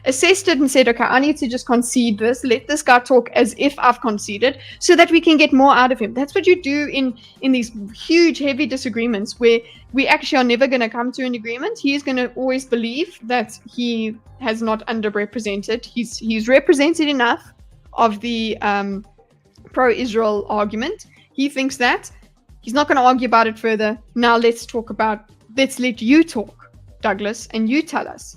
assessed it and said, okay, I need to just concede this. Let this guy talk as if I've conceded so that we can get more out of him. That's what you do in these huge, heavy disagreements where we actually are never going to come to an agreement. He's going to always believe that he has not underrepresented. He's represented enough of the pro-Israel argument. He thinks that. He's not going to argue about it further. Now let's let you talk, Douglas, and you tell us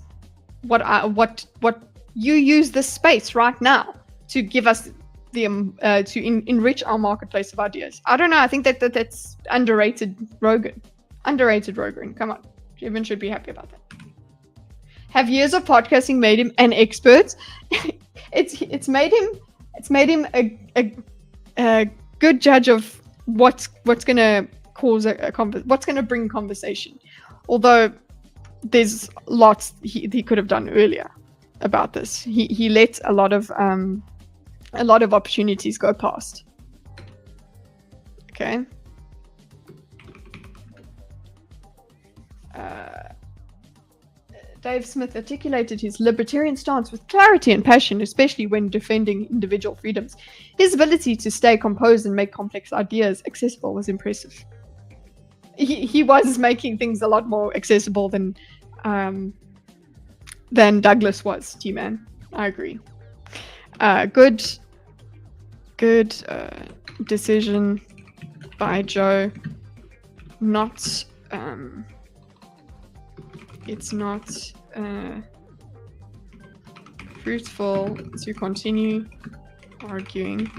what you use this space right now to give us the enrich our marketplace of ideas. I don't know. I think that's underrated Rogan. Come on, everyone should be happy about that. Have years of podcasting made him an expert? it's made him a good judge of what's going to cause what's going to bring conversation. Although there's lots he could have done earlier about this. He let a lot of opportunities go past. Okay. Dave Smith articulated his libertarian stance with clarity and passion, especially when defending individual freedoms. His ability to stay composed and make complex ideas accessible was impressive. He was making things a lot more accessible than Douglas was, T-Man. I agree. Good decision by Joe. It's not fruitful to continue arguing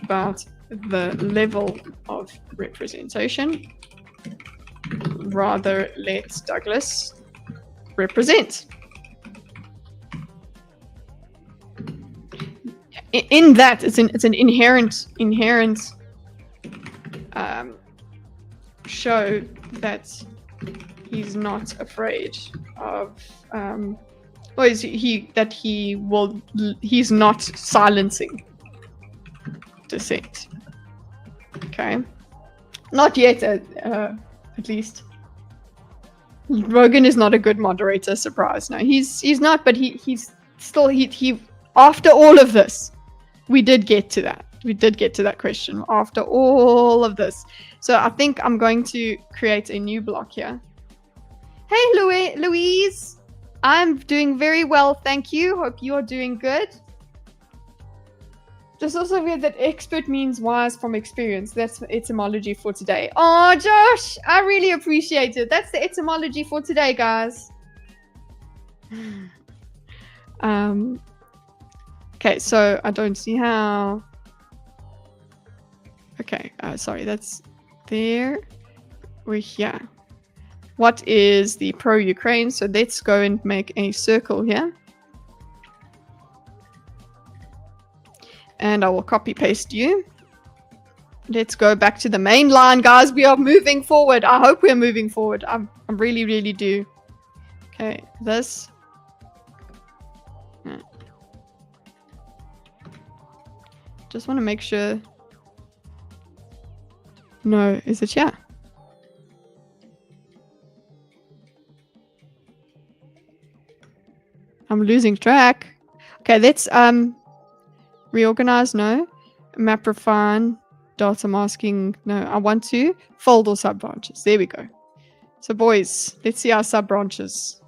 about the level of representation. Rather, let Douglas represent. In that, it's an inherent show that he's not afraid of Or is he's not silencing dissent. Okay. Not yet, at least. Rogan is not a good moderator, surprise. No, he's not, but he's still, after all of this, we did get to that. We did get to that question after all of this. So I think I'm going to create a new block here. Hey, Louise. I'm doing very well, thank you. Hope you're doing good. Just also weird that expert means wise from experience. That's etymology for today. Oh, Josh, I really appreciate it. That's the etymology for today, guys. Okay, so I don't see how. Okay, sorry, that's there. We're here. What is the pro-Ukraine? So let's go and make a circle here. And I will copy paste you. Let's go back to the main line, guys. We are moving forward. I hope we're moving forward. I really, really do. Okay, this. Just want to make sure. No, is it here? I'm losing track. Okay, let's reorganize. No. Map refine. Data masking. No, I want to fold all sub branches. There we go. So boys, let's see our sub branches.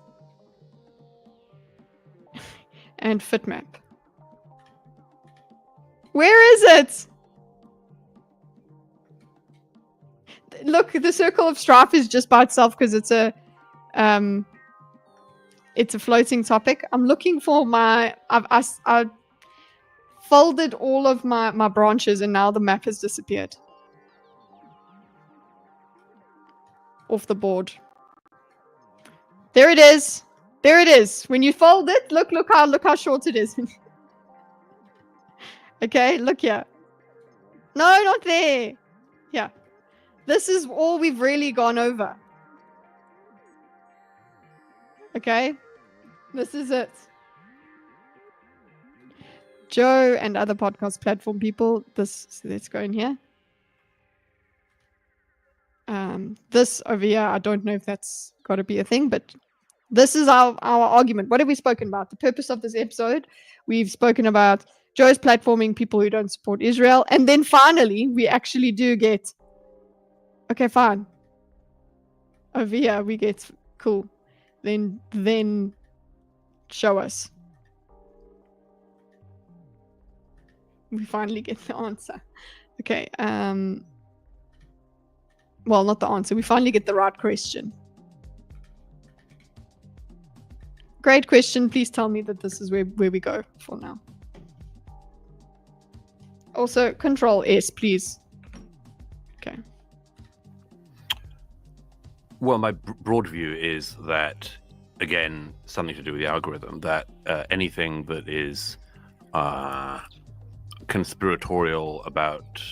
And fit map. Where is it? Look, the circle of strife is just by itself because it's a floating topic. I'm looking for my. I folded all of my branches and now the map has disappeared off the board. There it is. There it is. When you fold it, look how short it is. Okay, look here. No, not there. Yeah. This is all we've really gone over. Okay? This is it. Joe and other podcast platform people, so let's go in here. This over here, I don't know if that's got to be a thing, but this is our argument. What have we spoken about? The purpose of this episode. We've spoken about Joe's platforming people who don't support Israel. And then finally, we actually do get... Okay, fine. Over here, we get... Cool. Then show us. We finally get the answer. Okay. Well, not the answer. We finally get the right question. Great question. Please tell me that this is where we go for now. Also, Control S, please. Okay. Well, my broad view is that, again, something to do with the algorithm, that anything that is conspiratorial about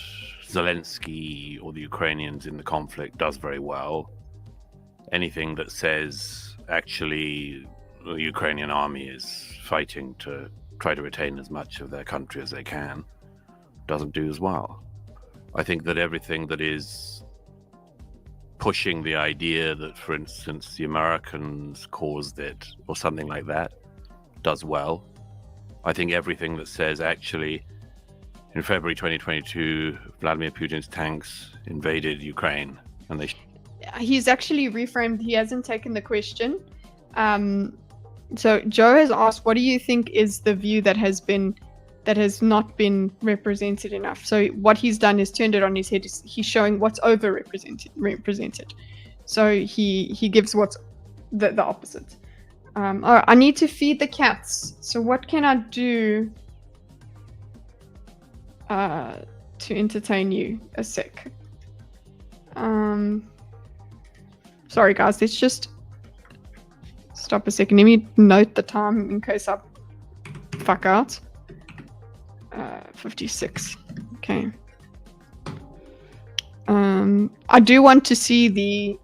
Zelensky or the Ukrainians in the conflict does very well. Anything that says, actually, the Ukrainian army is fighting to try to retain as much of their country as they can, doesn't do as well. I think that everything that is pushing the idea that, for instance, the Americans caused it or something like that does well. I think everything that says, actually, in February 2022, Vladimir Putin's tanks invaded Ukraine and they... He's actually reframed. He hasn't taken the question. So Joe has asked, what do you think is the view that has not been represented enough? So what he's done is turned it on his head. He's showing what's represented. So he gives what's the opposite. All right, I need to feed the cats. So what can I do to entertain you? A sec. Sorry guys, let's just stop a second. Let me note the time in case I fuck out. 56. Okay. I do want to see the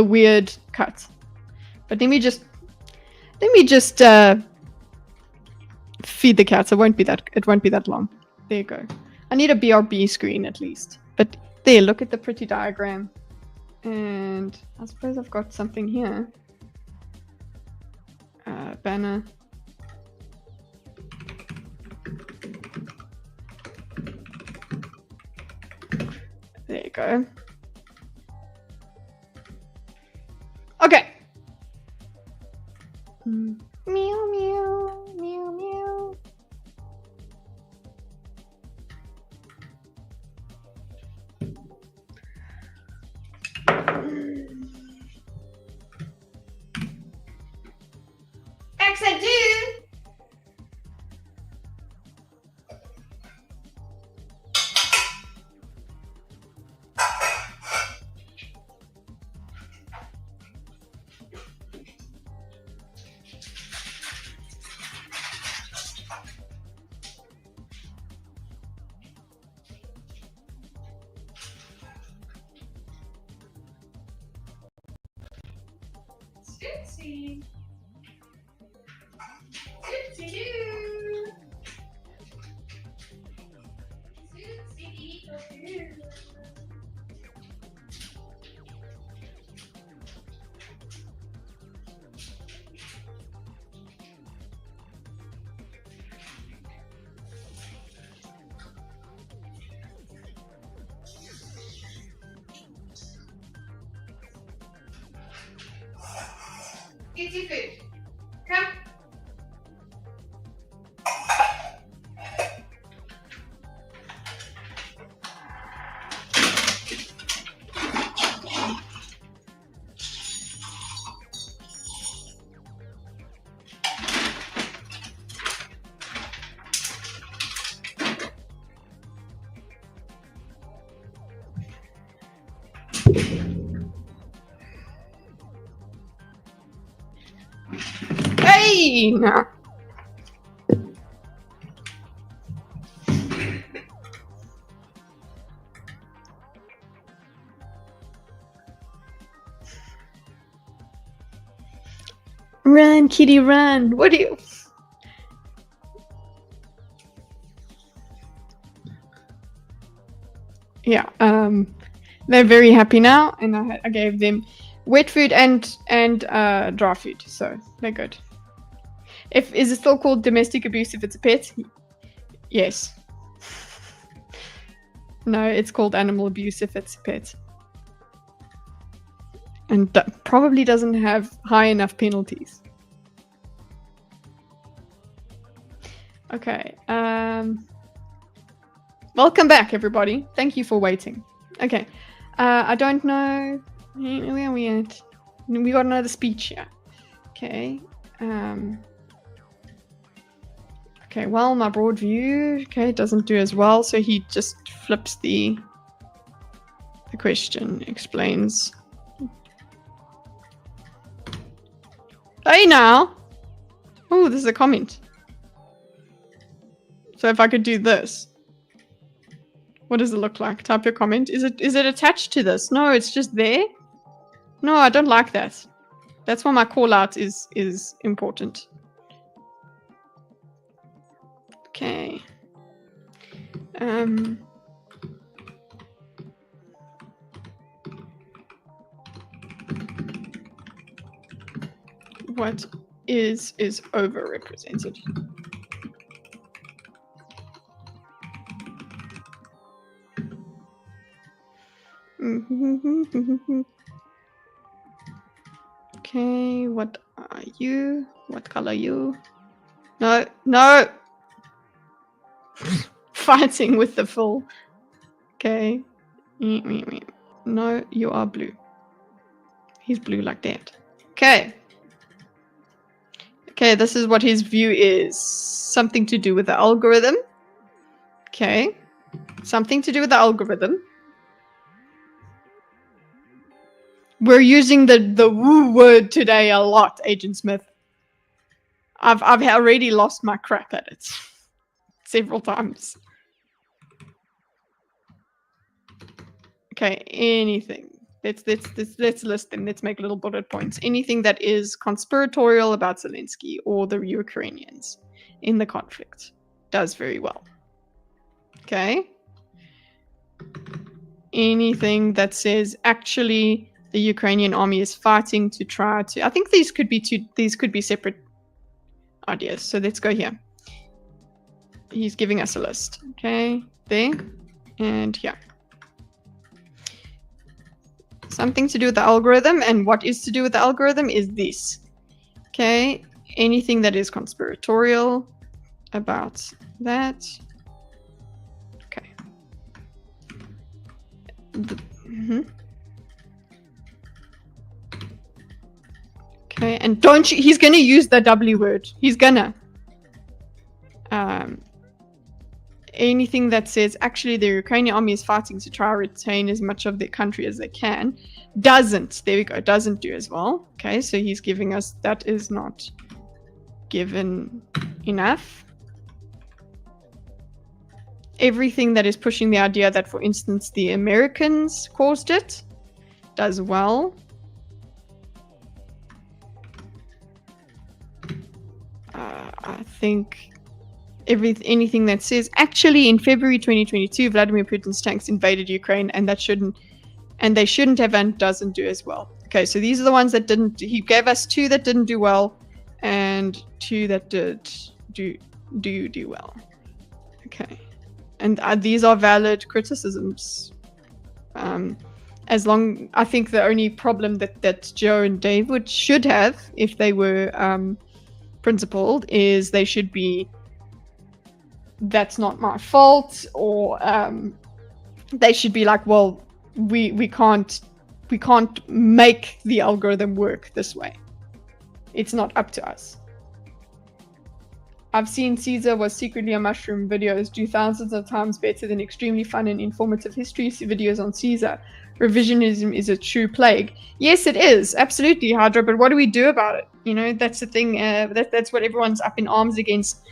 weird cut, but let me just Let me just feed the cats. It won't be that long. There you go. I need a BRB screen at least. But there, look at the pretty diagram. And I suppose I've got something here. Banner. There you go. Okay. Meow, meow, meow, meow. Accent do. Oopsie. Oopsie-doo. Oopsie-doo. Eat your food. Come. Hey, no. Run, kitty, run. What do you... Yeah, they're very happy now, and I gave them wet food and dry food, so they're good. Is it still called domestic abuse if it's a pet? Yes. No, it's called animal abuse if it's a pet. And that probably doesn't have high enough penalties. Okay. Welcome back, everybody. Thank you for waiting. Okay. I don't know. Where are we at? We got another speech here. Okay. Okay, well, my broad view, okay, doesn't do as well, so he just flips the question, explains. Hey now! Oh, this is a comment. So if I could do this, what does it look like? Type your comment. Is it attached to this? No, it's just there. No, I don't like that. That's why my call out is important. Okay. What is overrepresented? Okay, what are you? What color are you? No, no! Fighting with the fool. Okay. No, you are blue. He's blue like that. Okay. Okay, this is what his view is. Something to do with the algorithm. Okay. Something to do with the algorithm. We're using the woo word today a lot, Agent Smith. I've already lost my crap at it several times. Okay, anything. Let's list them. Let's make little bullet points. Anything that is conspiratorial about Zelensky or the Ukrainians in the conflict does very well. Okay. Anything that says actually the Ukrainian army is fighting to try to. I think these could be separate ideas. So let's go here. He's giving us a list. Okay, there and here. Something to do with the algorithm, and what is to do with the algorithm is this. Okay, anything that is conspiratorial about that. Okay. Okay, and don't you, he's gonna use the W word. He's gonna. Anything that says actually the Ukrainian army is fighting to try to retain as much of their country as they can doesn't do as well. Okay, so he's giving us that is not given enough. Everything that is pushing the idea that, for instance, the Americans caused it does well. I think anything that says actually in February 2022 Vladimir Putin's tanks invaded Ukraine and they shouldn't have and doesn't do as well. Okay, so these are the ones that didn't. He gave us 2 that didn't do well and 2 that did do well. Okay, and these are valid criticisms. I think the only problem that Joe and David should have if they were principled is they should be, that's not my fault, or they should be like, well, we can't make the algorithm work this way. It's not up to us. I've seen Caesar was secretly a mushroom videos do thousands of times better than extremely fun and informative history videos on Caesar. Revisionism is a true plague. Yes, it is. Absolutely, Hydra. But what do we do about it? You know, that's the thing. That's what everyone's up in arms against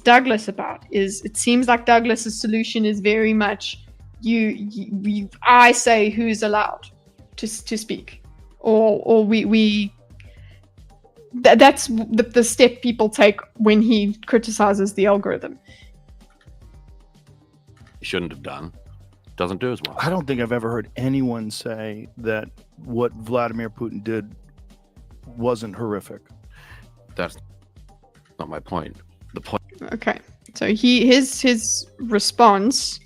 Douglas about. Is it seems like Douglas's solution is very much I say who's allowed to speak, or we. That's the step people take when he criticizes the algorithm. Shouldn't have done. Doesn't do as well. I don't think I've ever heard anyone say that what Vladimir Putin did wasn't horrific. That's not my point. The point. Okay, so his response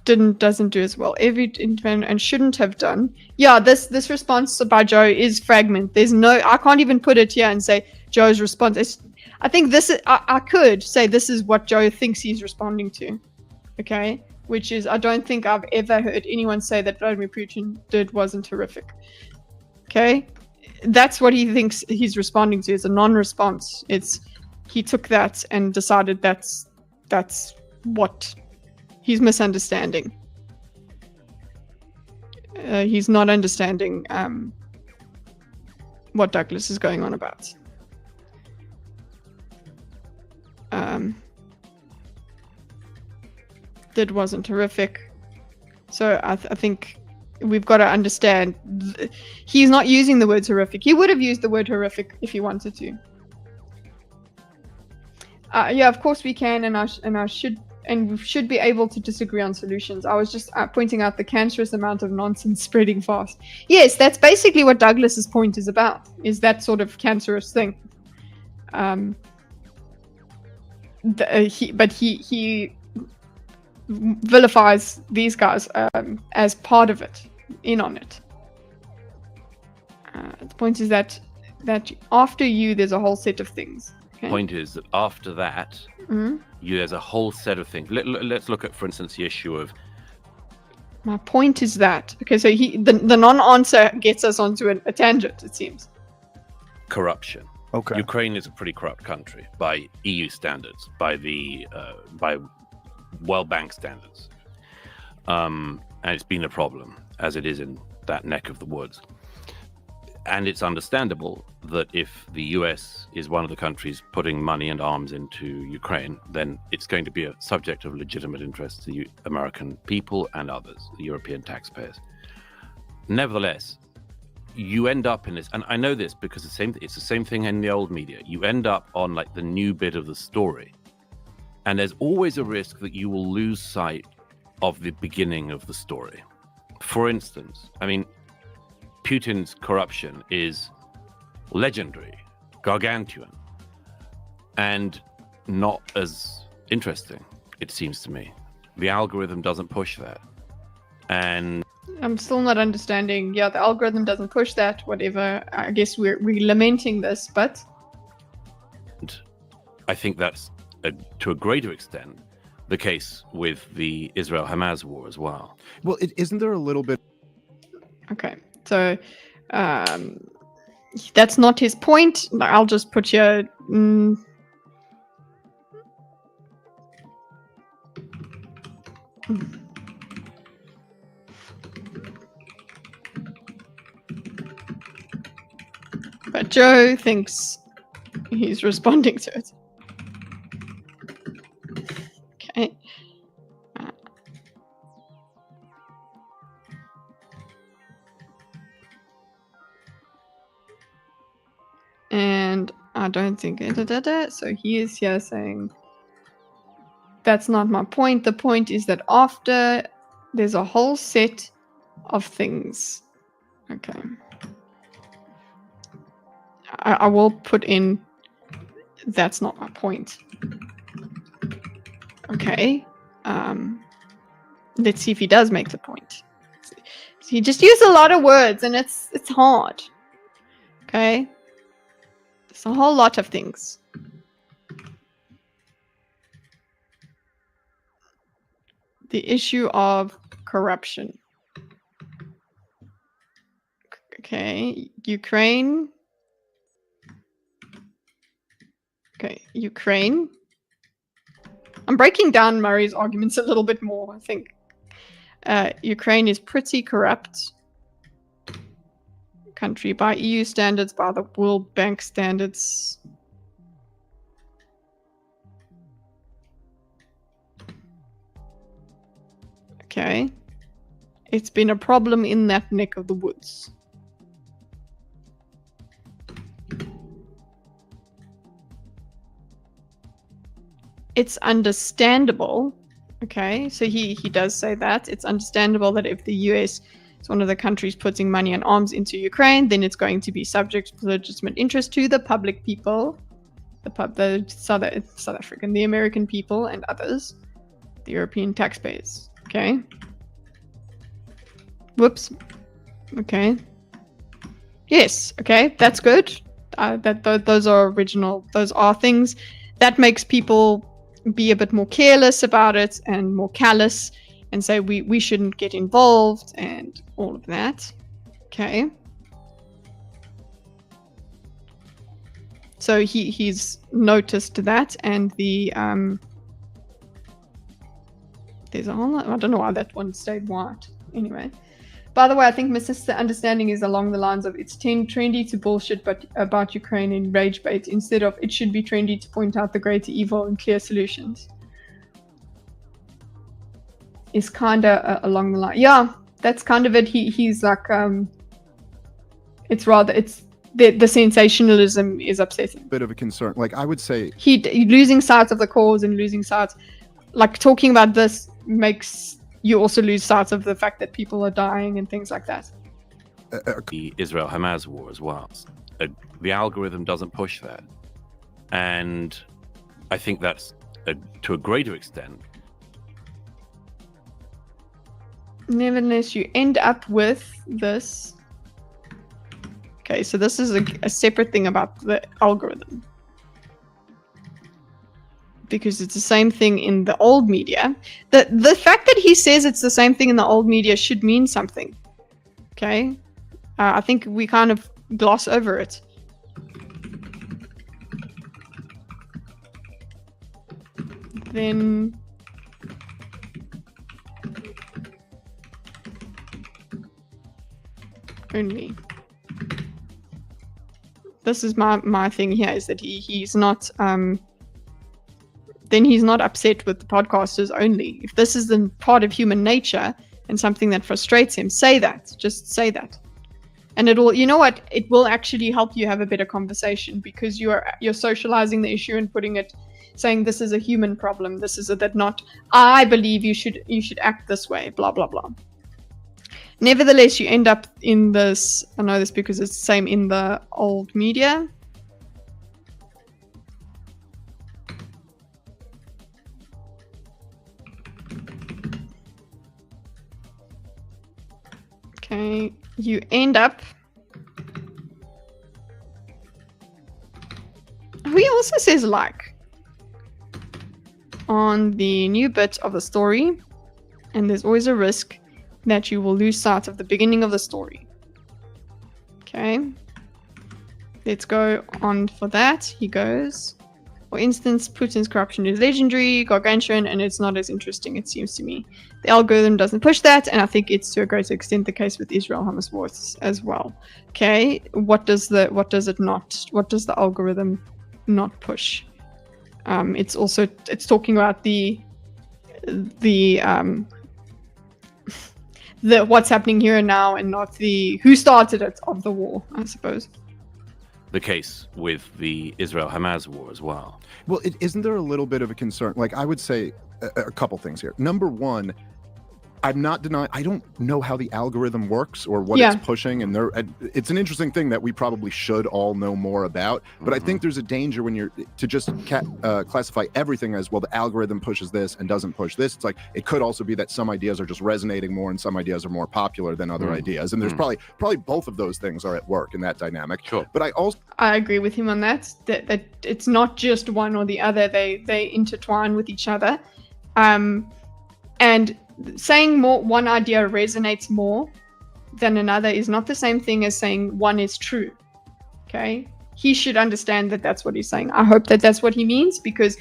doesn't do as well. And shouldn't have done. Yeah, this response by Joe is fragment. I can't even put it here and say Joe's response. I think I could say this is what Joe thinks he's responding to. Okay, which is I don't think I've ever heard anyone say that Vladimir Putin did wasn't horrific. Okay, that's what he thinks he's responding to. It's a non-response. He took that and decided that's what he's misunderstanding. He's not understanding what Douglas is going on about. That wasn't horrific. So I think we've got to understand he's not using the words horrific. He would have used the word horrific if he wanted to. Yeah, of course we can, and we should be able to disagree on solutions. I was just pointing out the cancerous amount of nonsense spreading fast. Yes, that's basically what Douglas's point is about, is that sort of cancerous thing. He vilifies these guys as part of it, in on it. The point is that after you, there's a whole set of things. Okay? Point is that after that, there's a whole set of things. Let's look at, for instance, the issue of. My point is that okay, so the non-answer gets us onto a tangent. It seems. Corruption. Okay. Ukraine is a pretty corrupt country by EU standards, by World Bank standards, and it's been a problem as it is in that neck of the woods. And it's understandable that if the US is one of the countries putting money and arms into Ukraine, then it's going to be a subject of legitimate interest to the American people and others, the European taxpayers. Nevertheless, you end up in this, and I know this because it's the same thing in the old media. You end up on like the new bit of the story, and there's always a risk that you will lose sight of the beginning of the story. For instance, I mean, Putin's corruption is legendary, gargantuan, and not as interesting, it seems to me. The algorithm doesn't push that. And I'm still not understanding. Yeah, the algorithm doesn't push that, whatever. I guess we're lamenting this, but I think that's, to a greater extent, the case with the Israel-Hamas war as well. Well, isn't there a little bit? Okay. So that's not his point. I'll just put here. But Joe thinks he's responding to it. Okay. And I don't think so he is here saying that's not my point. The point is that after there's a whole set of things. Okay. I will put in that's not my point. Okay. Let's see if he does make the point. He just used a lot of words and it's hard. Okay. There's a whole lot of things. The issue of corruption. Okay, Ukraine. Okay, Ukraine. I'm breaking down Murray's arguments a little bit more, I think. Ukraine is pretty corrupt country by EU standards, by the World Bank standards. Okay. It's been a problem in that neck of the woods. It's understandable. Okay, so he does say that. It's understandable that if the US is one of the countries putting money and arms into Ukraine, then it's going to be subject to legitimate interest to the public people, the South African, the American people, and others, the European taxpayers. Okay. Whoops. Okay. Yes. Okay, that's good. Those are original. Those are things that makes people be a bit more careless about it and more callous and say we shouldn't get involved and all of that. Okay. So he's noticed that, and the there's a whole lot. I don't know why that one stayed white. Anyway. By the way, I think Mrs. Understanding is along the lines of it's trendy to bullshit but about Ukraine and rage bait instead of it should be trendy to point out the greater evil and clear solutions. Is kind of along the line. Yeah, that's kind of it. He's like, it's the sensationalism is upsetting. Bit of a concern. Like I would say, he losing sight of the cause and losing sight, like talking about this makes you also lose sight of the fact that people are dying and things like that. The Israel-Hamas war as well. The algorithm doesn't push that. And I think that's, to a greater extent. Nevertheless, you end up with this. Okay, so this is a separate thing about the algorithm. Because it's the same thing in the old media. The fact that he says it's the same thing in the old media should mean something. Okay? I think we kind of gloss over it. Then only. This is my thing here, is that he's not then he's not upset with the podcasters only. If this is the part of human nature and something that frustrates him, say that. Just say that. And it will, you know what? It will actually help you have a better conversation, because you're socializing the issue and saying this is a human problem. This is that not. I believe you should act this way. Blah blah blah. Nevertheless, you end up in this. I know this because it's the same in the old media. Okay, you end up. He also says like on the new bit of the story, and there's always a risk that you will lose sight of the beginning of the story. Okay, let's go on for that. He goes, for instance, Putin's corruption is legendary, gargantuan, and it's not as interesting, it seems to me. The algorithm doesn't push that, and I think it's to a greater extent the case with Israel-Hamas wars as well. Okay, what does the algorithm not push? It's talking about the what's happening here and now, and not the who started it of the war, I suppose. The case with the Israel-Hamas war as well. Well, isn't there a little bit of a concern? Like, I would say a couple things here. Number one, I'm not denying, I don't know how the algorithm works or what it's pushing, and it's an interesting thing that we probably should all know more about. But I think there's a danger when you're to just classify everything as, well, the algorithm pushes this and doesn't push this. It's like, it could also be that some ideas are just resonating more and some ideas are more popular than other ideas, and there's probably both of those things are at work in that dynamic. Sure. But I agree with him on that it's not just one or the other. They intertwine with each other, and saying one idea resonates more than another is not the same thing as saying one is true. Okay, he should understand that that's what he's saying. I hope that that's what he means, because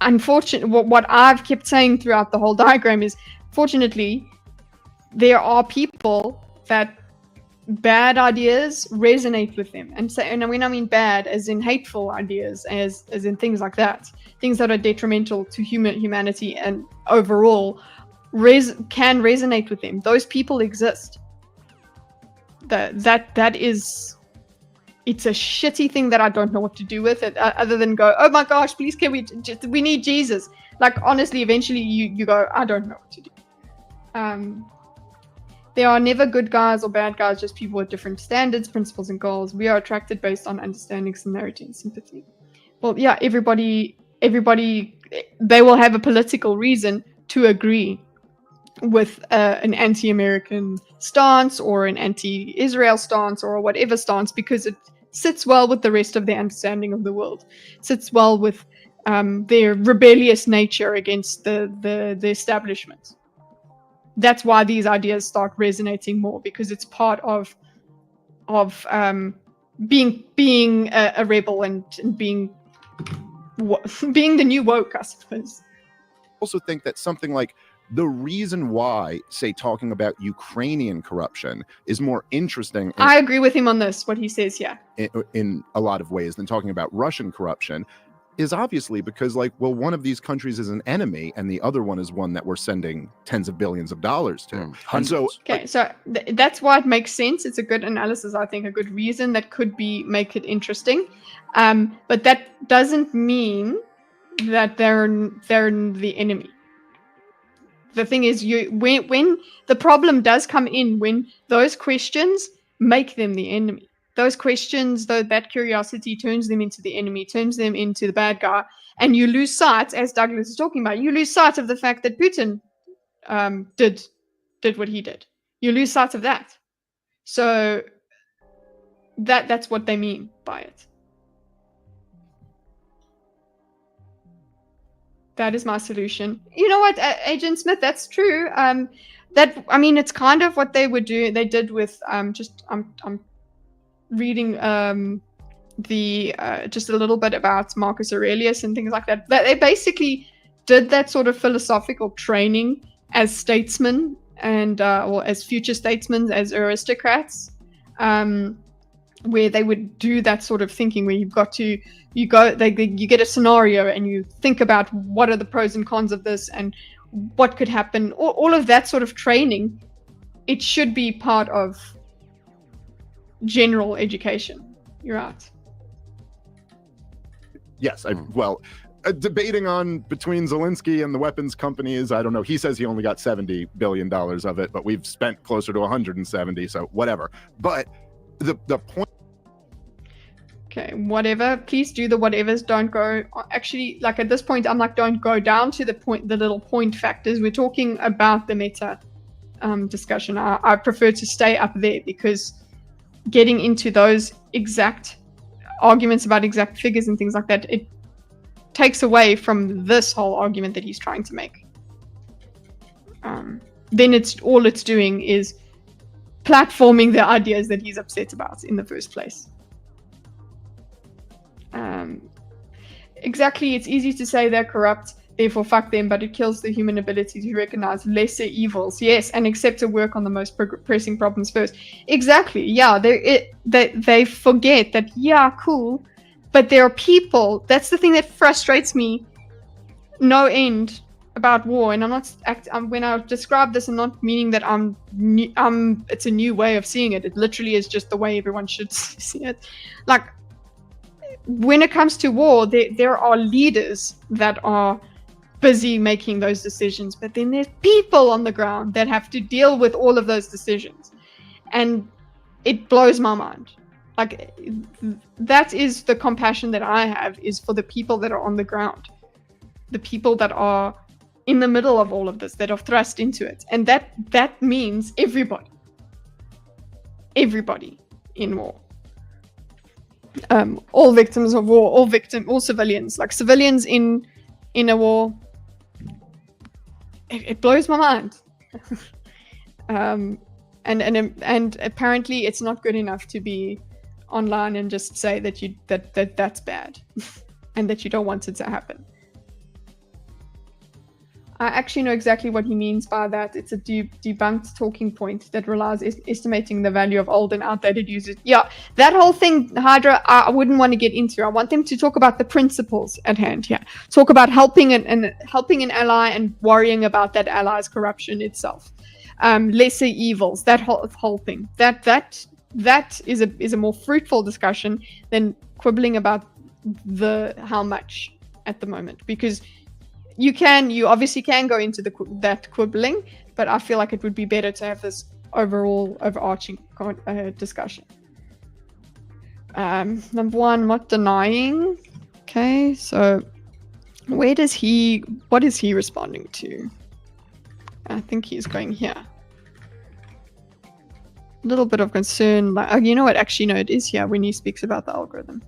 unfortunately, what I've kept saying throughout the whole diagram is, fortunately, there are people that bad ideas resonate with them, and when I mean bad, as in hateful ideas, as in things like that, things that are detrimental to humanity and overall can resonate with them. Those people exist. That is, it's a shitty thing that I don't know what to do with it, other than go, oh my gosh, please, can we need Jesus. Like, honestly, eventually you go, I don't know what to do. There are never good guys or bad guys, just people with different standards, principles, and goals. We are attracted based on understanding, similarity, and sympathy. Well, yeah, everybody, they will have a political reason to agree with an anti-American stance or an anti-Israel stance or whatever stance, because it sits well with the rest of their understanding of the world. It sits well with their rebellious nature against the establishment. That's why these ideas start resonating more, because it's part of being a rebel and being the new woke, I suppose. Also think that something like the reason why, say, talking about Ukrainian corruption is more interesting. I agree with him on this, what he says here. In a lot of ways than talking about Russian corruption is obviously because, like, well, one of these countries is an enemy and the other one is one that we're sending tens of billions of dollars to. And so, that's why it makes sense. It's a good analysis, I think, a good reason that could make it interesting. But that doesn't mean that they're the enemy. The thing is, when the problem does come in, when those questions make them the enemy. Those questions, though, that curiosity turns them into the enemy, turns them into the bad guy, and you lose sight, as Douglas is talking about, you lose sight of the fact that Putin did what he did. You lose sight of that. So that's what they mean by it. That is my solution. You know what, Agent Smith, that's true. It's kind of what they would do. They did with I'm reading just a little bit about Marcus Aurelius and things like that. They basically did that sort of philosophical training as statesmen and or as future statesmen, as aristocrats, where they would do that sort of thinking, where you get a scenario and you think about what are the pros and cons of this and what could happen. All of that sort of training, it should be part of general education. You're right. Yes, debating on between Zelensky and the weapons companies, I don't know. He says he only got $70 billion of it, but we've spent closer to 170, so whatever. But the point... Okay, whatever. Please do the whatevers. Don't go... Actually, like at this point, I'm like, don't go down to the little point factors. We're talking about the meta discussion. I prefer to stay up there, because getting into those exact arguments about exact figures and things like that, it takes away from this whole argument that he's trying to make. Then all it's doing is platforming the ideas that he's upset about in the first place. Exactly, it's easy to say they're corrupt, therefore fuck them, but it kills the human ability to recognize lesser evils. Yes, and accept to work on the most pressing problems first. Exactly, yeah, they forget that, yeah, cool, but there are people. That's the thing that frustrates me no end about war. And I'm not when I describe this, I'm not meaning that it's a new way of seeing it. It literally is just the way everyone should see it. Like, when it comes to war, there are leaders that are busy making those decisions, but then there's people on the ground that have to deal with all of those decisions, and it blows my mind. Like, that is the compassion that I have, is for the people that are on the ground, the people that are in the middle of all of this, that are thrust into it. And that means everybody in war, all victims of war, all civilians, like civilians in a war. It blows my mind. And apparently it's not good enough to be online and just say that that's bad and that you don't want it to happen. I actually know exactly what he means by that. It's a debunked talking point that relies estimating the value of old and outdated users. Yeah, that whole thing, Hydra, I wouldn't want to get into. I want them to talk about the principles at hand here. Talk about helping an ally and worrying about that ally's corruption itself. Lesser evils, that whole thing. That is a more fruitful discussion than quibbling about how much at the moment, because you obviously can go into that quibbling, but I feel like it would be better to have this overarching discussion. Number one, I'm not denying. Okay, so what is he responding to? I think he's going here. A little bit of concern, like, oh, you know what? Actually, no, it is here when he speaks about the algorithm.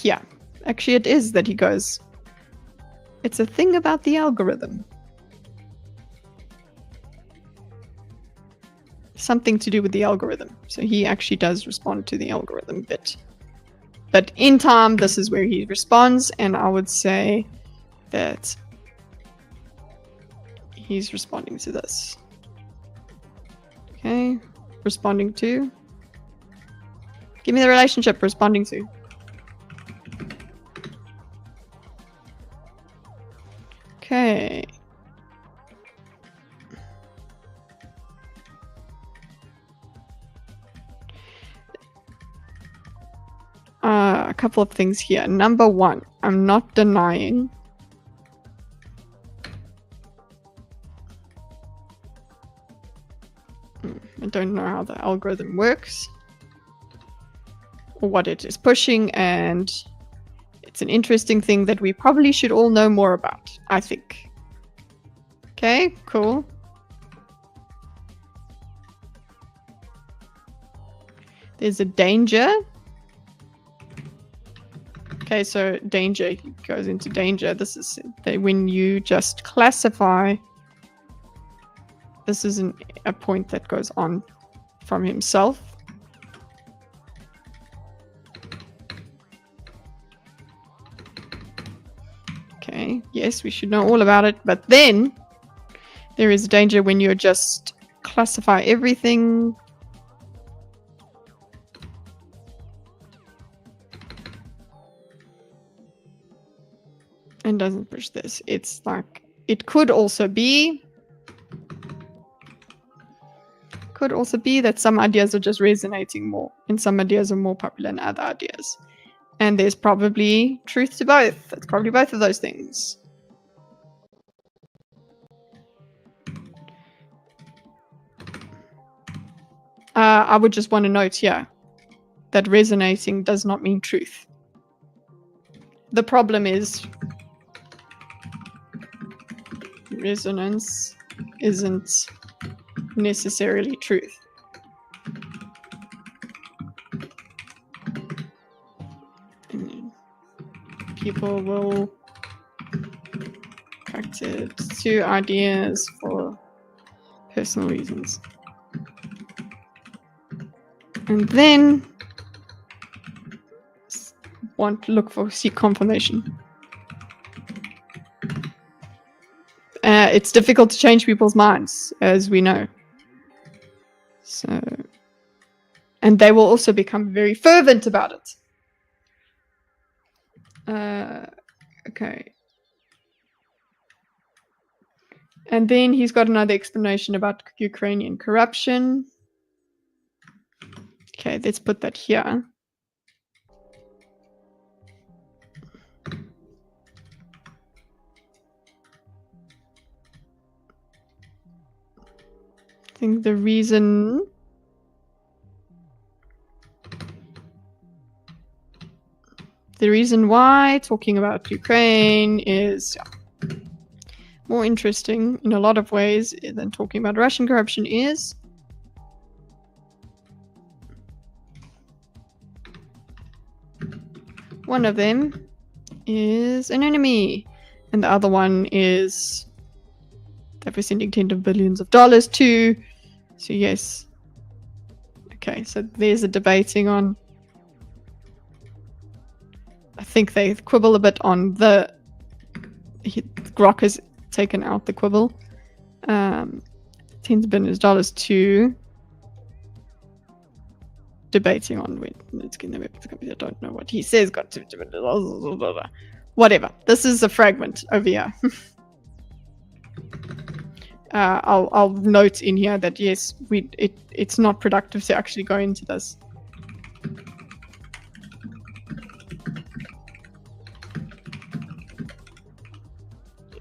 Yeah, actually it is that he goes, it's a thing about the algorithm. Something to do with the algorithm. So he actually does respond to the algorithm bit. But in time, this is where he responds, and I would say that he's responding to this. Okay, responding to. Give me the relationship responding to. Okay. A couple of things here. Number one, I'm not denying I don't know how the algorithm works or what it is pushing, and it's an interesting thing that we probably should all know more about, I think. Okay, cool. There's a danger. Okay, so danger goes into danger. This is when you just classify. This isn't a point that goes on from himself. Okay, yes, we should know all about it. But then There is a danger when you just classify everything. And doesn't push this. It's like, it could also be that some ideas are just resonating more and some ideas are more popular than other ideas. And there's probably truth to both. It's probably both of those things. I would just want to note here that resonating does not mean truth. The problem is resonance isn't necessarily truth. And people will practice two ideas for personal reasons. And then want to look for seek confirmation. It's difficult to change people's minds, as we know. So, and they will also become very fervent about it. Okay. And then he's got another explanation about Ukrainian corruption. Okay, let's put that here. I think the reason why talking about Ukraine is more interesting in a lot of ways than talking about Russian corruption is one of them is an enemy and the other one is that we're sending tens of billions of dollars to. So yes. Okay, so there's a debating on. I think they quibble a bit on the. Grok has taken out the quibble. Tens of billions of dollars to. Debating on when it's getting the weapons company. I don't know what he says. Got to whatever. This is a fragment over here. I'll note in here that yes, it's not productive to actually go into this.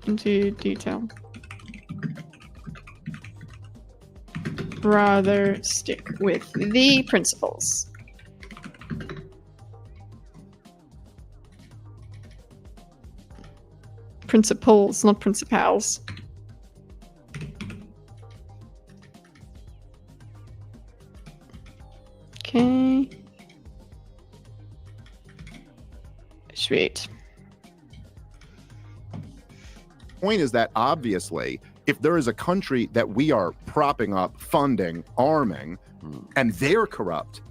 Into detail. Rather stick with the principles. Principles, not principals. Okay. Sweet. Point is that obviously, if there is a country that we are propping up, funding, arming, and they're corrupt,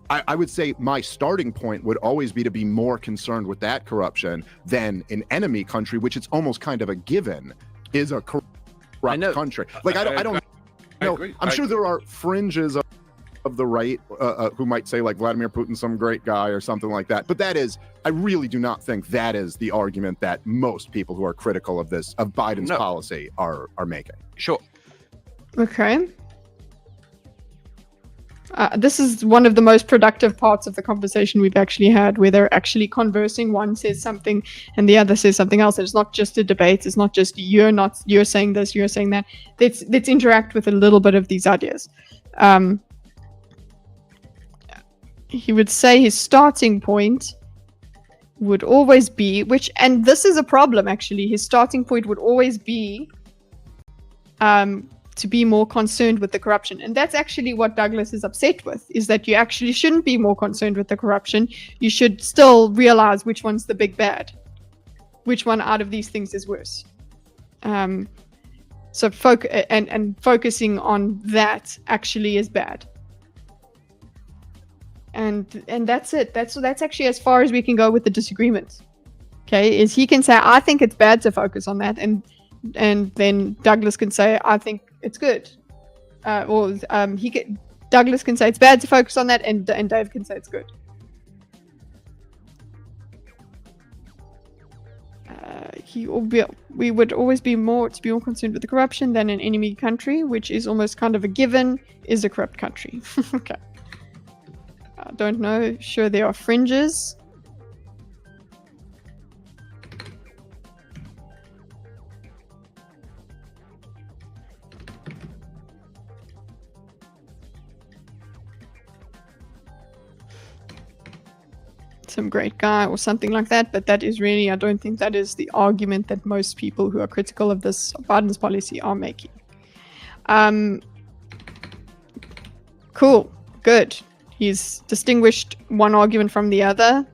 I would say my starting point would always be to be more concerned with that corruption than an enemy country, which it's almost kind of a given, is a corrupt country. Like I don't know. I'm sure there are fringes of the right who might say like Vladimir Putin's some great guy or something like that. But that is, I really do not think that is the argument that most people who are critical of this, of Biden's policy are making. Sure. Okay. This is one of the most productive parts of the conversation we've actually had, where they're actually conversing. One says something and the other says something else. It's not just a debate. It's not just you're saying this, you're saying that. Let's interact with a little bit of these ideas. He would say his starting point would always be, and this is a problem actually, his starting point would always be to be more concerned with the corruption. And that's actually what Douglas is upset with, is that you actually shouldn't be more concerned with the corruption. You should still realize which one's the big bad. Which one out of these things is worse. So focusing on that actually is bad. And that's it. That's actually as far as we can go with the disagreement. Okay, is he can say, I think it's bad to focus on that, and and then Douglas can say, I think it's good. Douglas can say it's bad to focus on that, and Dave can say it's good. We would always be more concerned with the corruption than an enemy country, which is almost kind of a given, is a corrupt country. Okay. I don't know. Sure, there are fringes. Some great guy or something like that, but that is really, I don't think that is the argument that most people who are critical of this Biden's policy are making. Cool, good. He's distinguished one argument from the other.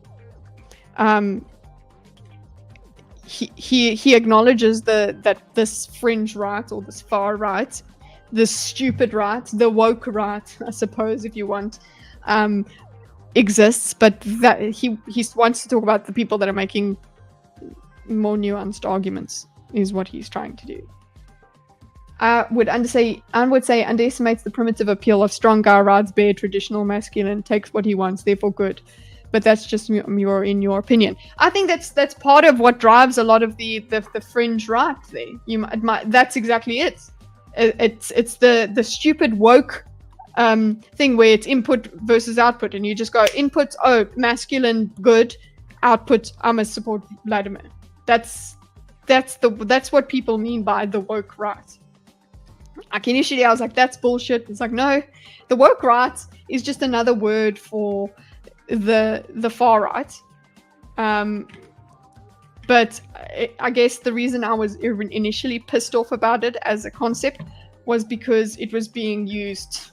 He acknowledges that this fringe right, or this far right, this stupid right, the woke right, I suppose, if you want, exists, but that he wants to talk about the people that are making more nuanced arguments is what he's trying to do. I would say underestimates the primitive appeal of strong guy, rides bare, traditional masculine, takes what he wants, therefore good. But that's just in your opinion. I think that's part of what drives a lot of the fringe right there. That's exactly it. It's the stupid woke thing where it's input versus output, and you just go input, masculine, good, output, I must support Vladimir. That's what people mean by the woke right. Like initially I was like, that's bullshit. It's like, no, the woke right is just another word for the far right. But I guess the reason I was initially pissed off about it as a concept was because it was being used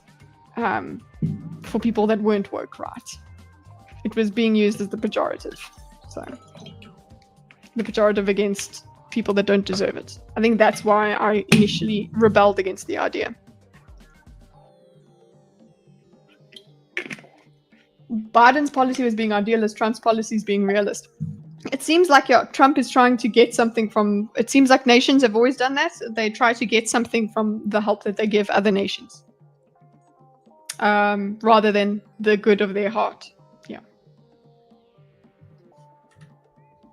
for people that weren't woke right. It was being used as the pejorative. So the pejorative against people that don't deserve it. I think that's why I initially rebelled against the idea. Biden's policy was being idealist, Trump's policy is being realist. It seems like Trump is trying to get something from, it seems like nations have always done that. They try to get something from the help that they give other nations. Rather than the good of their heart. Yeah.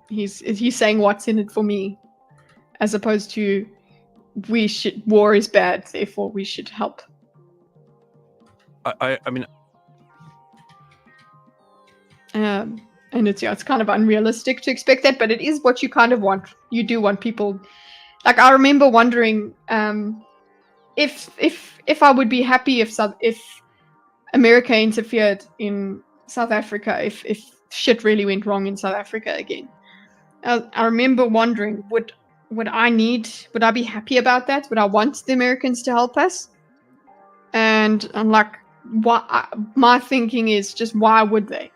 He's saying what's in it for me, as opposed to war is bad, therefore we should help. I mean, and it's kind of unrealistic to expect that, but it is what you kind of want. You do want people, like I remember wondering if I would be happy if America interfered in South Africa, if shit really went wrong in South Africa again. I remember wondering, would I be happy about that? Would I want the Americans to help us? And I'm like, my thinking is just, why would they?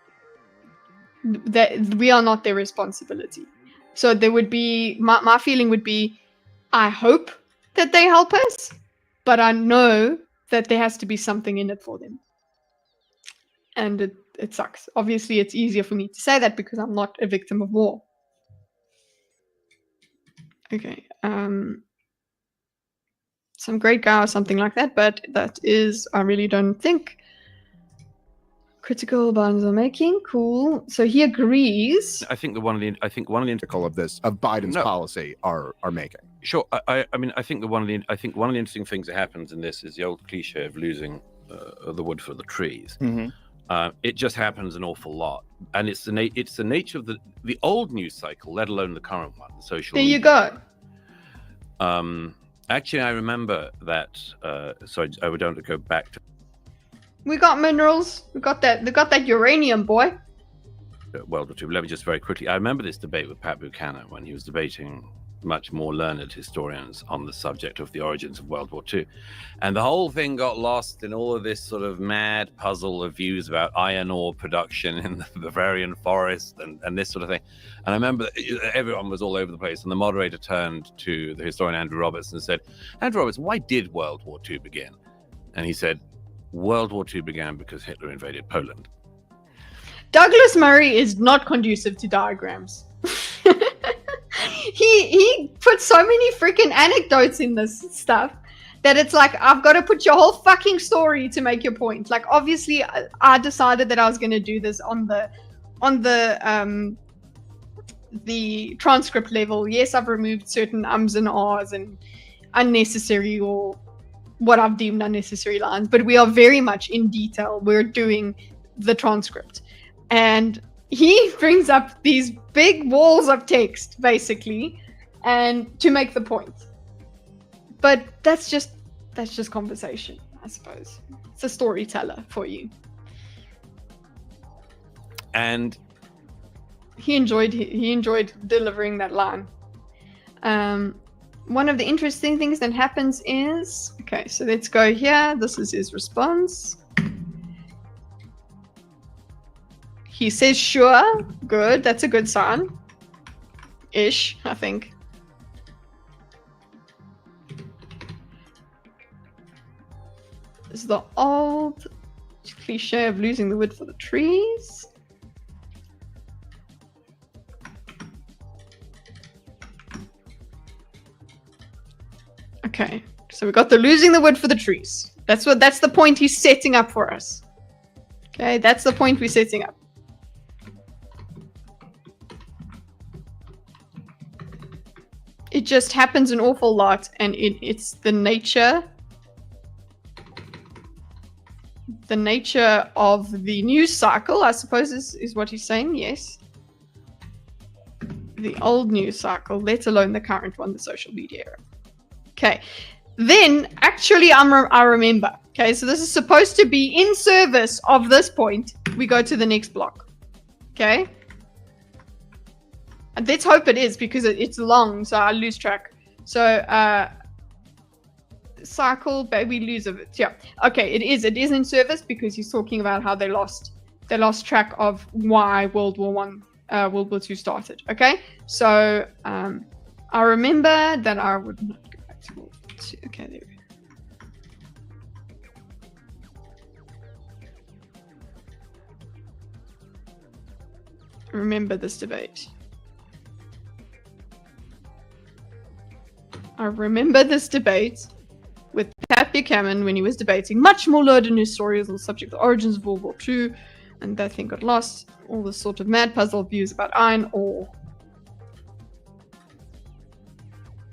That we are not their responsibility. So there would be, my feeling would be, I hope that they help us, but I know that there has to be something in it for them. And it sucks. Obviously, it's easier for me to say that because I'm not a victim of war. Okay. Some great guy or something like that, but that is, I really don't think. Critical Biden's are making. Cool. So he agrees. I think one of the Of Biden's policy are making. Sure. I mean, I think one of the interesting things that happens in this is the old cliche of losing the wood for the trees. Mm-hmm. It just happens an awful lot, and it's the nature of the old news cycle, let alone the current one, the social. There media. you go. Actually, I remember that. So I would don't go back to. We got minerals. We got that uranium, boy. World War II. Let me just very quickly. I remember this debate with Pat Buchanan when he was debating much more learned historians on the subject of the origins of World War II. And the whole thing got lost in all of this sort of mad puzzle of views about iron ore production in the Bavarian forest and this sort of thing. And I remember everyone was all over the place, and the moderator turned to the historian Andrew Roberts and said, Andrew Roberts, why did World War II begin? And he said, World War II began because Hitler invaded Poland. Douglas Murray is not conducive to diagrams. he put so many freaking anecdotes in this stuff that it's like, I've got to put your whole fucking story to make your point. Like, obviously, I decided that I was going to do this on the transcript level. Yes, I've removed certain ums and ahs and unnecessary or what I've deemed unnecessary lines, but we are very much in detail. We're doing the transcript. And he brings up these big walls of text, basically, and to make the point. But that's just conversation, I suppose. It's a storyteller for you. And he enjoyed delivering that line. One of the interesting things that happens is, okay, so let's go here. This is his response. He says, sure, good. That's a good sign. Ish, I think. This is the old cliche of losing the wood for the trees. Okay, so we got the losing the wood for the trees. That's the point he's setting up for us. Okay, that's the point we're setting up. It just happens an awful lot, and it's the nature of the news cycle, I suppose is what he's saying, yes. The old news cycle, let alone the current one, the social media era. Okay, then actually I remember. Okay, so this is supposed to be in service of this point. We go to the next block. Okay, and let's hope it is, because it's long, so I lose track. So cycle, baby, lose of it. Yeah, okay, it is in service, because he's talking about how they lost track of why World War II started. Okay, so I remember that I would not go back to World War II. Okay, there we go. Remember this debate. I remember this debate with Pat Buchanan when he was debating much more loaded news stories on the subject of the origins of World War II, and that thing got lost. All this sort of mad puzzle views about iron ore.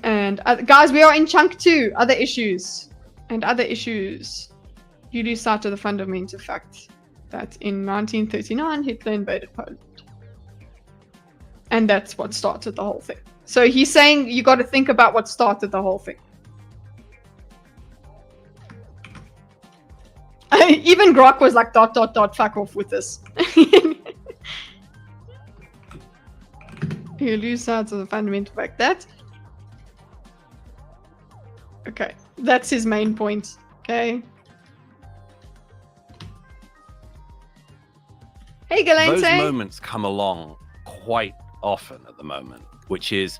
And guys, we are in chunk 2, other issues. You lose sight of the fundamental fact that in 1939 Hitler invaded Poland. And that's what started the whole thing. So he's saying you got to think about what started the whole thing. Even Grok was like, ... fuck off with this. You lose sight of the fundamental fact that. Okay, that's his main point. Okay. Hey, Galante. Those moments come along quite often at the moment, which is,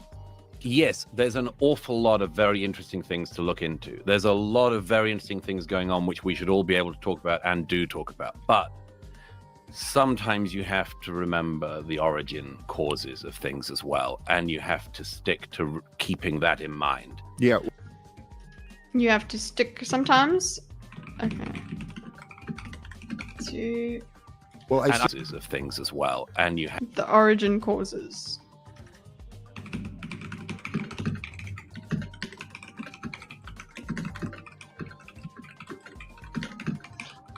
yes, there's an awful lot of very interesting things to look into. There's a lot of very interesting things going on which we should all be able to talk about and do talk about. But sometimes you have to remember the origin causes of things as well, and you have to stick to keeping that in mind. Yeah. You have to stick sometimes. Okay. To Well, Causes of things as well, and you have the origin causes.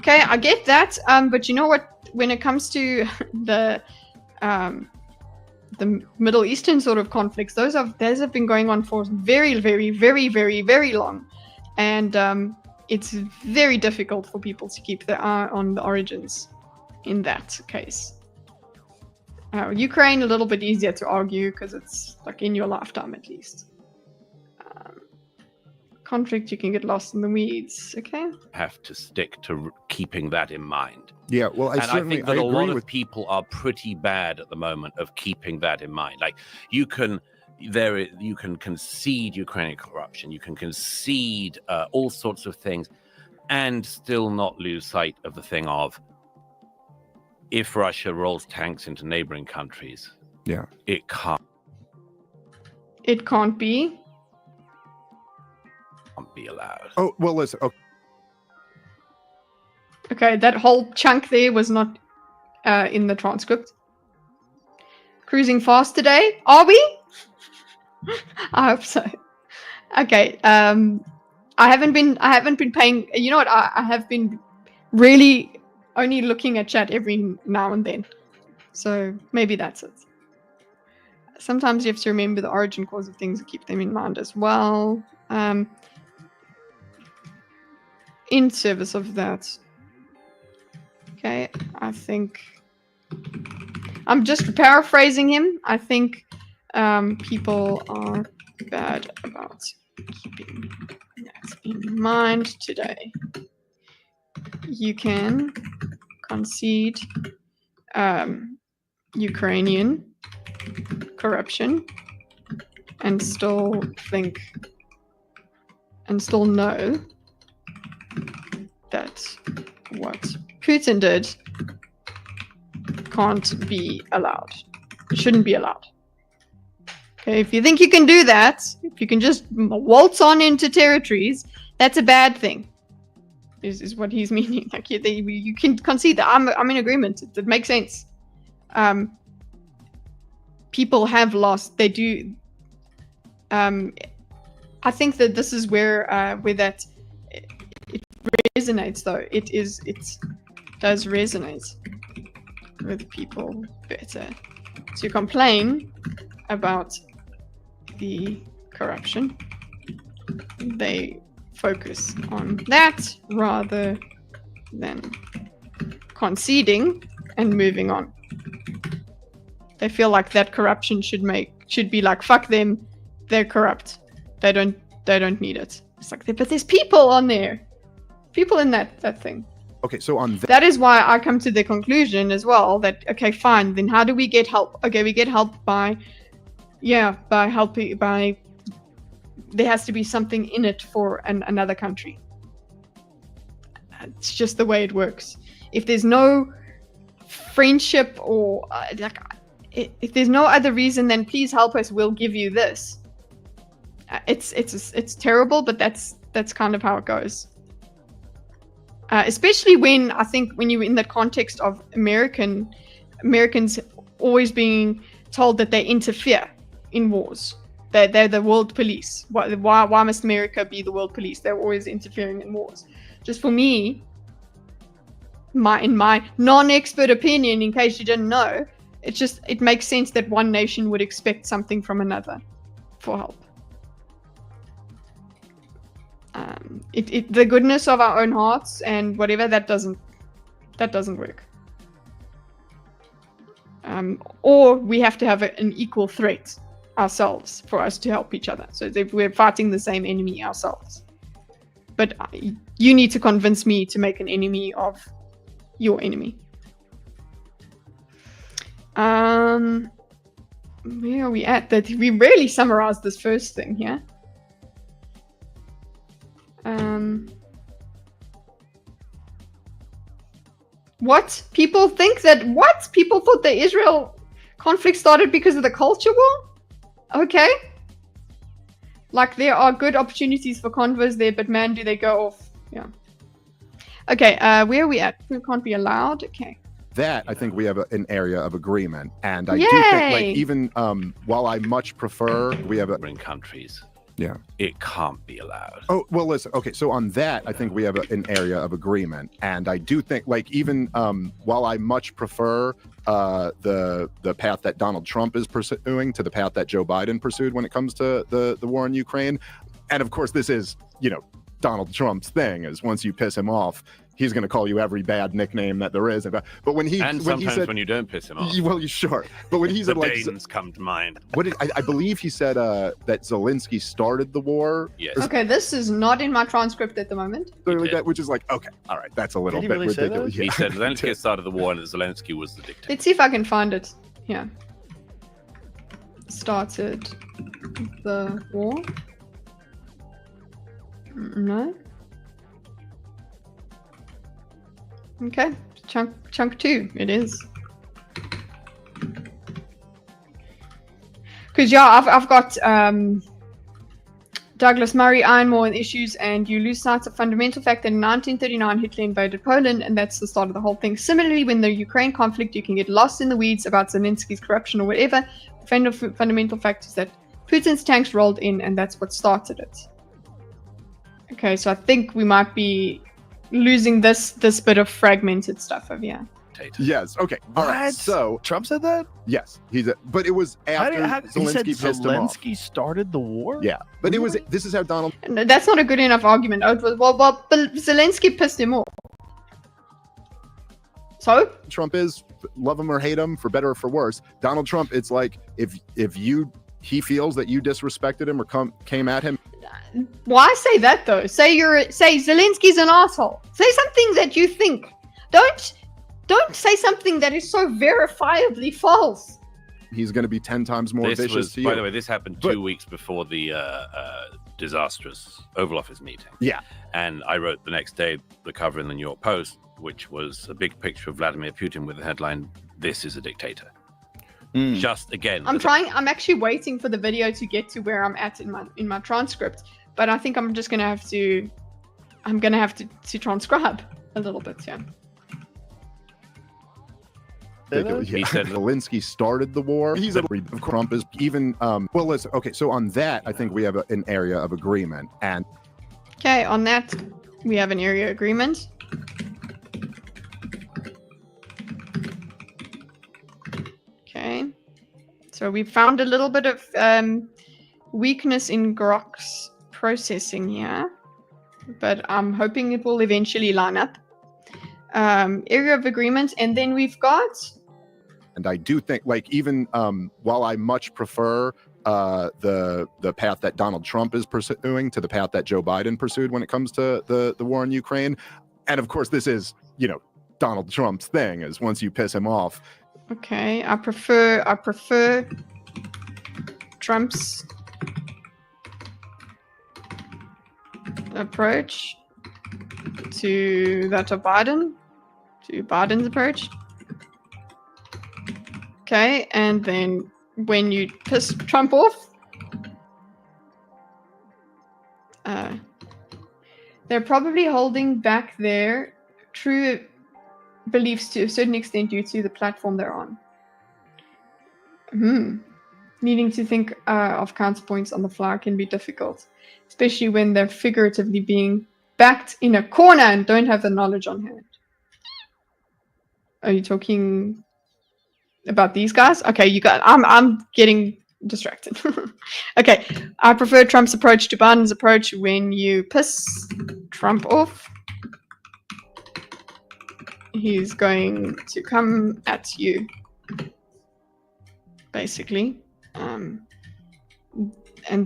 Okay, I get that. But you know what? When it comes to the Middle Eastern sort of conflicts, those have been going on for very, very, very, very, very long, and it's very difficult for people to keep their eye on the origins. In that case, Ukraine a little bit easier to argue because it's like in your lifetime at least. Conflict, you can get lost in the weeds. Okay, have to stick to keeping that in mind. Yeah, well, I think that a lot with of people are pretty bad at the moment of keeping that in mind. Like you can concede Ukrainian corruption, you can concede all sorts of things, and still not lose sight of the thing of, if Russia rolls tanks into neighboring countries, yeah, it can't. It can't be. Can't be allowed. Oh, well, listen. Okay. Okay, that whole chunk there was not in the transcript. Cruising fast today? Are we? I hope so. Okay. I haven't been paying. You know what? I have been really only looking at chat every now and then. So maybe that's it. Sometimes you have to remember the origin cause of things and keep them in mind as well. In service of that. Okay, I think I'm just paraphrasing him. I think people are bad about keeping that in mind today. You can concede Ukrainian corruption and still think and still know that what Putin did can't be allowed. It shouldn't be allowed. Okay, if you think you can do that, if you can just waltz on into territories, that's a bad thing. Is what he's meaning. Like you can concede that. I'm in agreement. It makes sense. People have lost. They do. I think that this is where that it resonates. Though it does resonate with people better to complain about the corruption. They focus on that rather than conceding and moving on. They feel like that corruption should be like, fuck them, they're corrupt. They don't need it. It's like, but there's people on there. People in that thing. Okay, so on that is why I come to the conclusion as well that, okay, fine, then how do we get help? Okay, we get help by helping, there has to be something in it for another country. It's just the way it works. If there's no friendship or if there's no other reason, then please help us. We'll give you this. It's terrible, but that's kind of how it goes. Especially when you're in the context of Americans always being told that they interfere in wars. They're the world police. Why must America be the world police? They're always interfering in wars. Just for me, in my non-expert opinion, in case you didn't know, it makes sense that one nation would expect something from another for help. The goodness of our own hearts and whatever, that doesn't work. Or we have to have an equal threat ourselves for us to help each other. So if we're fighting the same enemy ourselves. But you need to convince me to make an enemy of your enemy. Where are we at? That we really summarized this first thing here. What? People think that what? People thought the Israel conflict started because of the culture war? Okay. Like there are good opportunities for convos there, but man, do they go off. Yeah. Okay, where are we at? We can't be allowed. Okay. That, I think we have an area of agreement. And I do think, like, even while I much prefer, we have in countries. Yeah. It can't be allowed. Oh, well, listen. Okay, so on that, I think we have an area of agreement. And I do think, like, even while I much prefer the path that Donald Trump is pursuing to the path that Joe Biden pursued when it comes to the war in Ukraine. And of course, this is, Donald Trump's thing, is once you piss him off, he's going to call you every bad nickname that there is. But when he said, when you don't piss him off, well, sure. But when he said, the Danes come to mind. What I believe he said that Zelensky started the war. Yes. Okay, this is not in my transcript at the moment. Like that, which is like, okay, all right, that's a little bit really ridiculous. He said Zelensky started the war and Zelensky was the dictator. Let's see if I can find it. Yeah. Started the war. No. Okay, chunk 2, it is. Because I've got Douglas Murray, Iron More, and issues, and you lose sight of fundamental fact that in 1939 Hitler invaded Poland, and that's the start of the whole thing. Similarly, when the Ukraine conflict, you can get lost in the weeds about Zelensky's corruption or whatever. The fundamental fact is that Putin's tanks rolled in, and that's what started it. Okay, so I think we might be losing this bit of fragmented stuff over here. Yes. Okay. All right. So Trump said that? yes, but it was after he said Zelensky pissed him off. Zelensky started the war? Yeah, but it was. This is how Donald. No, that's not a good enough argument. Well, Zelensky pissed him off. So? Trump is, love him or hate him, for better or for worse. Donald Trump, it's like if he feels that you disrespected him or came at him. Why say that though? Say Zelensky's an asshole. Say something that you think. Don't say something that is so verifiably false. He's going to be 10 times more vicious to you. By the way, this happened 2 weeks before the disastrous Oval Office meeting. Yeah. And I wrote the next day the cover in the New York Post, which was a big picture of Vladimir Putin with the headline, "This is a dictator." Just again. I'm actually waiting for the video to get to where I'm at in my transcript, but I think I'm just going to have to transcribe a little bit, yeah. He said Zelensky started the war. He's Trump is even well. Listen, okay. So on that, I think we have an area of agreement. And okay, on that, we have an area agreement. Okay, so we found a little bit of weakness in Grok's processing here, but I'm hoping it will eventually line up. Area of agreement, and then we've got. And I do think, like, even while I much prefer the path that Donald Trump is pursuing to the path that Joe Biden pursued when it comes to the war in Ukraine, and of course this is, Donald Trump's thing, is once you piss him off. Okay, I prefer Trump's approach to that of Biden, to Biden's approach. Okay, and then when you piss Trump off, they're probably holding back their true beliefs to a certain extent due to the platform they're on. Needing to think of counterpoints on the fly can be difficult, especially when they're figuratively being backed in a corner and don't have the knowledge on hand. Are you talking about these guys? Okay, you got. I'm getting distracted. Okay, I prefer Trump's approach to Biden's approach. When you piss Trump off, he's going to come at you, basically, and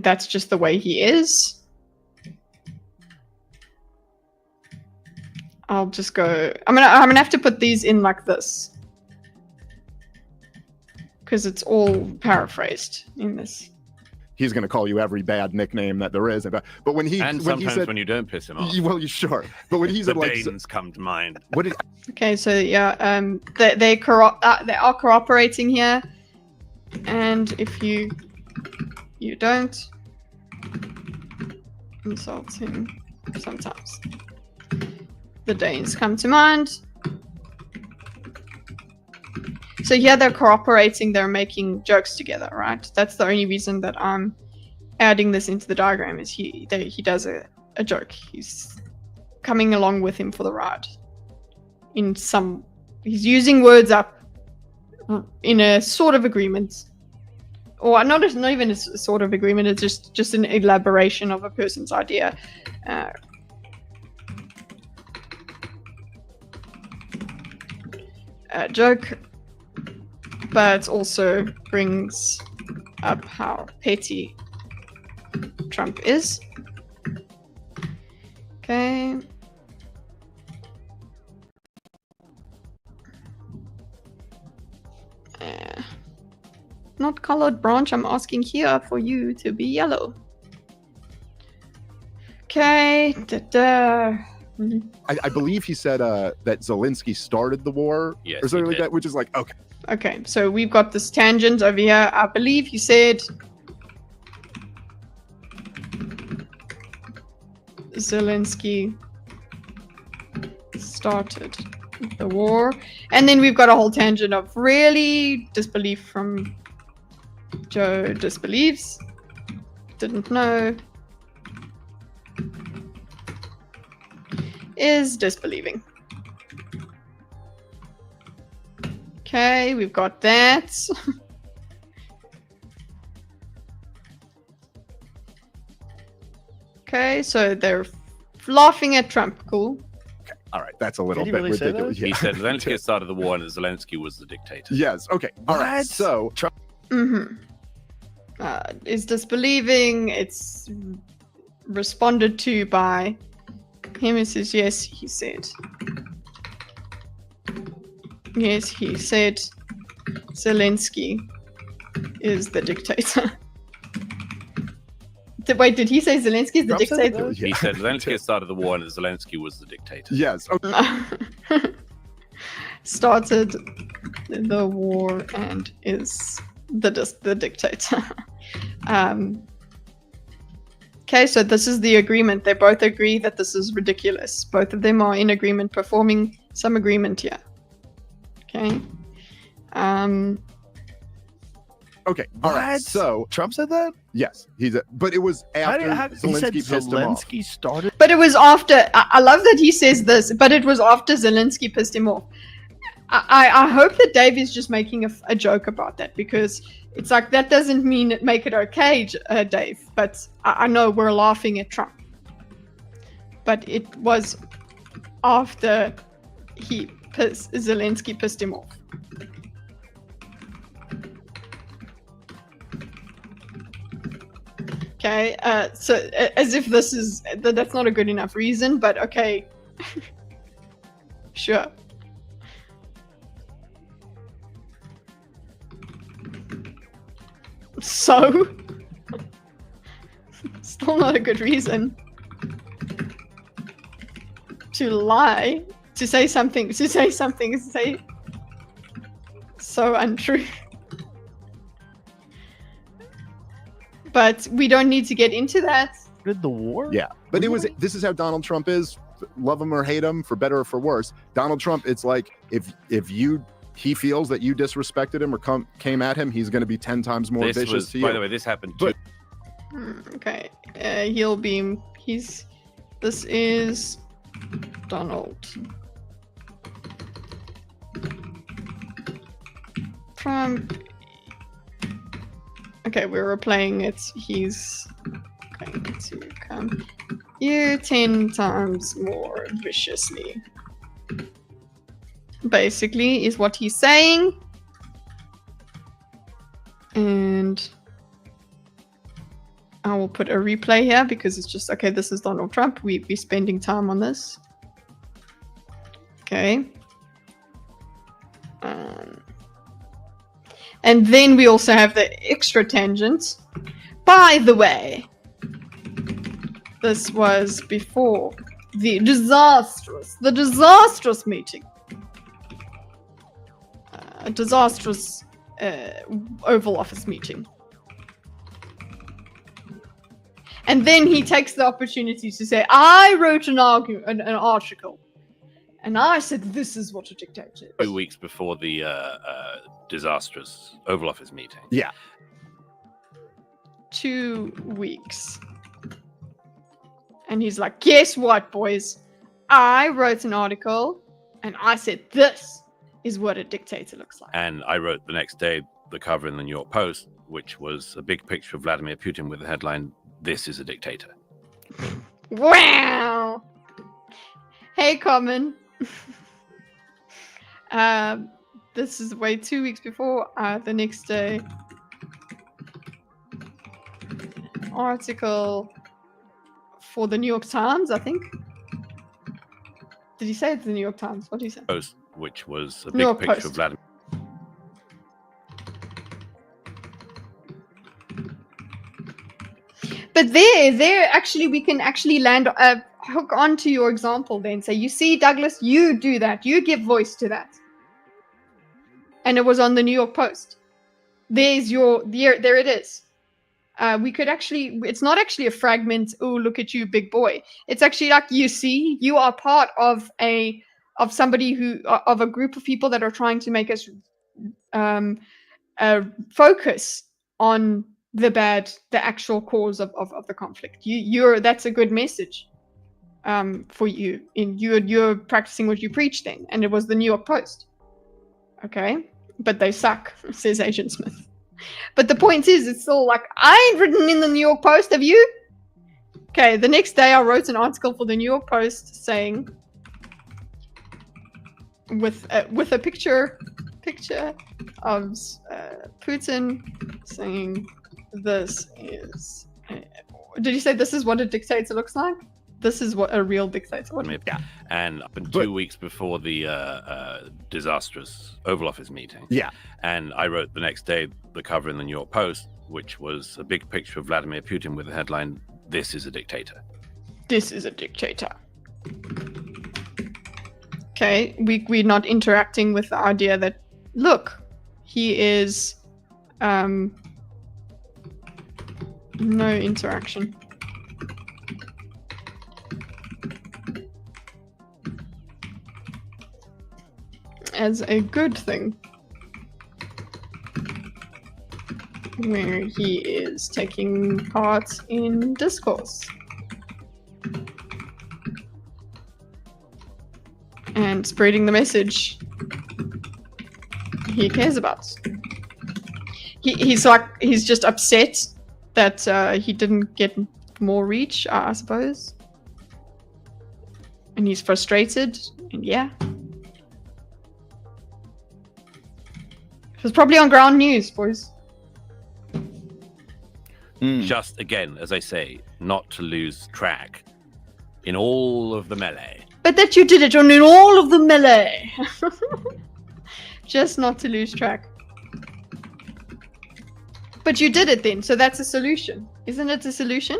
that's just the way he is. I'll just go. I'm gonna have to put these in like this because it's all paraphrased in this. He's going to call you every bad nickname that there is. But when he sometimes when you don't piss him off. Well, sure. But when he said the Danes come to mind. Okay, so yeah, they are cooperating here, and if you don't insult him sometimes. The Danes come to mind. So yeah, they're cooperating, they're making jokes together, right? That's the only reason that I'm adding this into the diagram, is he does a joke. He's coming along with him for the ride. He's using words up in a sort of agreement. Or not even a sort of agreement, it's just an elaboration of a person's idea. Joke, but also brings up how petty Trump is. Okay. Not colored branch, I'm asking here for you to be yellow. Okay. I believe he said that Zelensky started the war, yes, or something like that, which is like, okay. Okay, so we've got this tangent over here. I believe he said Zelensky started the war. And then we've got a whole tangent of really disbelief from Joe disbelieves. Didn't know. Is disbelieving. Okay, we've got that. Okay, so they're laughing at Trump. Cool. Okay. All right. That's a little Did he bit really say ridiculous. that? He said Zelensky started the war and Zelensky was the dictator. Yes. Okay. All right. What? So Is disbelieving. It's responded to by him. He says, yes, he said. Yes, he said Zelensky is the dictator. Wait, did he say Zelensky is the Trump said dictator? that? He said Zelensky started the war and Zelensky was the dictator. yes. Okay. Started the war and is the dictator. Okay, so this is the agreement. They both agree that this is ridiculous. Both of them are in agreement, performing some agreement here. Okay. Okay. All right. What? So Trump said that? yes, but it was after He said Zelensky pissed him off. Zelensky started. But it was after. I love that he says this, but it was after Zelensky pissed him off. I hope that Dave is just making a joke about that, because it's like that doesn't mean make it okay, Dave. But I know we're laughing at Trump. But it was after Zelensky pissed him off. Okay, so as if this is that's not a good enough reason, but okay, sure. So, still not a good reason to lie, to say something so untrue. But we don't need to get into that. Did the war? Yeah, but this is how Donald Trump is. Love him or hate him, for better or for worse. Donald Trump, it's like if he feels that you disrespected him or came at him, he's going to be 10 times more vicious to you. By the way, this happened too. Okay, this is Donald Trump. Okay, we're replaying it. He's going to come you 10 times more viciously. Basically, is what he's saying. And I will put a replay here because it's just, okay, this is Donald Trump. We're spending time on this. Okay. And then we also have the extra tangents. By the way, this was before the disastrous meeting. A disastrous Oval Office meeting. And then he takes the opportunity to say, I wrote an article. And I said, this is what a dictator is. 2 weeks before the disastrous Oval Office meeting. Yeah. 2 weeks. And he's like, guess what, boys? I wrote an article and I said, this is what a dictator looks like. And I wrote the next day the cover in the New York Post, which was a big picture of Vladimir Putin with the headline, "This is a dictator." Wow. Hey, Common. This is 2 weeks before the next day. Article for the New York Times, I think. Did he say it's the New York Times? What did he say? Post, which was a New York big picture Post. of Vladimir. But there actually we can actually land hook onto your example then. Say, you see, Douglas, you do that. You give voice to that. and it was on the New York Post. There it is. We could actually, it's not actually a fragment, oh, look at you, big boy. It's actually like, you see, you are part of a group of people that are trying to make us focus on the actual cause of the conflict. That's a good message for you. You're practicing what you preach then. And it was the New York Post. Okay? But they suck, says Agent Smith. But the point is, it's still like, I ain't written in the New York Post, have you? Okay, the next day I wrote an article for the New York Post saying, with a picture of Putin saying, this is... did you say this is what a dictator looks like? This is what a real dictator would. Yeah, and up in 2 weeks before the disastrous Oval Office meeting. Yeah, and I wrote the next day the cover in the New York Post, which was a big picture of Vladimir Putin with the headline, "This is a dictator." This is a dictator. Okay, we're not interacting with the idea that, look, he is no interaction. As a good thing, where he is taking part in discourse and spreading the message he cares about. He's just upset that he didn't get more reach, I suppose, and he's frustrated, and yeah. It was probably on ground news, boys. Just, again, as I say, not to lose track in all of the melee. But that you did it on in all of the melee. Just not to lose track. But you did it then, so that's a solution. Isn't it a solution?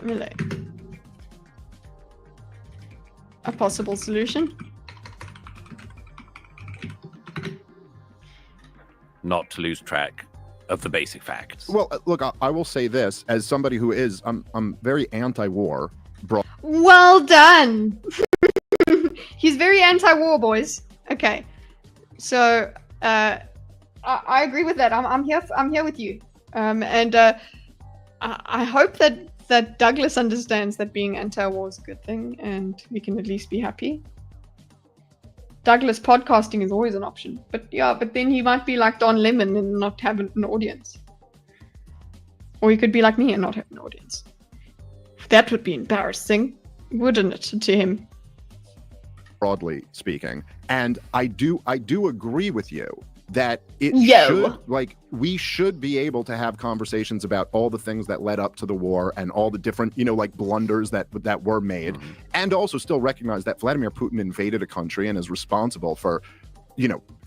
Melee. A possible solution? Not to lose track of the basic facts. Well, look, I will say this as somebody who is, I'm very anti-war. Well done. He's very anti-war, boys. Okay, so I agree with that. I'm here with you. And I hope that Douglas understands that being anti-war is a good thing, and we can at least be happy. Douglas podcasting is always an option, but then he might be like Don Lemon and not have an audience, or he could be like me and not have an audience. That would be embarrassing, wouldn't it, to him? Broadly speaking, and I do agree with you that it should, like, we should be able to have conversations about all the things that led up to the war and all the different, like, blunders that were made, and also still recognize that Vladimir Putin invaded a country and is responsible for,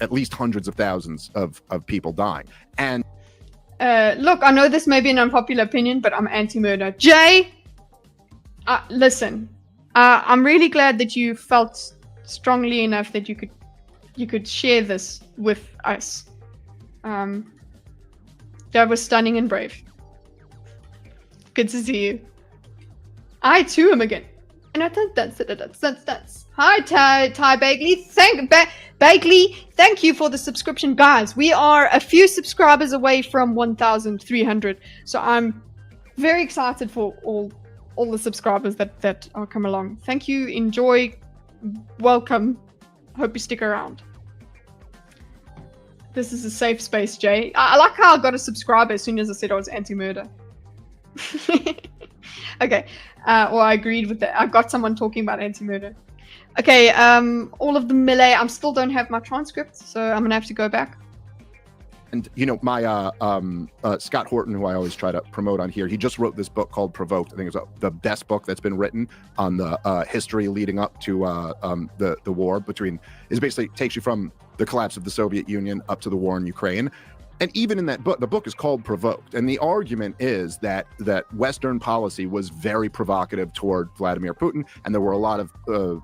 at least hundreds of thousands of people dying. And look, I know this may be an unpopular opinion, but I'm anti-murder. Jay, listen, I'm really glad that you felt strongly enough that you could share this with us. That was stunning and brave. Good to see you. I too am again. And I think that's. Hi, Ty Bagley. Bagley, thank you for the subscription. Guys, we are a few subscribers away from 1,300. So I'm very excited for all the subscribers that are come along. Thank you. Enjoy. Welcome. Hope you stick around. This is a safe space, Jay. I like how I got a subscriber as soon as I said I was anti-murder. Okay. Or I agreed with that. I got someone talking about anti-murder. Okay. All of the melee. I still don't have my transcript, so I'm gonna have to go back. And my Scott Horton, who I always try to promote on here, he just wrote this book called Provoked. I think it's the best book that's been written on the history leading up to the war between. It basically takes you from the collapse of the Soviet Union up to the war in Ukraine. And even in that book, the book is called Provoked. And the argument is that Western policy was very provocative toward Vladimir Putin, and there were a lot of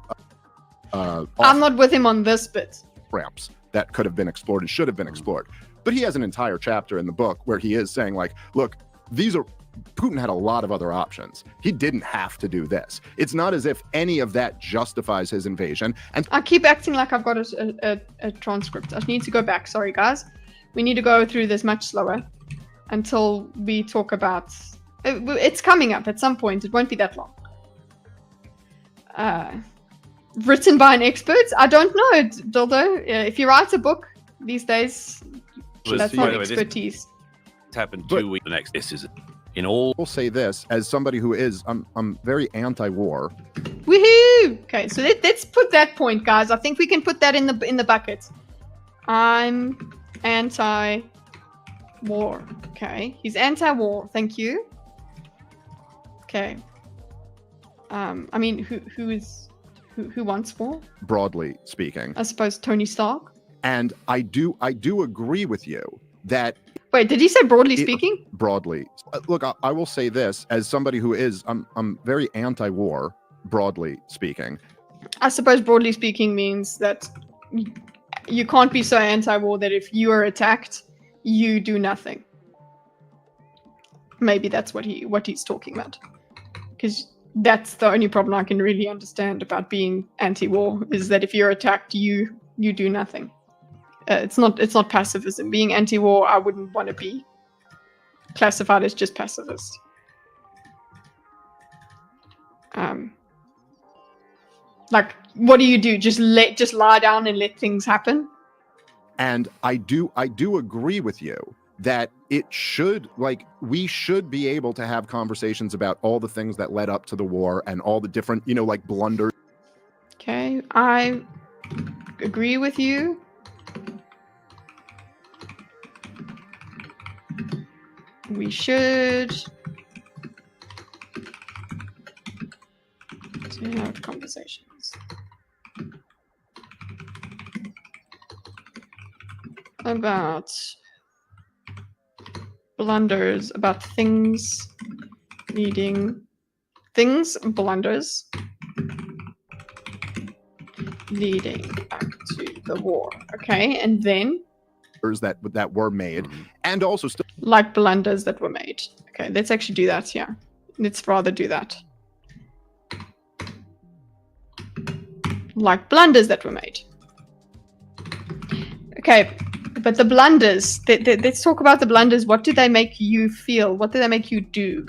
I'm not with him on this bit. ramps that could have been explored and should have been explored. But he has an entire chapter in the book where he is saying, like, look, Putin had a lot of other options. He didn't have to do this. It's not as if any of that justifies his invasion. And I keep acting like I've got a transcript. I need to go back. Sorry, guys. We need to go through this much slower until we talk about... It's coming up at some point. It won't be that long. Written by an expert? I don't know, Dildo. If you write a book these days, that's not expertise. It's happened 2 weeks. The next, this is in all. I'll say this as somebody who is, I'm very anti-war. Woohoo! Okay, so let's put that point, guys. I think we can put that in the bucket. I'm anti-war. Okay, he's anti-war. Thank you. Okay. I mean, who wants war? Broadly speaking. I suppose Tony Stark. And I do agree with you that. Wait, did he say broadly speaking? Broadly. Look, I will say this as somebody who is, I'm very anti-war, broadly speaking. I suppose broadly speaking means that you can't be so anti-war that if you are attacked, you do nothing. Maybe that's what he's talking about. Because that's the only problem I can really understand about being anti-war, is that if you're attacked, you do nothing. It's not pacifism. Being anti-war, I wouldn't want to be classified as just pacifist. Like, what do you do? Just lie down and let things happen? And I do agree with you that it should, like, we should be able to have conversations about all the things that led up to the war and all the different, like, blunders. Okay, I agree with you. We should have conversations about blunders, about blunders leading up to the war. Okay, and then that were made, and also still like blunders that were made. Okay, let's actually do that. Yeah, let's rather do that. Like blunders that were made. Okay, but the blunders, let's talk about the blunders. What do they make you feel? What do they make you do,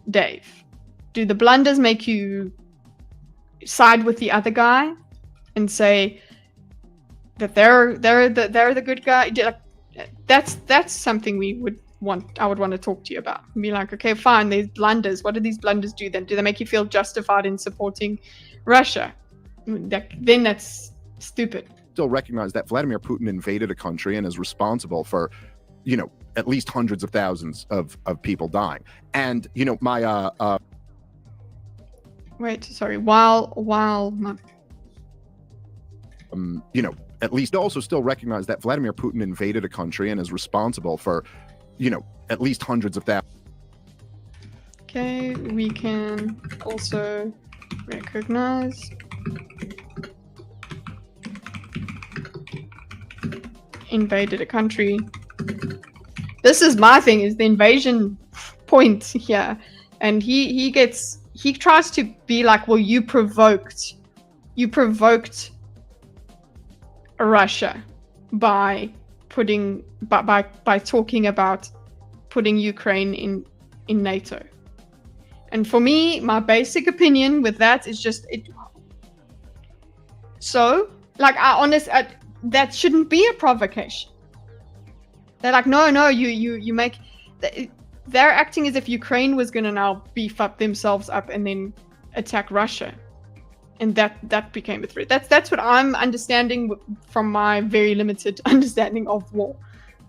Dave? Do the blunders make you side with the other guy and say that they're the good guy? That's something I would want to talk to you about. Be like, okay, fine, there's blunders. What do these blunders do then? Do they make you feel justified in supporting Russia? Then that's stupid. Still recognize that Vladimir Putin invaded a country and is responsible for, at least hundreds of thousands of people dying. And, my wait, sorry, while at least also still recognize that Vladimir Putin invaded a country and is responsible for, at least hundreds of thousands. Okay, we can also recognize invaded a country. This is my thing, is the invasion point here. And he tries to be like, well, you provoked Russia by talking about putting Ukraine in NATO. And for me, my basic opinion with that is just it. So, like, that shouldn't be a provocation. They're like, no, you make. They're acting as if Ukraine was going to now beef up themselves up and then attack Russia, and that became a threat. That's what I'm understanding from my very limited understanding of war.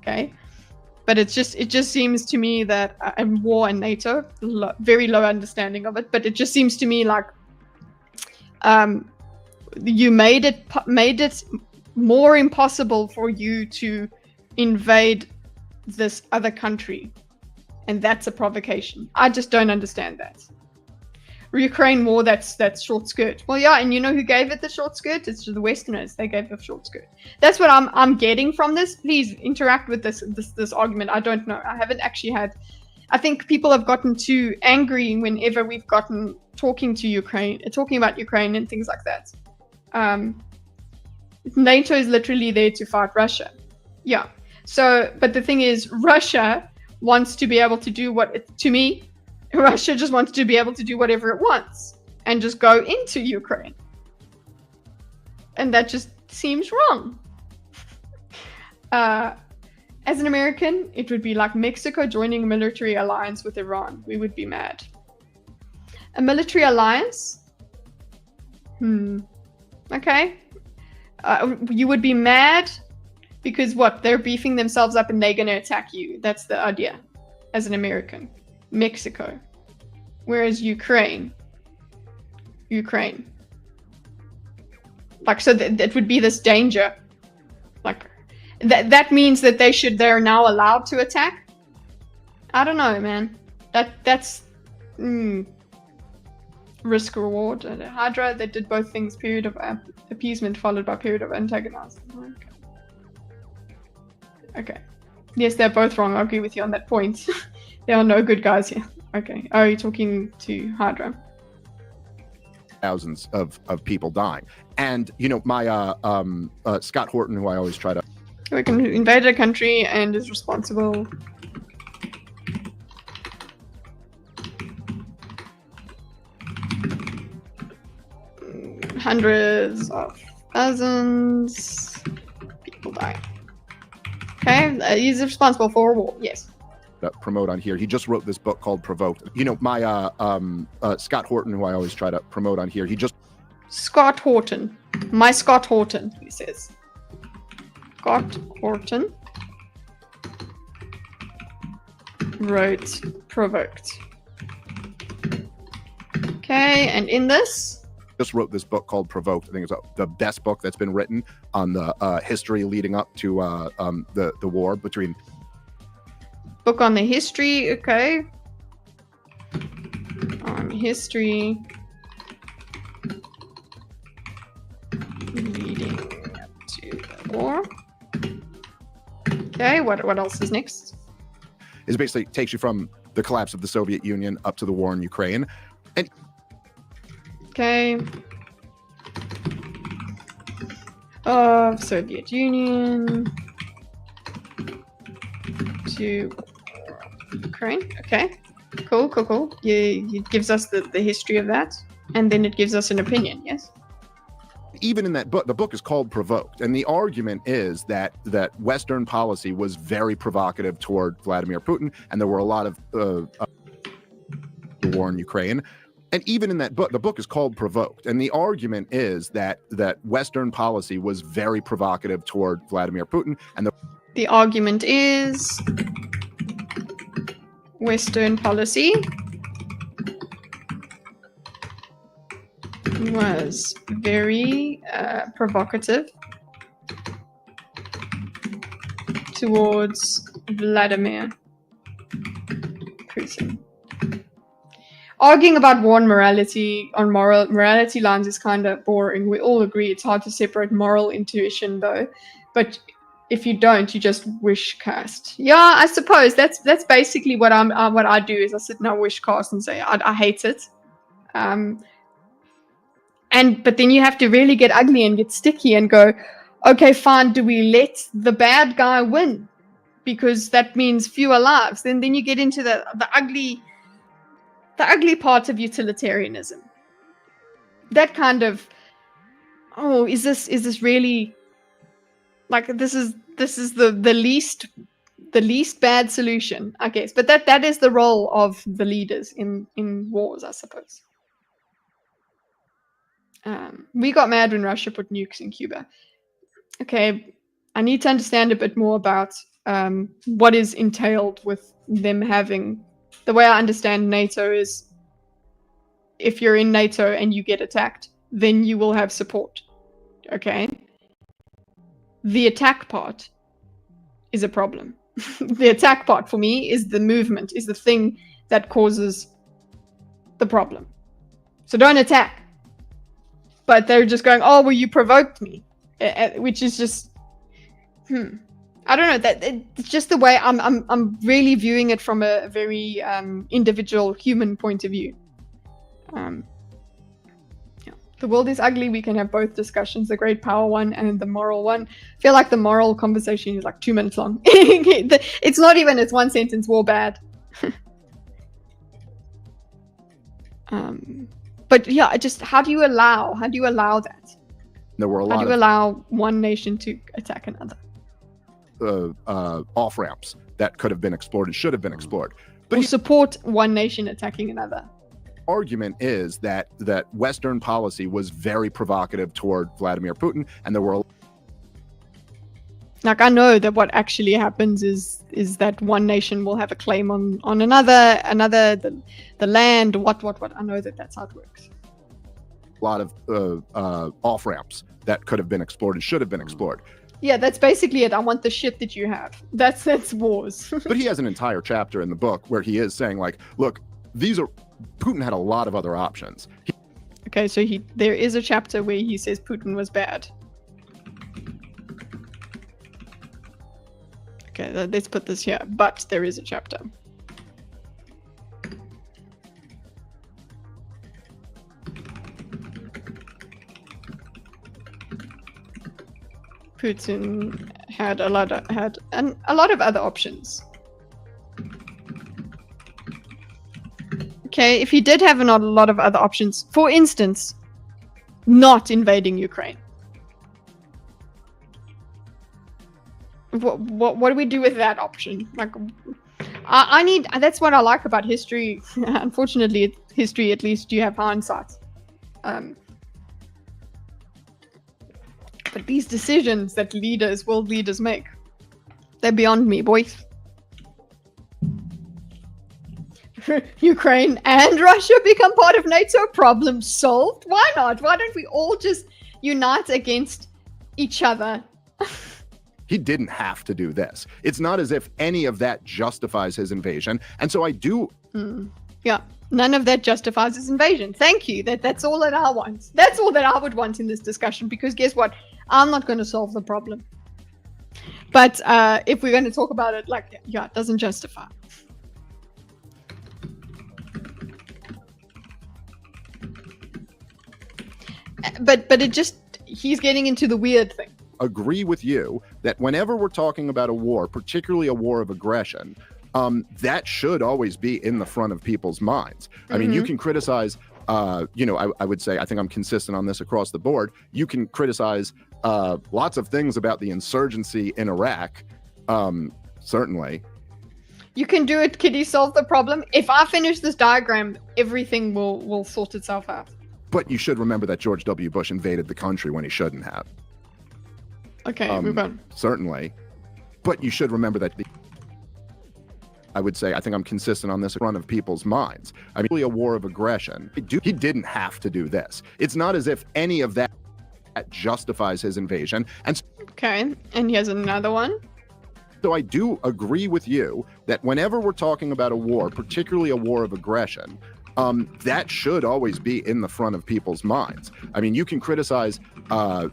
Okay, but it just seems to me that war and NATO, very low understanding of it. But it just seems to me like you made it more impossible for you to invade this other country, and that's a provocation. I just don't understand that. Ukraine wore that short skirt. Well, yeah, and you know who gave it the short skirt? It's the Westerners. They gave the short skirt. That's what I'm getting from this. Please interact with this argument. I don't know. I haven't actually had. I think people have gotten too angry whenever we've gotten talking about Ukraine and things like that. NATO is literally there to fight Russia. Yeah. So, but the thing is, Russia wants to be able to do Russia just wants to be able to do whatever it wants and just go into Ukraine. And that just seems wrong. As an American, it would be like Mexico joining a military alliance with Iran. We would be mad. A military alliance? Okay. You would be mad because what? They're beefing themselves up and they're going to attack you. That's the idea as an American. Mexico. Whereas Ukraine. Like, so that would be this danger. Like, that means that they're now allowed to attack? I don't know, man. That's risk reward. Hydra, they did both things. Period of appeasement followed by period of antagonizing. Okay. Yes, they're both wrong. I agree with you on that point. There are no good guys here. Okay. Oh, you're talking to Hydra. Thousands of people dying. And, you know, my Scott Horton, who I always try to... We can invade a country and is responsible. Hundreds of thousands people die. Okay, he's responsible for a war, yes. Promote on here. He just wrote this book called Provoked. You know, my Scott Horton, who I always try to promote on here, he just... Scott Horton. My Scott Horton, he says. Scott Horton wrote Provoked. Okay, and in this... Just wrote this book called Provoked. I think it's the best book that's been written on the history leading up to the war between... Book on the history, okay. On history leading up to the war. Okay, what else is next? It basically takes you from the collapse of the Soviet Union up to the war in Ukraine. And okay. Of Soviet Union to Ukraine. Okay. Cool. It gives us the history of that. And then it gives us an opinion, yes? Even in that book, the book is called Provoked. And the argument is that Western policy was very provocative toward Vladimir Putin. And there were a lot of the war in Ukraine. And even in that book, the book is called Provoked. And the argument is that Western policy was very provocative toward Vladimir Putin. And the argument is Western policy was very provocative towards Vladimir Putin. Arguing about war and morality on morality lines is kind of boring. We all agree it's hard to separate moral intuition, though. But if you don't, you just wish cast. Yeah, I suppose that's basically what I do is I sit and I wish cast and say I hate it. But then you have to really get ugly and get sticky and go, okay, fine. Do we let the bad guy win because that means fewer lives? Then you get into the ugly part of utilitarianism. That kind of, oh, is this really like this is the least bad solution, I guess. But that is the role of the leaders in wars, I suppose. We got mad when Russia put nukes in Cuba. Okay, I need to understand a bit more about what is entailed with them having. The way I understand NATO is if you're in NATO and you get attacked, then you will have support. Okay? The attack part is a problem. The attack part for me is the movement, is the thing that causes the problem. So don't attack. But they're just going, oh, well, you provoked me, which is just, I don't know. That it's just the way I'm really viewing it from a very individual human point of view. Yeah. The world is ugly. We can have both discussions, the great power one and the moral one. I feel like the moral conversation is like 2 minutes long. It's not even. It's one sentence. War bad. But yeah, just how do you allow that? There were a How lot do you of allow one nation to attack another? off ramps that could have been explored and should have been explored. But Or support one nation attacking another? argument is that Western policy was very provocative toward Vladimir Putin, and there were Like, I know that what actually happens is that one nation will have a claim on another, the land, what. I know that that's how it works. a lot of off ramps that could have been explored and should have been explored. Yeah, that's basically it. I want the shit that you have. That's wars. But he has an entire chapter in the book where he is saying, like, look, Putin had a lot of other options. Okay, so there is a chapter where he says Putin was bad. Okay, let's put this here. But there is a chapter. Putin had a lot of other options. Okay, if he did have a lot of other options, for instance, not invading Ukraine. What do we do with that option? Like, I need. That's what I like about history. Unfortunately, history, at least you have hindsight. But these decisions that world leaders make, they're beyond me, boys. Ukraine and Russia become part of NATO? Problem solved. Why not? Why don't we all just unite against each other? He didn't have to do this. It's not as if any of that justifies his invasion. And so I do. Yeah, none of that justifies his invasion. Thank you. That's all that I want. That's all that I would want in this discussion, because guess what? I'm not going to solve the problem. But if we're going to talk about it, like, yeah, it doesn't justify. But it just, he's getting into the weird thing. Agree with you that whenever we're talking about a war, particularly a war of aggression, that should always be in the front of people's minds. I mean, you can criticize, I would say, I think I'm consistent on this across the board. You can criticize lots of things about the insurgency in Iraq, certainly. You can do it, Kitty, solve the problem. If I finish this diagram, everything will sort itself out. But you should remember that George W. Bush invaded the country when he shouldn't have. Okay, move on. Certainly. But you should remember that I would say, I think I'm consistent on this in front of people's minds. I mean, really a war of aggression. He didn't have to do this. It's not as if any of that justifies his invasion. And okay, and here's another one. so I do agree with you that whenever we're talking about a war, particularly a war of aggression, that should always be in the front of people's minds. I mean, you can criticize, I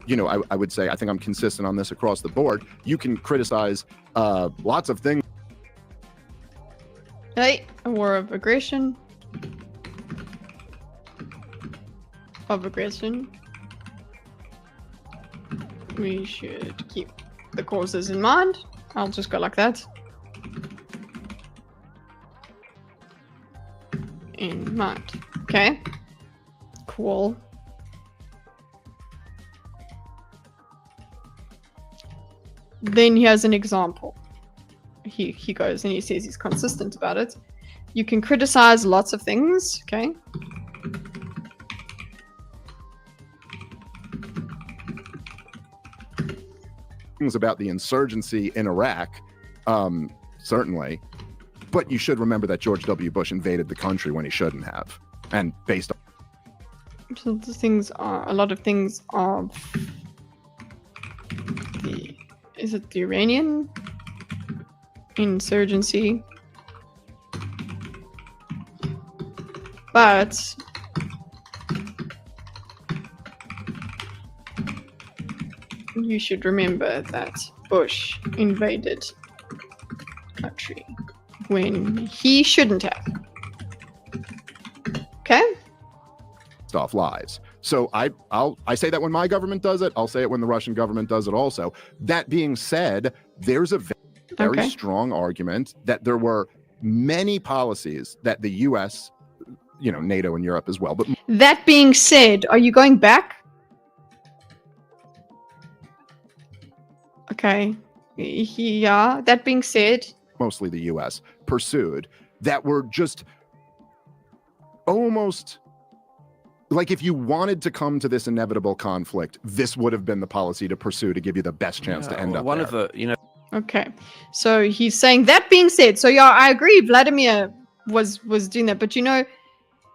would say, I think I'm consistent on this across the board. You can criticize lots of things. Hey, a war of aggression. We should keep the causes in mind. I'll just go like that. In mind. Okay. Cool. Then here's an example. He goes and he says he's consistent about it. You can criticize lots of things, okay? Things about the insurgency in Iraq, certainly. But you should remember that George W. Bush invaded the country when he shouldn't have. And based on... So the things are, a lot of things are... Is it the Iranian insurgency? But you should remember that Bush invaded country when he shouldn't have. Okay? Off lives. So I say that when my government does it, I'll say it when the Russian government does it also. That being said, there's a very strong argument that there were many policies that the US, NATO and Europe as well. But that being said, are you going back? Okay. Yeah, that being said, mostly the US pursued that were just almost like, if you wanted to come to this inevitable conflict, this would have been the policy to pursue to give you the best chance to end up one there. of the, Okay, so he's saying that being said, so yeah, I agree. Vladimir was doing that, but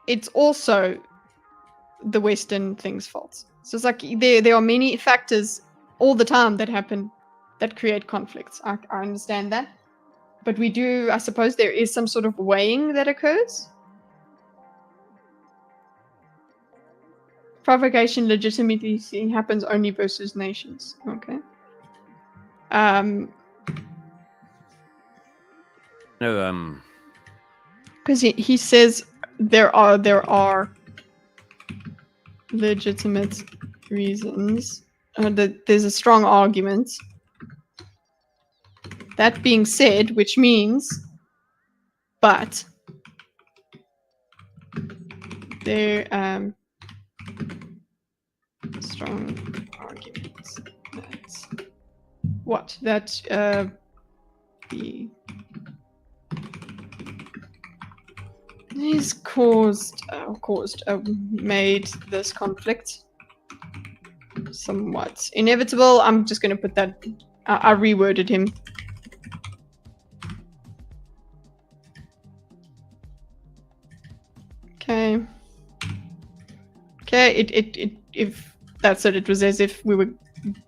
it's also the Western thing's fault. So it's like there are many factors all the time that happen that create conflicts. I understand that, but I suppose there is some sort of weighing that occurs. Provocation legitimacy happens only versus nations. Okay. Because he says there are legitimate reasons. That there's a strong argument. That being said, which means, but there strong arguments that is made this conflict somewhat inevitable. I'm just going to put that. I reworded him. Okay. If that's it, it was as if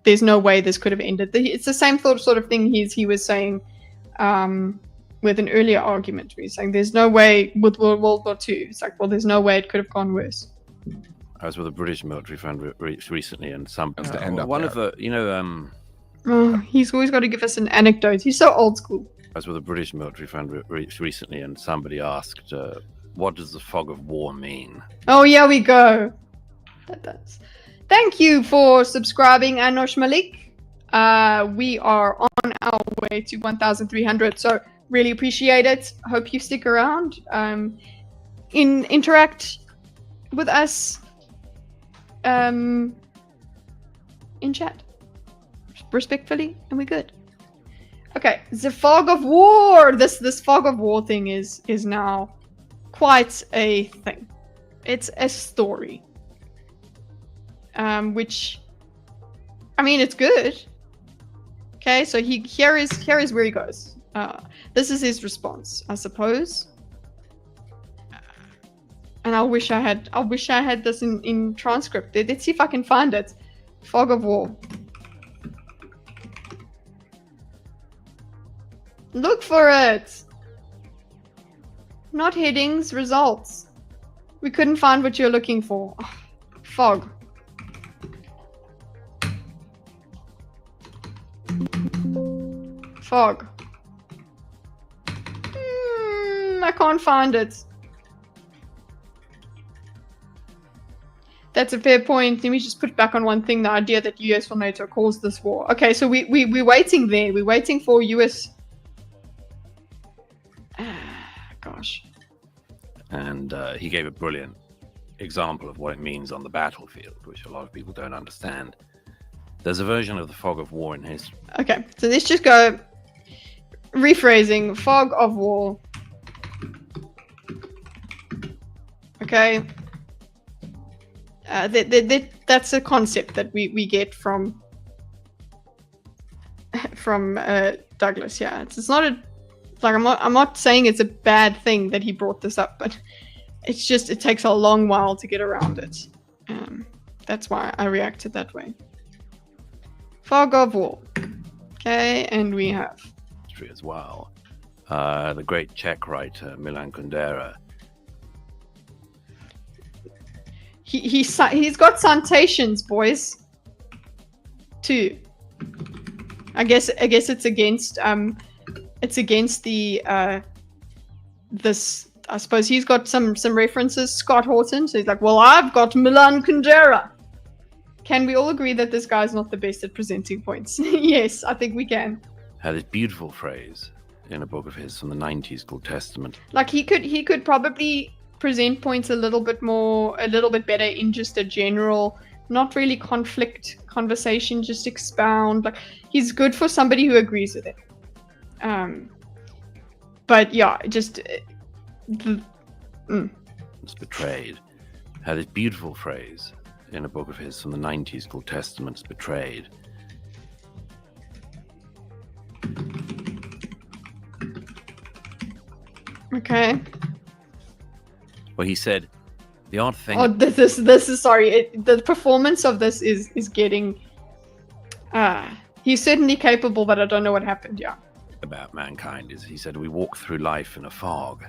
there's no way this could have ended. It's the same sort of thing he was saying with an earlier argument where he's saying there's no way with World War II. It's like, well, there's no way it could have gone worse. I was with a British military friend recently, and to end up one there. of the he's always got to give us an anecdote. He's so old school. I was with a British military friend recently, and somebody asked, "What does the fog of war mean?" Oh, yeah, we go. That does. Thank you for subscribing, Anosh Malik. We are on our way to 1,300, so really appreciate it. Hope you stick around. Interact with us in chat respectfully, and we're good. Okay, the fog of war. This fog of war thing is now quite a thing. It's a story. Which, I mean, it's good. Okay, so here is where he goes. This is his response, I suppose. And I wish I had this in transcript. Let's see if I can find it. Fog of war. Look for it. Not headings, results. We couldn't find what you're looking for. Fog. Fog. I can't find it. That's a fair point. Let me just put back on one thing, the idea that US or NATO caused this war. Okay, so we're waiting there. We're waiting for US... Gosh. And he gave a brilliant example of what it means on the battlefield, which a lot of people don't understand. There's a version of the fog of war in history. Okay, so let's just go rephrasing. Fog of war. Okay. That's a concept that we get from Douglas. Yeah, it's not a I'm not saying it's a bad thing that he brought this up, but it's just it takes a long while to get around it. That's why I reacted that way. Fog of war. Okay, and we have history as well. The great Czech writer Milan Kundera. He's got citations, boys. Too. I guess it's against the this. I suppose he's got some references. Scott Horton. So he's like, well, I've got Milan Kundera. Can we all agree that this guy's not the best at presenting points? Yes, I think we can. Had this beautiful phrase in a book of his from the 90s called Testament. Like he could probably present points a little bit better in just a general, not really conflict conversation, just expound. Like he's good for somebody who agrees with it. But yeah, just It's betrayed. Had this beautiful phrase in a book of his from the 90s called Testaments Betrayed. Okay. Well, he said, the odd thing... Oh, this is sorry. The performance of this is getting... he's certainly capable, but I don't know what happened, yeah. About mankind is, he said, we walk through life in a fog,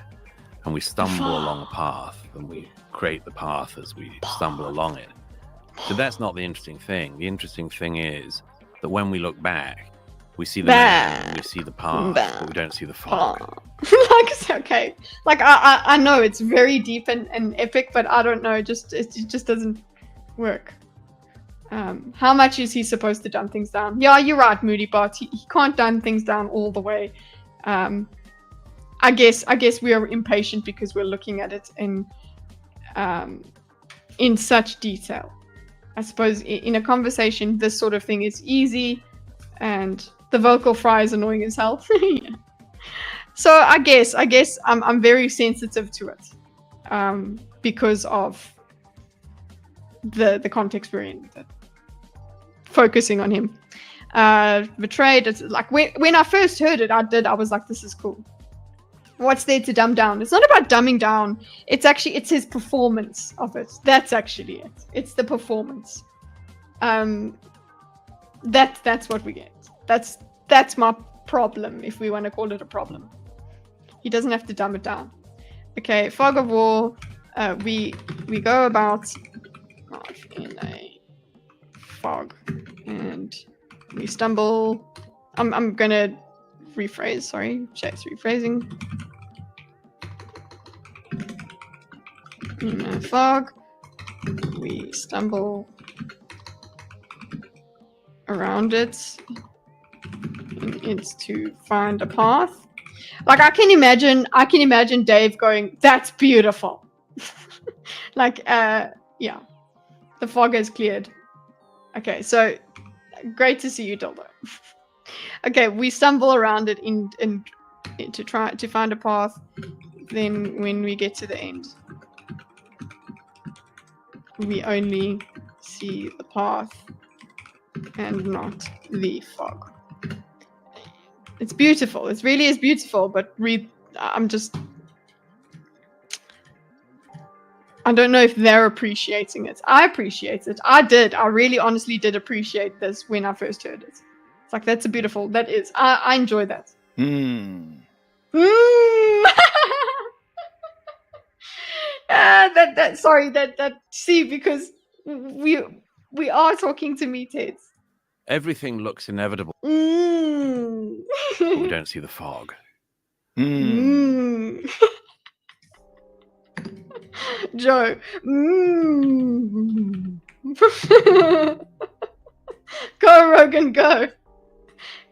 and we stumble along a path, and we create the path as we stumble along it. So that's not the interesting thing. The interesting thing is that when we look back, we see the man, we see the path, but we don't see the fog. Like, okay. Like, I know it's very deep and epic, but I don't know. It just doesn't work. How much is he supposed to dumb things down? Yeah, you're right, Moody Bot. He can't dumb things down all the way. I guess we are impatient because we're looking at it in such detail. I suppose in a conversation, this sort of thing is easy, and the vocal fry is annoying as hell. Yeah. So I guess I'm very sensitive to it, because of the context we're in with it. Focusing on him. Betrayed. It's like when I first heard it, I was like, this is cool. What's there to dumb down? It's not about dumbing down. It's his performance of it. That's actually it. It's the performance. That's what we get. That's my problem, if we want to call it a problem. He doesn't have to dumb it down. Okay, fog of war. We go about life in a fog, and we stumble. I'm gonna rephrase. Sorry, Jack's rephrasing. In a fog, we stumble around it. It's to find a path. Like I can imagine Dave going, "That's beautiful." Like, yeah, the fog has cleared. Okay, so great to see you, Dildo. Okay, we stumble around it in to try to find a path. Then when we get to the end, we only see the path and not the fog. It's beautiful. It really is beautiful, but I don't know if they're appreciating it. I appreciate it. I did. I really honestly did appreciate this when I first heard it. It's like, that's a beautiful, that is. I enjoy that. See, because we are talking to meatheads. Everything looks inevitable. We don't see the fog. Joe. Go, Rogan, go.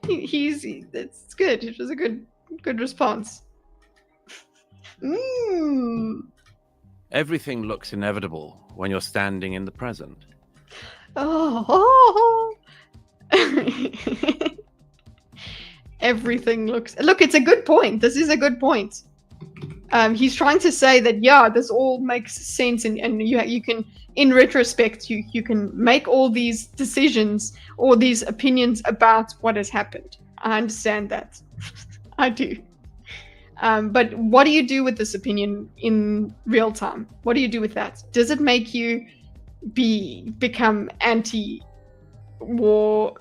It's good. It was a good response. Everything looks inevitable when you're standing in the present. Oh. Everything looks... Look, it's a good point. This is a good point. He's trying to say that, yeah, this all makes sense, and you can, in retrospect, you can make all these decisions or these opinions about what has happened. I understand that. I do. But what do you do with this opinion in real time? What do you do with that? Does it make you become anti-war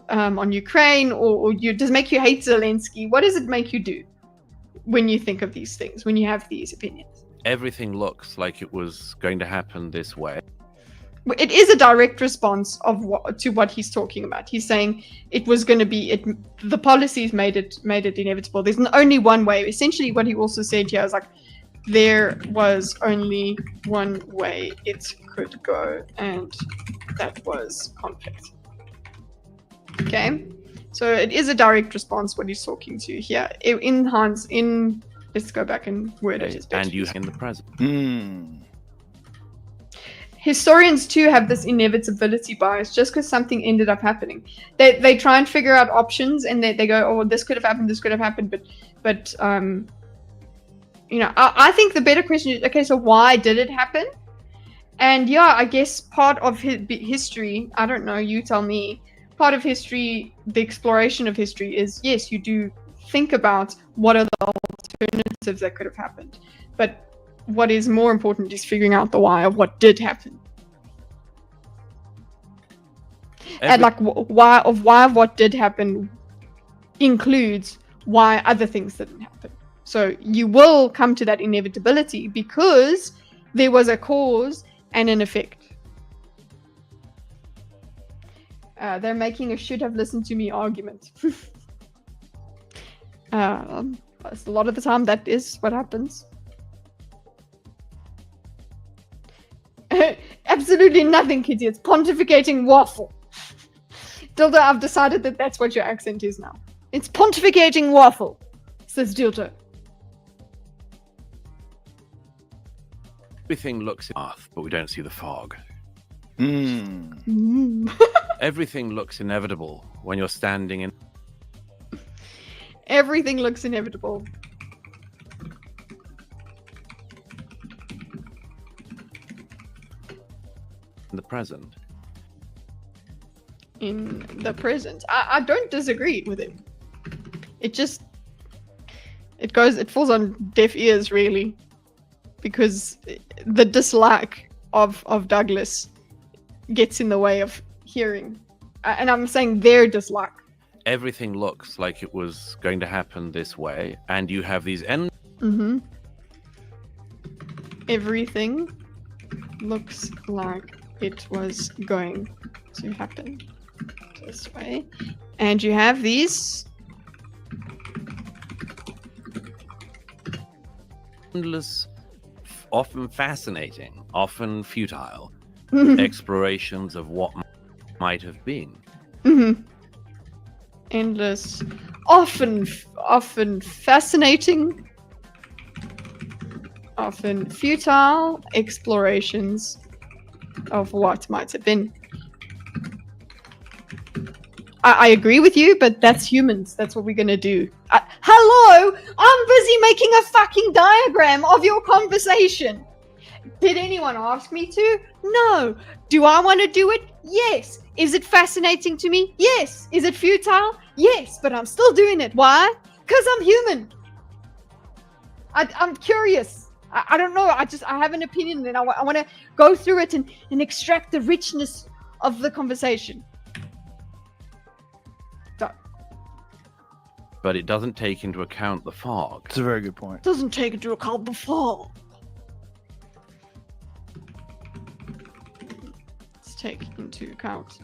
on Ukraine, or does it make you hate Zelensky? What does it make you do when you think of these things, when you have these opinions? Everything looks like it was going to happen this way. it is a direct response of what he's talking about. He's saying it was going to be it. The policies made it inevitable. There's only one way. Essentially, what he also said here is like there was only one way it could go, and that was conflict. Okay, so it is a direct response what he's talking to here. Let's go back and word it. And you in the present. Historians too have this inevitability bias. Just because something ended up happening, they try and figure out options, and they go, oh, this could have happened, this could have happened, but I think the better question is, okay, so why did it happen? And yeah, I guess part of history, I don't know, you tell me, part of history, the exploration of history is, yes, you do think about what are the alternatives that could have happened, but what is more important is figuring out the why of what did happen. And like why of what did happen includes why other things didn't happen. So you will come to that inevitability because there was a cause and an effect. They're making a should have listened to me argument. A lot of the time that is what happens. Absolutely nothing, Kitty. It's pontificating waffle. Dildo, I've decided that that's what your accent is now. It's pontificating waffle, says Dildo. Everything looks path, but we don't see the fog. Everything looks inevitable when you're standing in. Everything looks inevitable. In the present. In the present. I don't disagree with him. It falls on deaf ears, really. Because the dislike of Douglas gets in the way of hearing. And I'm saying their dislike. Everything looks like it was going to happen this way, and you have these end. Everything looks like it was going to happen this way, and you have these endless, often fascinating, often futile explorations of what might have been. Endless, often fascinating, often futile explorations of what might have been. I agree with you, but that's humans. That's what we're gonna do. Hello! I'm busy making a fucking diagram of your conversation. Did anyone ask me to? No. Do I want to do it? Yes. Is it fascinating to me? Yes. Is it futile? Yes. But I'm still doing it. Why? Because I'm human. I'm curious. I don't know. I have an opinion, and I want to go through it and extract the richness of the conversation. But it doesn't take into account the fog. It's a very good point. Doesn't take into account the fog. Let's take into account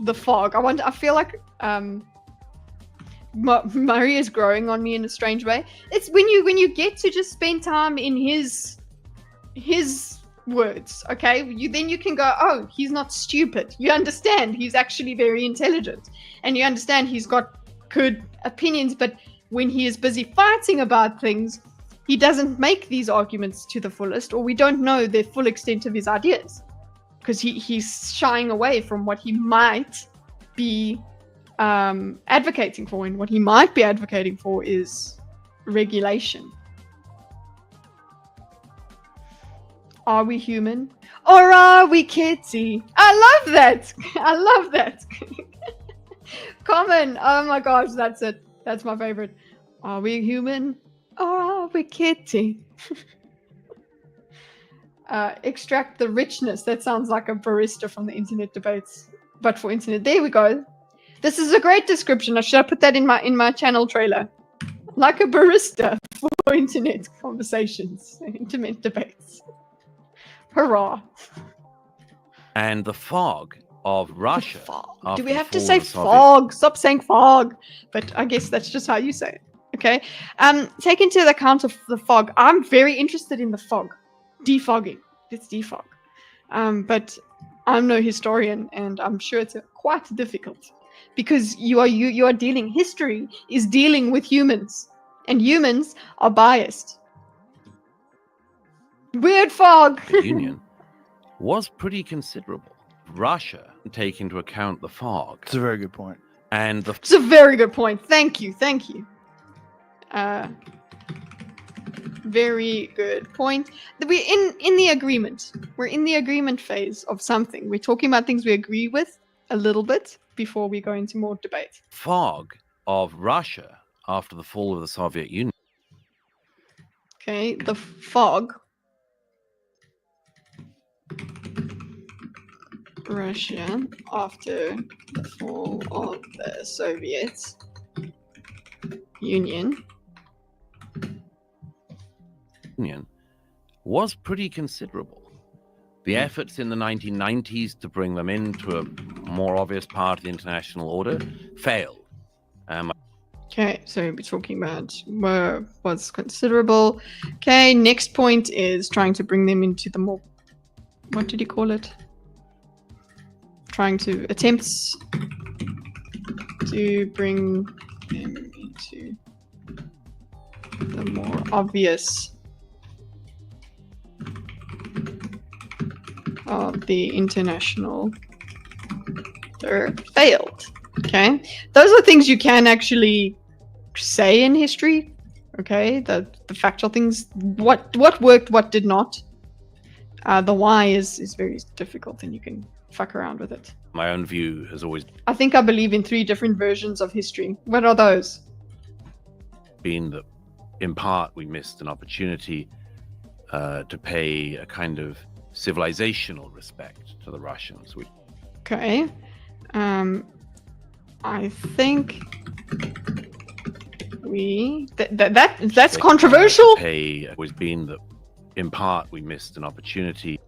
the fog. I feel like Murray is growing on me in a strange way. It's when you get to just spend time in his words, okay? Then you can go, oh, he's not stupid. You understand he's actually very intelligent, and you understand he's got good opinions, but when he is busy fighting about things, he doesn't make these arguments to the fullest, or we don't know the full extent of his ideas, because he's shying away from what he might be advocating for, and what he might be advocating for is regulation. Are we human? Or are we kitty? I love that! I love that! Common! Oh my gosh, that's it. That's my favorite. Are we human? Or are we kitty? Extract the richness. That sounds like a barista from the internet debates. But for internet. There we go. This is a great description. I should put that in my channel trailer. Like a barista for internet conversations. Internet debates. Hurrah. And the fog of Russia. Fog. after Do we the have to fall say of the Soviet- fog? Stop saying fog. But I guess that's just how you say it. Okay. Take into account of the fog. I'm very interested in the fog. Defogging. Let's defog. But I'm no historian, and I'm sure it's quite difficult because you are dealing. History is dealing with humans, and humans are biased. Weird fog. Union was pretty considerable. Russia, take into account the fog. It's a very good point. And the It's a very good point. Thank you. Very good point. We're in the agreement. We're in the agreement phase of something. We're talking about things we agree with a little bit before we go into more debate. fog of Russia after the fall of the Soviet Union. Okay, the fog. Russia after the fall of the Soviet Union. Was pretty considerable. The efforts in the 1990s to bring them into a more obvious part of the international order failed. Okay, so we're talking about was considerable. Okay, next point is trying to bring them into the more, what did he call it? Attempts to bring them into the more obvious of the international order failed. Okay, those are things you can actually say in history. Okay, the factual things, what worked, what did not. The why is very difficult, and you can fuck around with it. My own view has always I think I believe in 3 different versions of history. What are those? been that, in part, we missed an opportunity to pay a kind of civilizational respect to the Russians. Okay, I think that's controversial. Pay was been that, in part, we missed an opportunity.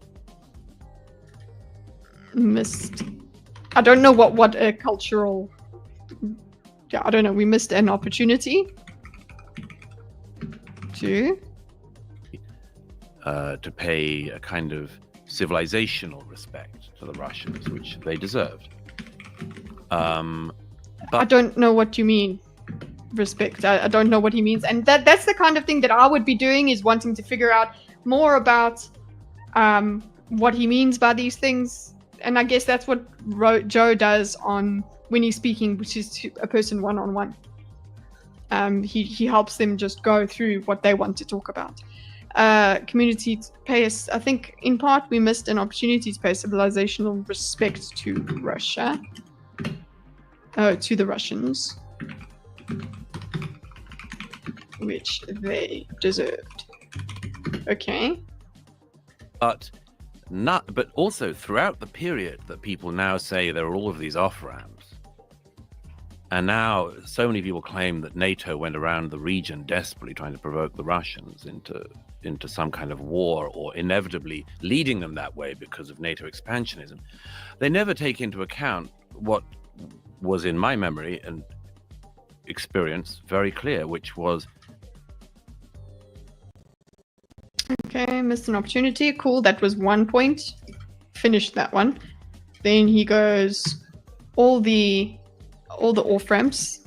I don't know what a cultural. Yeah, I don't know. We missed an opportunity to pay a kind of civilizational respect to the Russians, which they deserved. I don't know what you mean. Respect. I don't know what he means, and that's the kind of thing that I would be doing, is wanting to figure out more about what he means by these things. And I guess that's what Joe does when he's speaking, which is to a person one-on-one. He helps them just go through what they want to talk about. Community pay us. I think in part we missed an opportunity to pay civilizational respect to Russia. To the Russians, which they deserved. Okay. But also throughout the period that people now say there are all of these off-ramps, and now so many people claim that NATO went around the region desperately trying to provoke the Russians into some kind of war, or inevitably leading them that way because of NATO expansionism. They never take into account what was, in my memory and experience, very clear, which was... Okay, missed an opportunity. Cool, that was 1 point. Finished that one. Then he goes all the off ramps.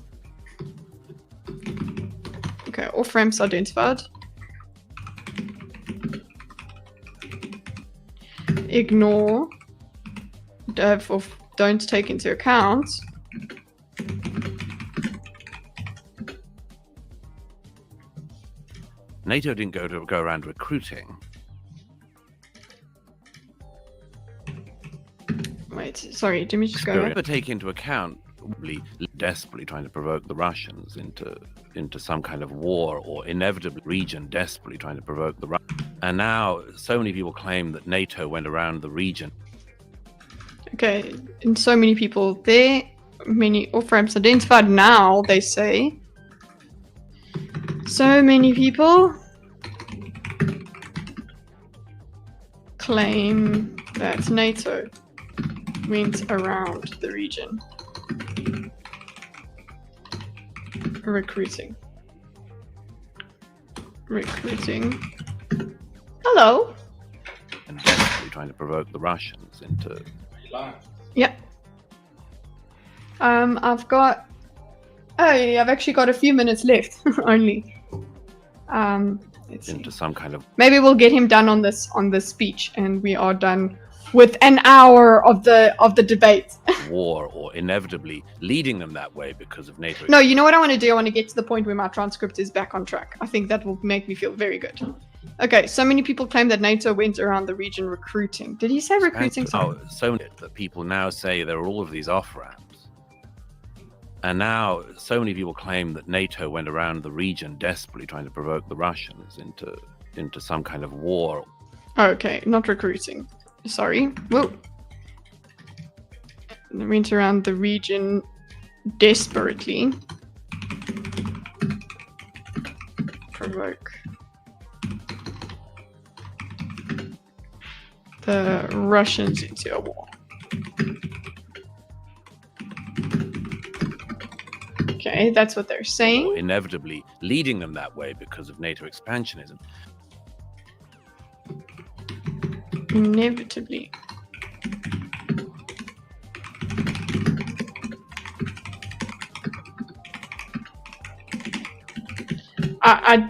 Okay, off ramps identified. Ignore. Don't take into account. NATO didn't go around recruiting. Wait, sorry, did we just go? Never take into account desperately trying to provoke the Russians into some kind of war, or inevitably region desperately trying to provoke the Russians. And now so many people claim that NATO went around the region. Okay, and so many people there, many off-ramps identified now, they say. So many people claim that NATO went around the region recruiting. Hello. And desperately trying to provoke the Russians into. Yeah. I've actually got a few minutes left only. Let's into see. some kind of Maybe we'll get him done on this speech, and we are done with an hour of the debate. war, or inevitably leading them that way because of NATO. No, you know what I want to do? I want to get to the point where my transcript is back on track. I think that will make me feel very good. Okay, so many people claim that NATO went around the region recruiting. Did he say recruiting? Oh, so many that people now say there are all of these off-ramps. And now so many people claim that NATO went around the region desperately trying to provoke the Russians into some kind of war. Okay, not recruiting. Sorry. Whoa. They went around the region desperately. Provoke the Russians into a war. Okay, that's what they're saying. Or inevitably leading them that way because of NATO expansionism. Inevitably.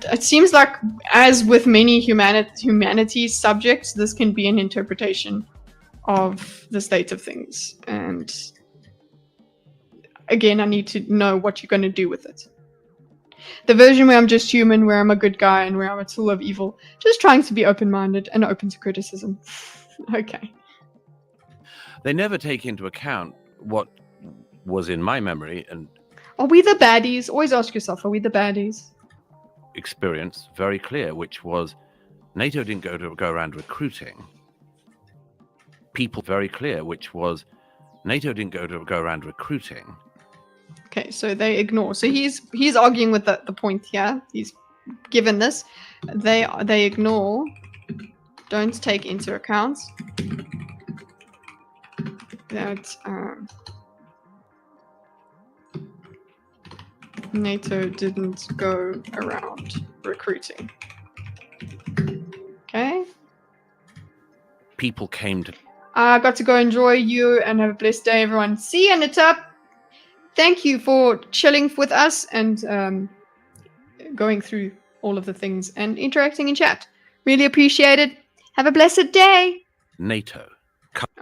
It seems like, as with many humanities subjects, this can be an interpretation of the state of things. And again, I need to know what you're going to do with it. The version where I'm just human, where I'm a good guy, and where I'm a tool of evil, just trying to be open-minded and open to criticism. Okay. They never take into account what was in my memory and Are we the baddies? Always ask yourself, are we the baddies? experience very clear, which was NATO didn't go around recruiting. People very clear, which was NATO didn't go around recruiting. Okay, so they ignore. So he's arguing with the point here. He's given this. They ignore. Don't take into account that NATO didn't go around recruiting. Okay. People came to. I got to go enjoy you and have a blessed day, everyone. See you, Anita. Thank you for chilling with us and going through all of the things and interacting in chat. Really appreciate it. Have a blessed day. NATO.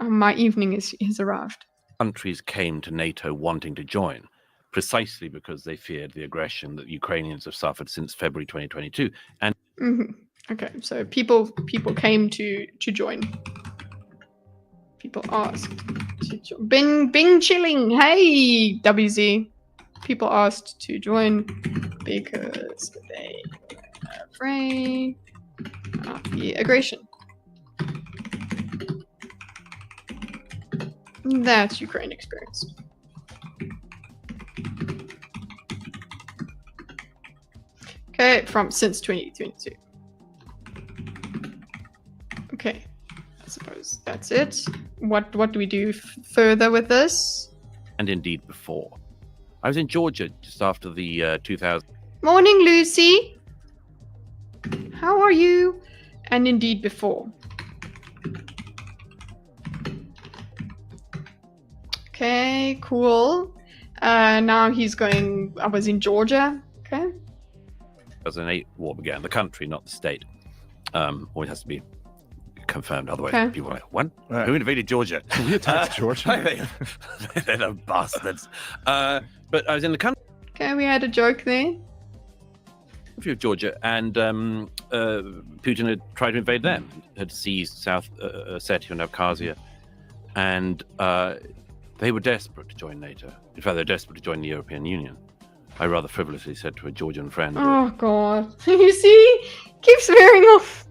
My evening has arrived. Countries came to NATO wanting to join, precisely because they feared the aggression that Ukrainians have suffered since February 2022. And okay, so people came to join. People asked to join. Bing chilling. Hey, WZ. People asked to join because they are afraid of the aggression. That's Ukraine experienced. Okay, since 2022. Okay, I suppose that's it. What do we do further with this? And indeed before. I was in Georgia just after the 2000. Morning, Lucy. How are you? And indeed before. Okay, cool. Now he's going. I was in Georgia. Okay. 2008 war began. The country, not the state. Always has to be confirmed. Otherwise, Okay. people are like, what? Right. Who invaded Georgia? We attacked Georgia. They're the bastards. But I was in the country Okay, we had a joke there. of Georgia, and Putin had tried to invade them, had seized South Ossetia and Abkhazia, and they were desperate to join NATO. In fact, they're desperate to join the European Union. I rather frivolously said to a Georgian friend. Oh God! You see, keeps swearing off.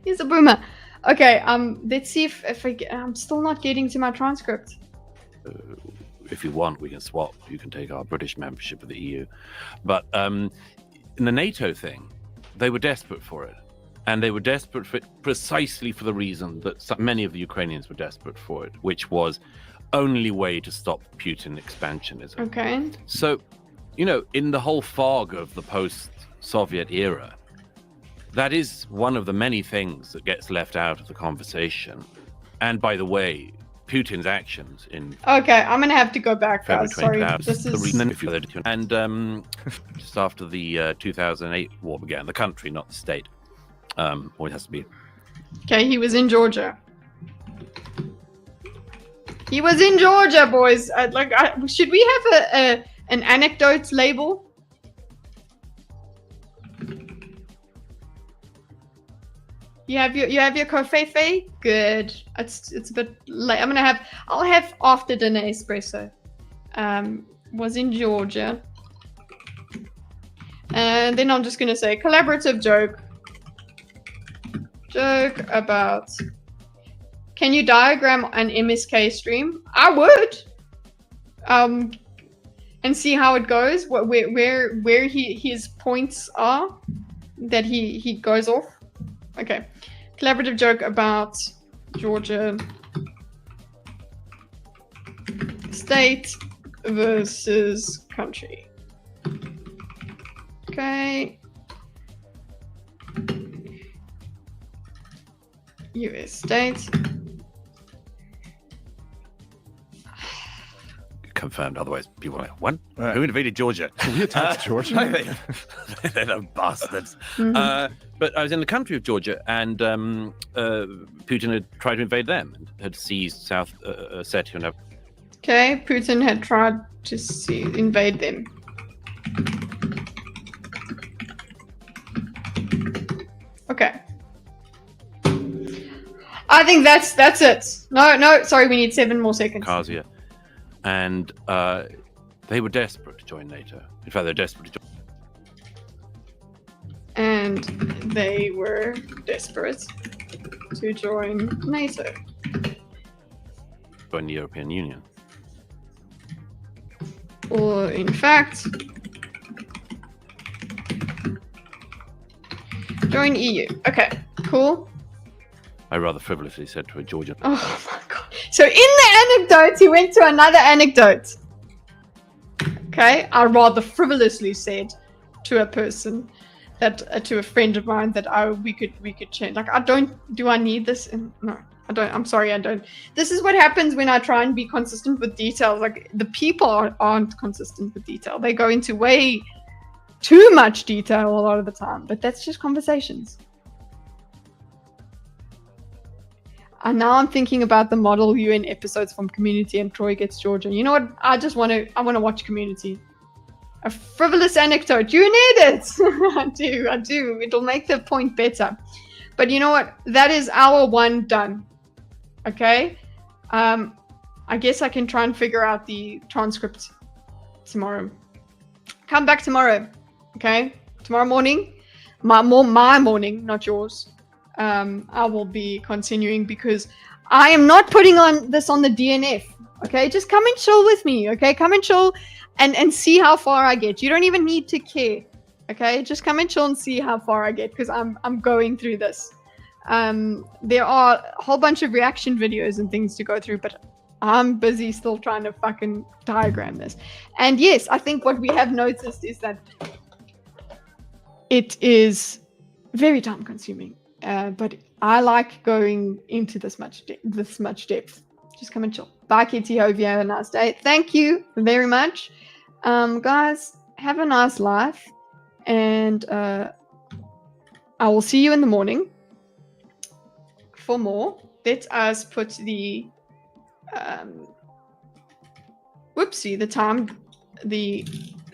He's a boomer. Okay, let's see if I'm still not getting to my transcript. If you want, we can swap. You can take our British membership of the EU. But in the NATO thing, they were desperate for it. And they were desperate for it precisely for the reason that many of the Ukrainians were desperate for it, which was only way to stop Putin expansionism. Okay. So, in the whole fog of the post-Soviet era, that is one of the many things that gets left out of the conversation. And by the way, Putin's actions in Okay, I'm gonna have to go back, February guys. Sorry, 20,000, this the is reason and just after the 2008 war began, the country, not the state, always has to be. okay. He was in Georgia. He was in Georgia, boys. Should we have an anecdotes label? You have your covfefe? Good. It's a bit late. I'll have after dinner espresso. Was in Georgia. And then I'm just gonna say collaborative joke. Joke about. Can you diagram an MSK stream? I would. And see how it goes. Where his points are that he goes off. Okay. Collaborative joke about Georgia state versus country. Okay. US state. Confirmed. Otherwise, people are like, what? Right. Who invaded Georgia? We attacked Georgia. They're the bastards. Mm-hmm. But I was in the country of Georgia, and Putin had tried to invade them, and had seized South Ossetia. And Okay, Putin had tried to invade them. Okay. I think that's it. No, sorry, we need 7 more seconds. Abkhazia. And they were desperate to join NATO. In fact, they're desperate to join. And they were desperate to join NATO. Join the European Union. Or, in fact, join EU. Okay, cool. I rather frivolously said to a Georgian. Oh my god. So in the anecdote, he went to another anecdote. Okay, I rather frivolously said to a person that to a friend of mine that we could change. Like, do I need this? No, I don't. I'm sorry, I don't. This is what happens when I try and be consistent with details. Like, the people aren't consistent with detail. They go into way too much detail a lot of the time, but that's just conversations. And now I'm thinking about the Model UN episodes from Community and Troy Gets Georgia. You know what? I want to watch Community. A frivolous anecdote. You need it. I do. It'll make the point better. But you know what? That is hour 1 done. Okay? I guess I can try and figure out the transcript tomorrow. Come back tomorrow. Okay? Tomorrow morning. My morning, not yours. I will be continuing because I am not putting on this on the DNF. Okay, just come and chill with me. Okay, come and chill and see how far I get. You don't even need to care. Okay, just come and chill and see how far I get because I'm going through this. There are a whole bunch of reaction videos and things to go through, but I'm busy still trying to fucking diagram this. And yes, I think what we have noticed is that it is very time consuming. But I like going into this much depth. Just come and chill. Bye, Kitty. Hope you have a nice day. Thank you very much. Guys, have a nice life. And I will see you in the morning for more. Let us put the the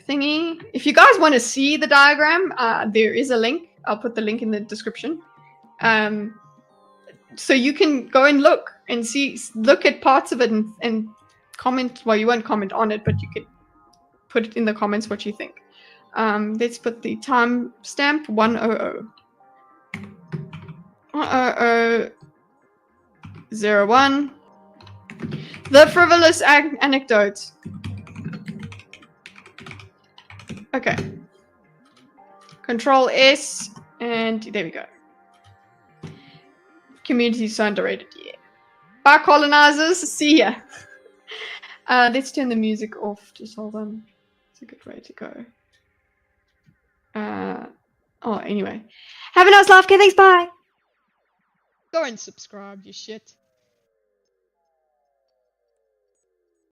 thingy. If you guys want to see the diagram, there is a link. I'll put the link in the description. So you can go and look at parts of it and comment. Well, you won't comment on it, but you could put it in the comments what you think. Let's put the time stamp 100. 10001. The frivolous anecdote. Okay. Control S, and there we go. Communities so underrated. Yeah. Bye, colonizers. See ya. Let's turn the music off. Just hold on. It's a good way to go. Anyway. Have a nice life. Okay, thanks. Bye. Go and subscribe, you shit.